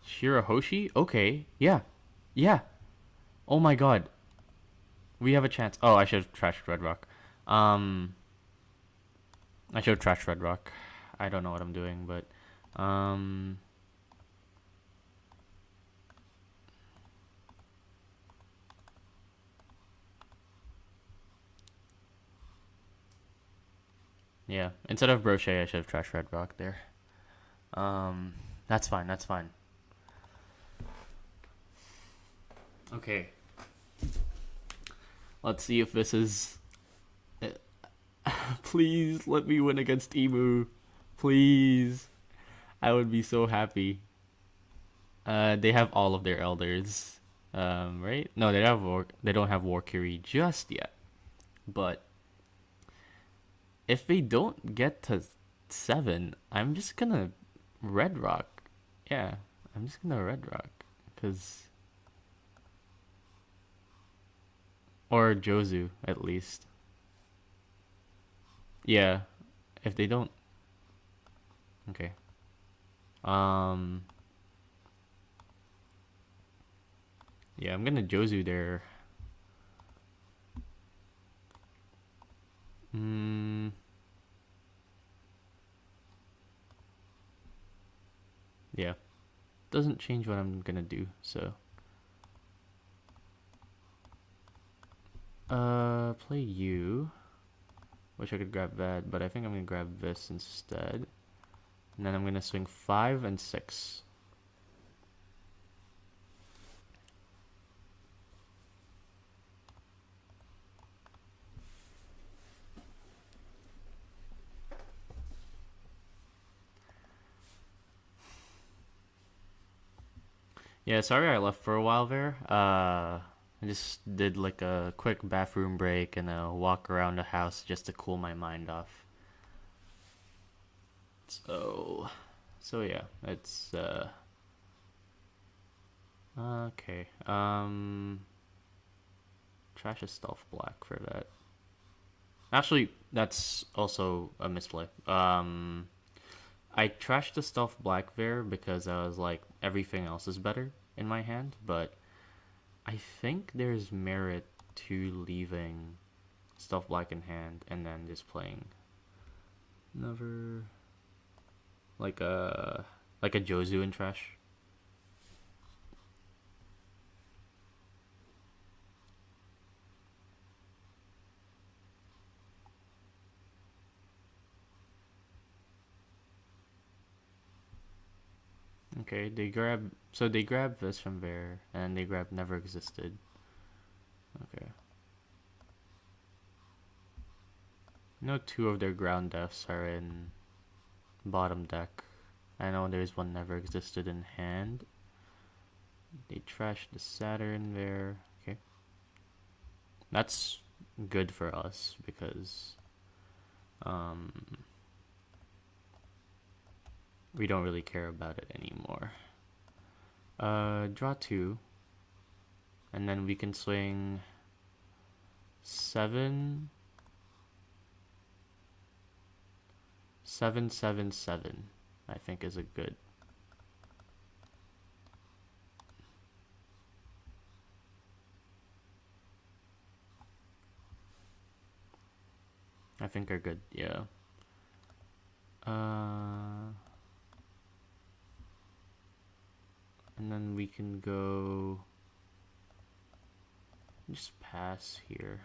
Shirahoshi? Okay. Yeah. Yeah. Oh my god. We have a chance. Oh, I should have trashed Red Rock. I should have trashed Red Rock. I don't know what I'm doing, but yeah. Instead of Brochet, I should have trashed Red Rock there. That's fine. That's fine. Okay. Let's see if this is. Please let me win against Emu. Please. I would be so happy. They have all of their elders. Right? No, they don't have Warcury just yet. But if they don't get to 7, I'm just gonna Red Rock. Yeah, I'm just gonna Red Rock. Cause or Jozu at least. Yeah, if they don't. Okay. Yeah, I'm gonna Jozu there. Yeah. Doesn't change what I'm gonna do, so. Play you. Wish I could grab that, but I think I'm gonna grab this instead. And then I'm gonna swing 5 and 6. Yeah, sorry I left for a while there. I just did like a quick bathroom break and a walk around the house just to cool my mind off. So yeah, it's okay. Trash a stealth black for that. Actually, that's also a misplay. I trashed the stealth black there because I was like everything else is better in my hand, but I think there's merit to leaving stuff black in hand and then just playing never like a Jozu in trash. Okay, they grab this from there and they grab never existed. Okay. No, two of their ground deaths are in bottom deck. I know there's one never existed in hand. They trashed the Saturn there. Okay. That's good for us because we don't really care about it anymore. Draw two. And then we can swing 7 7 7 7, I think is a good. I think are good, yeah. And then we can go just pass here.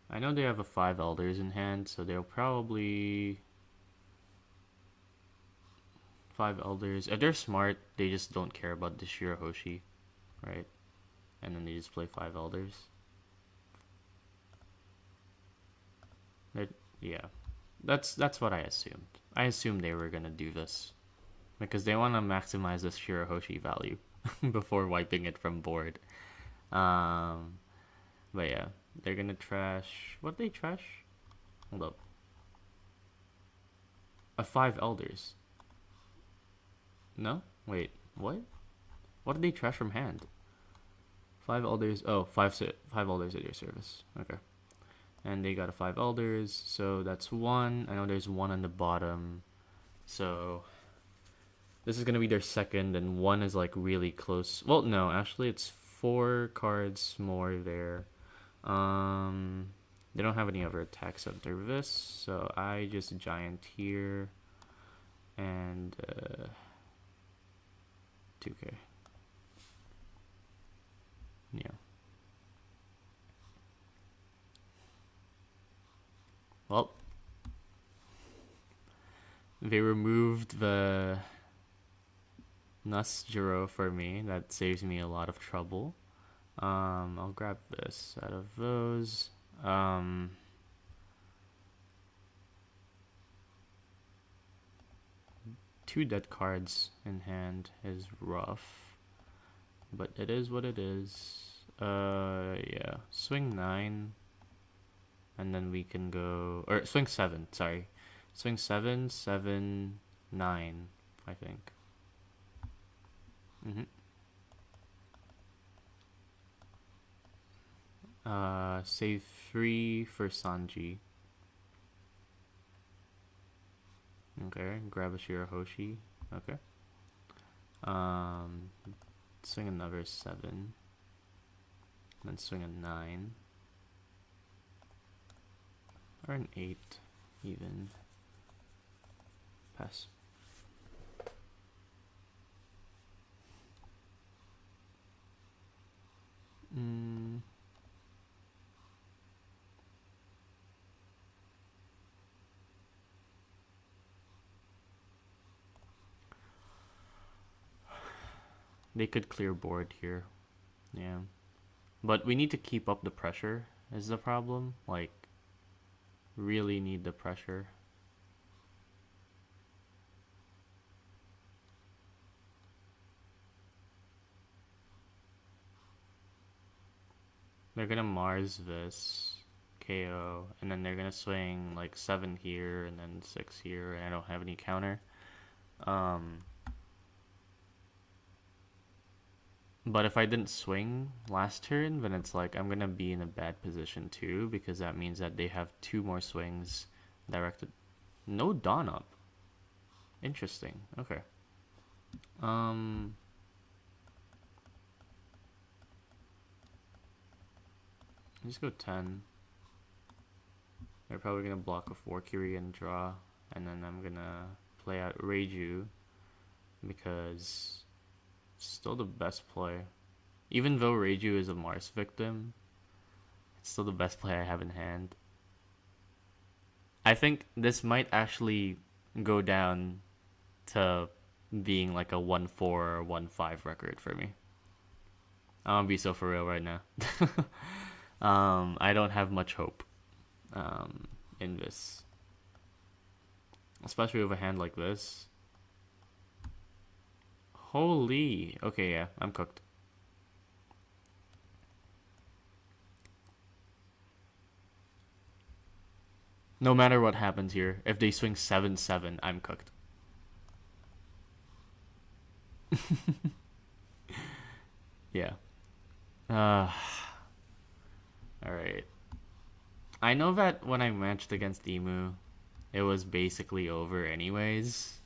I know they have a 5 elders in hand, so they'll probably 5 elders. If they're smart, they just don't care about the Shirahoshi, right? And then they just play 5 elders. Yeah, that's what I assumed. I assumed they were gonna do this because they want to maximize this Shirahoshi value before wiping it from board. But yeah, they're gonna trash. What they trash? Hold up. A 5 elders. No? Wait, what? What did they trash from hand? 5 elders. Oh, 5 elders at your service. Okay. And they got a 5 elders, so that's 1. I know there's 1 on the bottom. So this is gonna be their second, and 1 is like really close. Well, no, actually it's 4 cards more there. They don't have any other attacks after this, so I just giant here and 2k. Yeah. Well, they removed the Nusjuro for me. That saves me a lot of trouble. I'll grab this out of those. 2 dead cards in hand is rough, but it is what it is. Yeah, swing 9, and then we can go, or swing 7. Sorry, swing 7, 7, 9. I think. Save 3 for Sanji. Okay, grab a Shirahoshi. Okay. Swing another 7. Then swing a 9. Or an 8, even. Pass. They could clear board here. Yeah. But we need to keep up the pressure is the problem. Like, really need the pressure. They're gonna Mars this KO, and then they're gonna swing like 7 here and then 6 here, and I don't have any counter. But if I didn't swing last turn, then it's like I'm gonna be in a bad position too, because that means that they have 2 more swings Directed. No Dawn up. Interesting. Okay. Just go 10. They're probably gonna block a 4 and draw, and then I'm gonna play out Reiju because it's still the best play. Even though Reiju is a Mars victim, it's still the best play I have in hand. I think this might actually go down to being like a 1-4 or 1-5 record for me. I'm gonna be so for real right now. I don't have much hope in this, especially with a hand like this. Holy. Okay, yeah, I'm cooked. No matter what happens here, if they swing 7-7, I'm cooked. Yeah. Alright. I know that when I matched against Emu, it was basically over anyways.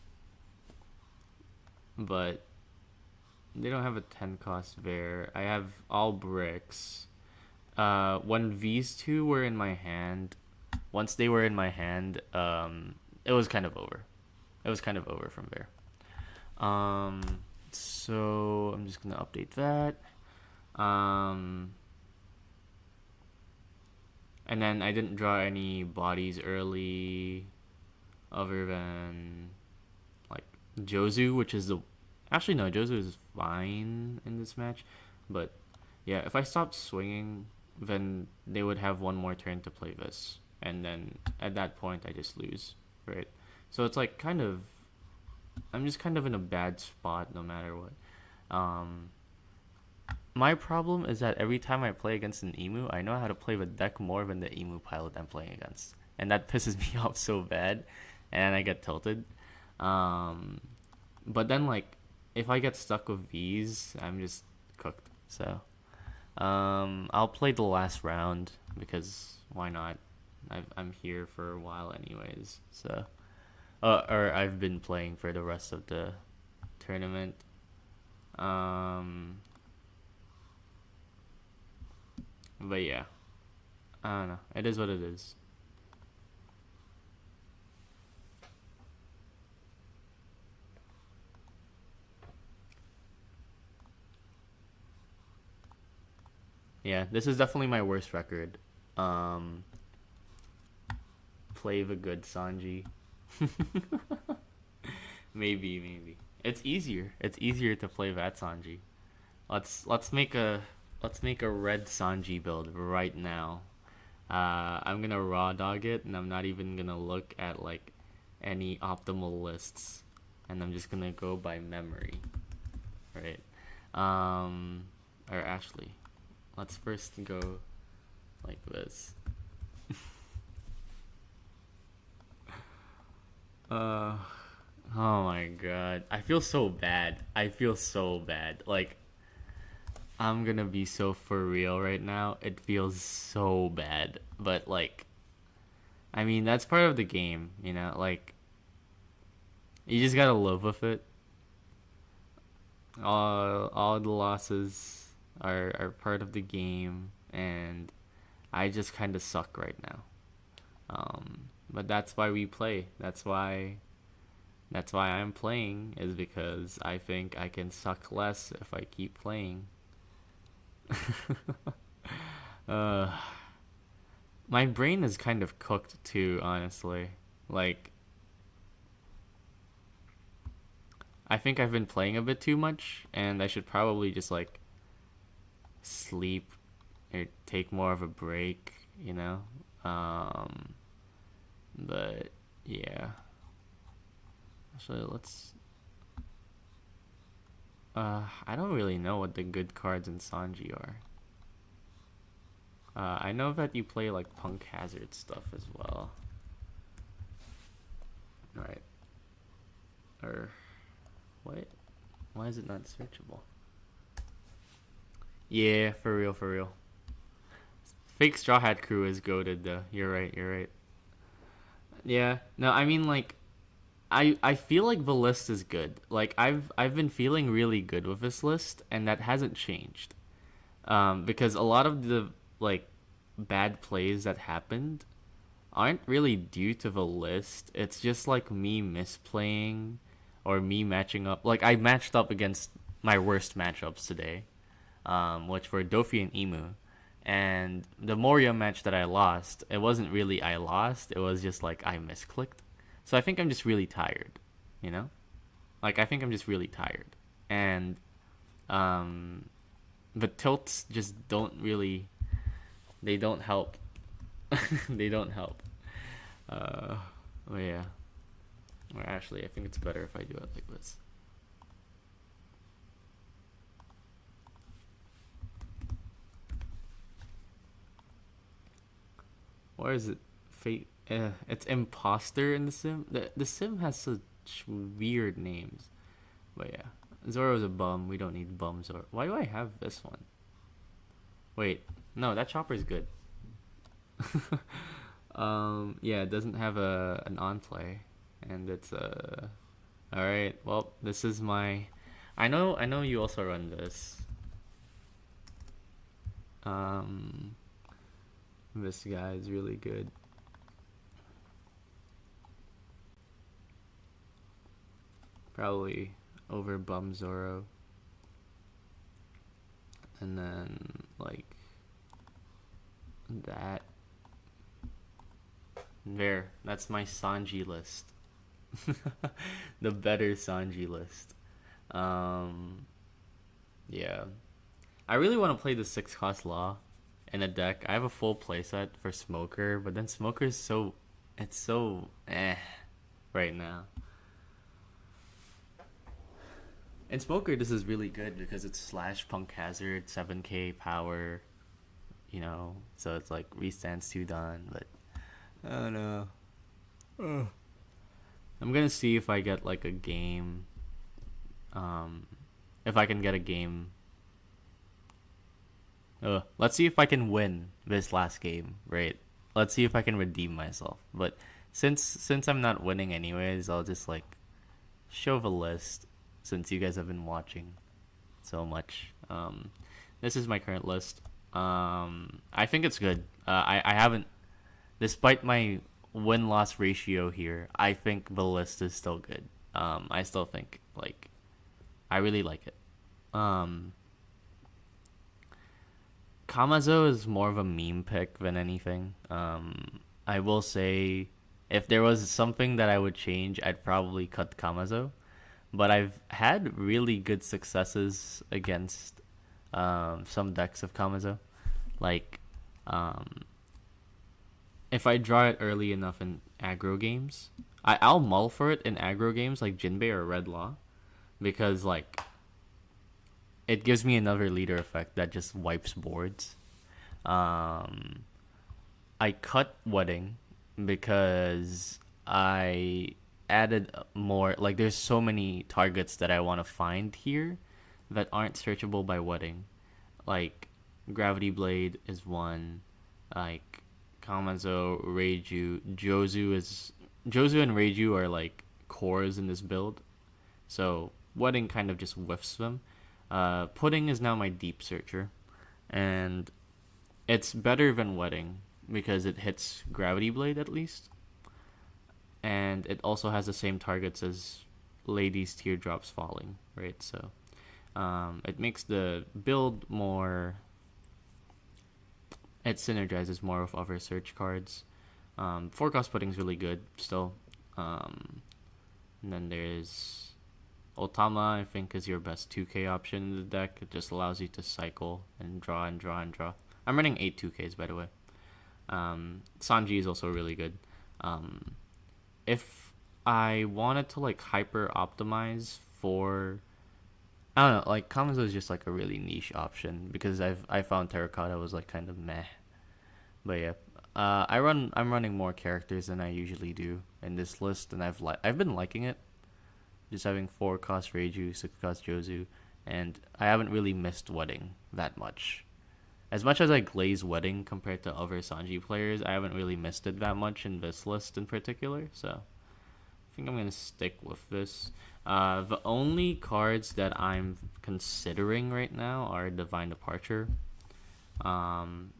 But they don't have a 10 cost there. I have all bricks. When these two were in my hand, once they were in my hand, it was kind of over. It was kind of over from there. So I'm just gonna update that. And then I didn't draw any bodies early, other than like Jozu, which is the actually no, Jozu is fine in this match, but yeah, if I stopped swinging, then they would have one more turn to play this, and then at that point I just lose, right? So it's like kind of, I'm just kind of in a bad spot no matter what. My problem is that every time I play against an Emu, I know how to play the deck more than the Emu pilot I'm playing against, and that pisses me off so bad, and I get tilted. But then like, if I get stuck with these, I'm just cooked. So, I'll play the last round because why not? I'm here for a while anyways. So, or I've been playing for the rest of the tournament. But yeah, I don't know. It is what it is. Yeah, this is definitely my worst record. Play the good Sanji. Maybe. It's easier. It's easier to play that Sanji. Let's make a red Sanji build right now. I'm gonna raw dog it, and I'm not even gonna look at like any optimal lists, and I'm just gonna go by memory, right? Or actually, let's first go like this. Oh my god, I feel so bad. Like, I'm gonna be so for real right now. It feels so bad. But, like, I mean, that's part of the game, you know? Like, you just gotta live with it. All the losses are part of the game, and I just kind of suck right now. But that's why we play. That's why I'm playing, is because I think I can suck less if I keep playing. My brain is kind of cooked too, honestly. Like, I think I've been playing a bit too much, and I should probably just like sleep or take more of a break, you know? But yeah. Actually, let's. I don't really know what the good cards in Sanji are. I know that you play like Punk Hazard stuff as well. Alright. Or. What? Why is it not searchable? Yeah, for real. Fake Straw Hat Crew is goated though. You're right. Yeah. No, I mean like I feel like the list is good. Like I've been feeling really good with this list, and that hasn't changed. Because a lot of the like bad plays that happened aren't really due to the list. It's just like me misplaying or me matching up. Like I matched up against my worst matchups today, which were Dofi and Emu. And the Moria match that I lost, it wasn't really I lost. It was just like I misclicked. So I think I'm just really tired, you know? Like I think I'm just really tired. And um the tilts just don't really, they don't help. They don't help. Uh oh yeah. Or actually I think it's better if I do it like this. Or is it fate? It's imposter in the sim. The sim has such weird names. But yeah, Zoro's a bum. We don't need bum Zoro. Why do I have this one? Wait, no, that chopper's good. Yeah, it doesn't have an on play, and it's All right. Well, this is my. I know you also run this. Um, this guy is really good. Probably over bum Zoro, and then like that. There, that's my Sanji list. The better Sanji list. Um, yeah. I really want to play the 6 cost law in a deck. I have a full playset for Smoker, but then Smoker's so. It's so right now. And Smoker, this is really good because it's slash punk hazard, 7k power, so it's like restands 2 done, but I don't know. Ugh. I'm gonna see if I get like a game. If I can get a game. Let's see if I can win this last game, right? Let's see if I can redeem myself. But since I'm not winning anyways, I'll just like show the list since you guys have been watching so much. This is my current list. I think it's good. I haven't, despite my win loss ratio here, I think the list is still good. I still think like I really like it. Um, Kamazo is more of a meme pick than anything. I will say if there was something that I would change, I'd probably cut Kamazo. But I've had really good successes against some decks of Kamazo. Like, um, if I draw it early enough in aggro games, I'll mull for it in aggro games like Jinbei or Red Law because like it gives me another leader effect that just wipes boards. Um, I cut Wedding because I added more. Like, there's so many targets that I want to find here that aren't searchable by Wedding. Like, Gravity Blade is one. Like, Kamazo, Reiju, Jozu and Reiju are like cores in this build. So Wedding kind of just whiffs them. Pudding is now my deep searcher, and it's better than Wedding because it hits Gravity Blade at least, and it also has the same targets as Lady's Teardrops Falling, right? So it makes the build more. It synergizes more with other search cards. 4 cost Pudding's really good still. And then there's Otama, I think, is your best 2k option in the deck. It just allows you to cycle and draw and draw and draw. I'm running 8 2ks, by the way. Sanji is also really good. If I wanted to like hyper optimize for, I don't know, like Kamazo is just like a really niche option because I found Terracotta was like kind of meh. But yeah, I'm running more characters than I usually do in this list, and I've been liking it. Just having 4 cost Reiju, 6 cost Jozu, and I haven't really missed Wedding that much. as much as I glaze wedding compared to other Sanji players, I haven't really missed it that much in this list in particular. So I think I'm gonna stick with this. The only cards that I'm considering right now are Divine Departure.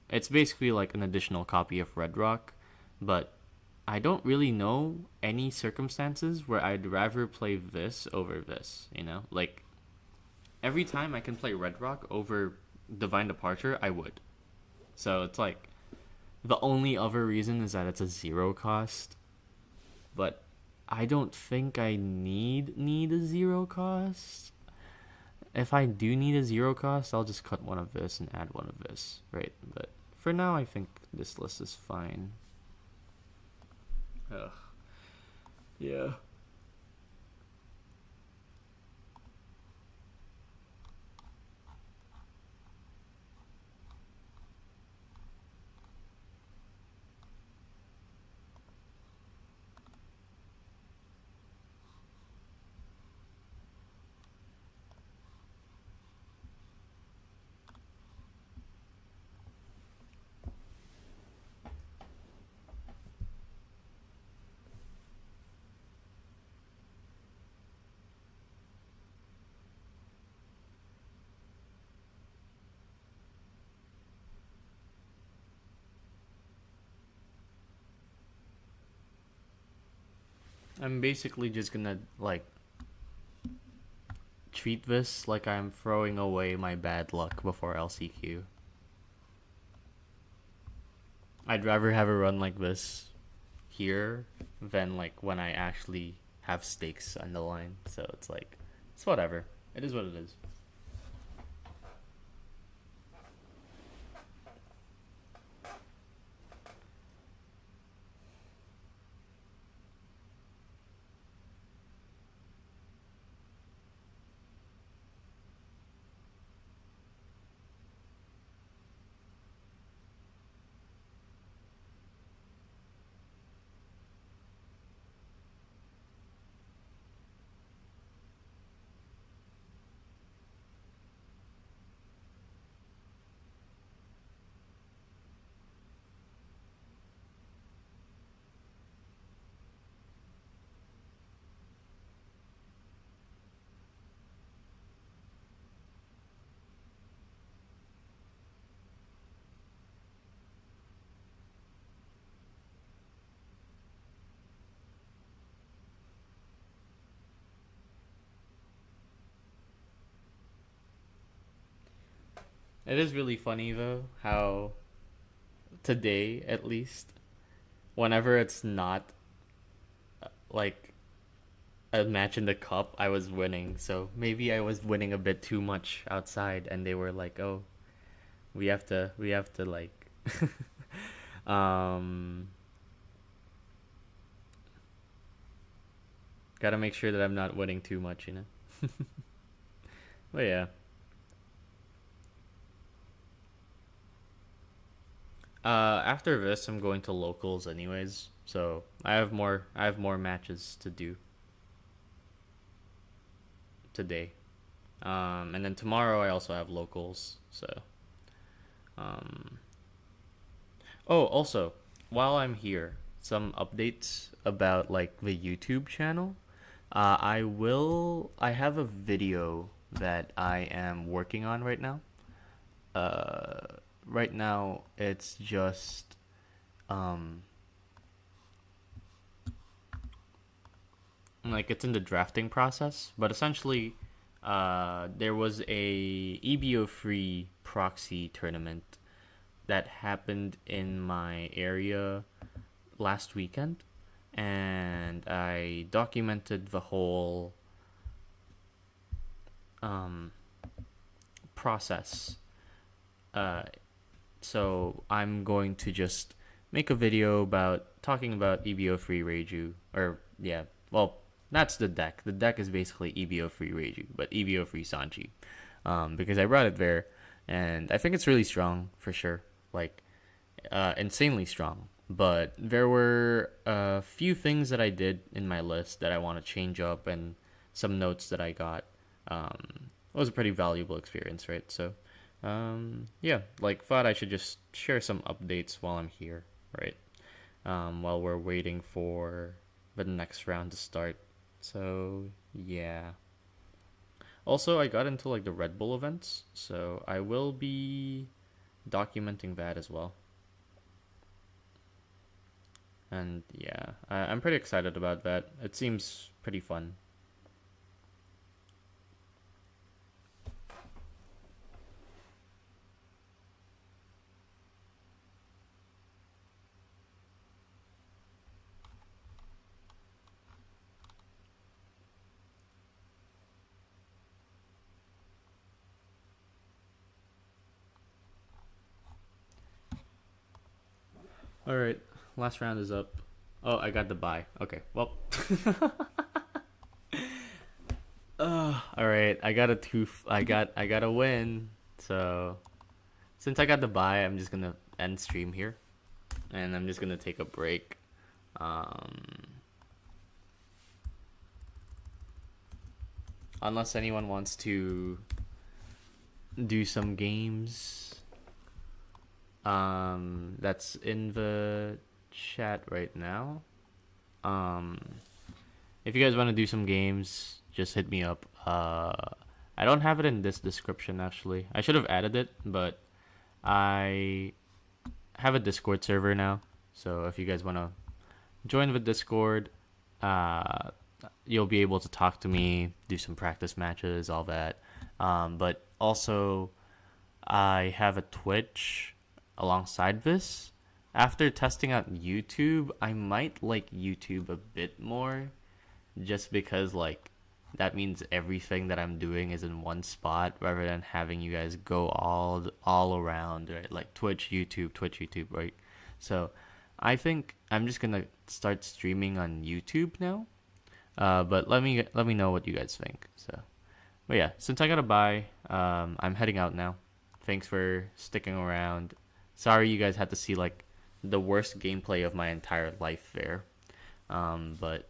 It's basically like an additional copy of Red Rock, but I don't really know any circumstances where I'd rather play this over this. You know, like every time I can play Red Rock over Divine Departure, I would. So it's like the only other reason is that it's a 0 cost, but I don't think I need a 0 cost. If I do need a 0 cost, I'll just cut one of this and add one of this, right? But for now, I think this list is fine. Ugh. Yeah. I'm basically just gonna like treat this like I'm throwing away my bad luck before LCQ. I'd rather have a run like this here than like when I actually have stakes on the line. So it's like, it's whatever. It is what it is. It is really funny though how today at least, whenever it's not like a match in the cup, I was winning. So maybe I was winning a bit too much outside, and they were like, "Oh, we have to like, um, gotta make sure that I'm not winning too much, you know." But yeah, after this, I'm going to locals anyways. So I have more matches to do today. And then tomorrow I also have locals. So, um, oh, also, while I'm here, some updates about like the YouTube channel. I have a video that I am working on right now. Uh, right now it's just um like it's in the drafting process, but essentially, there was a EBO free proxy tournament that happened in my area last weekend, and I documented the whole um, process. Uh, so I'm going to just make a video about talking about EBO free Reiju, or yeah, well, that's the deck. The deck is basically EBO free Reiju, but EBO free Sanji, because I brought it there, and I think it's really strong for sure, like insanely strong. But there were a few things that I did in my list that I want to change up, and some notes that I got. It was a pretty valuable experience, right? So Yeah, like thought I should just share some updates while I'm here, right? While we're waiting for the next round to start. So yeah. Also, I got into like the Red Bull events, so I will be documenting that as well. And yeah, I'm pretty excited about that. It seems pretty fun. All right, last round is up. Oh, I got the buy. Okay, well. All right, I got a two. I got a win. So since I got the buy, I'm just gonna end stream here, and I'm just gonna take a break. Um, Unless anyone wants to do some games. That's in the chat right now. Um, if you guys want to do some games, just hit me up. I don't have it in this description actually. I should have added it, but I have a Discord server now. So if you guys want to join the Discord, uh, you'll be able to talk to me, do some practice matches, all that. But also, I have a Twitch alongside this. After testing out YouTube, I might like YouTube a bit more just because like that means everything that I'm doing is in one spot rather than having you guys go all around, right? Like Twitch, YouTube, right? So, I think I'm just gonna start streaming on YouTube now. But let me know what you guys think. So, but yeah, since I gotta buy, I'm heading out now. Thanks for sticking around. Sorry you guys had to see like the worst gameplay of my entire life there. But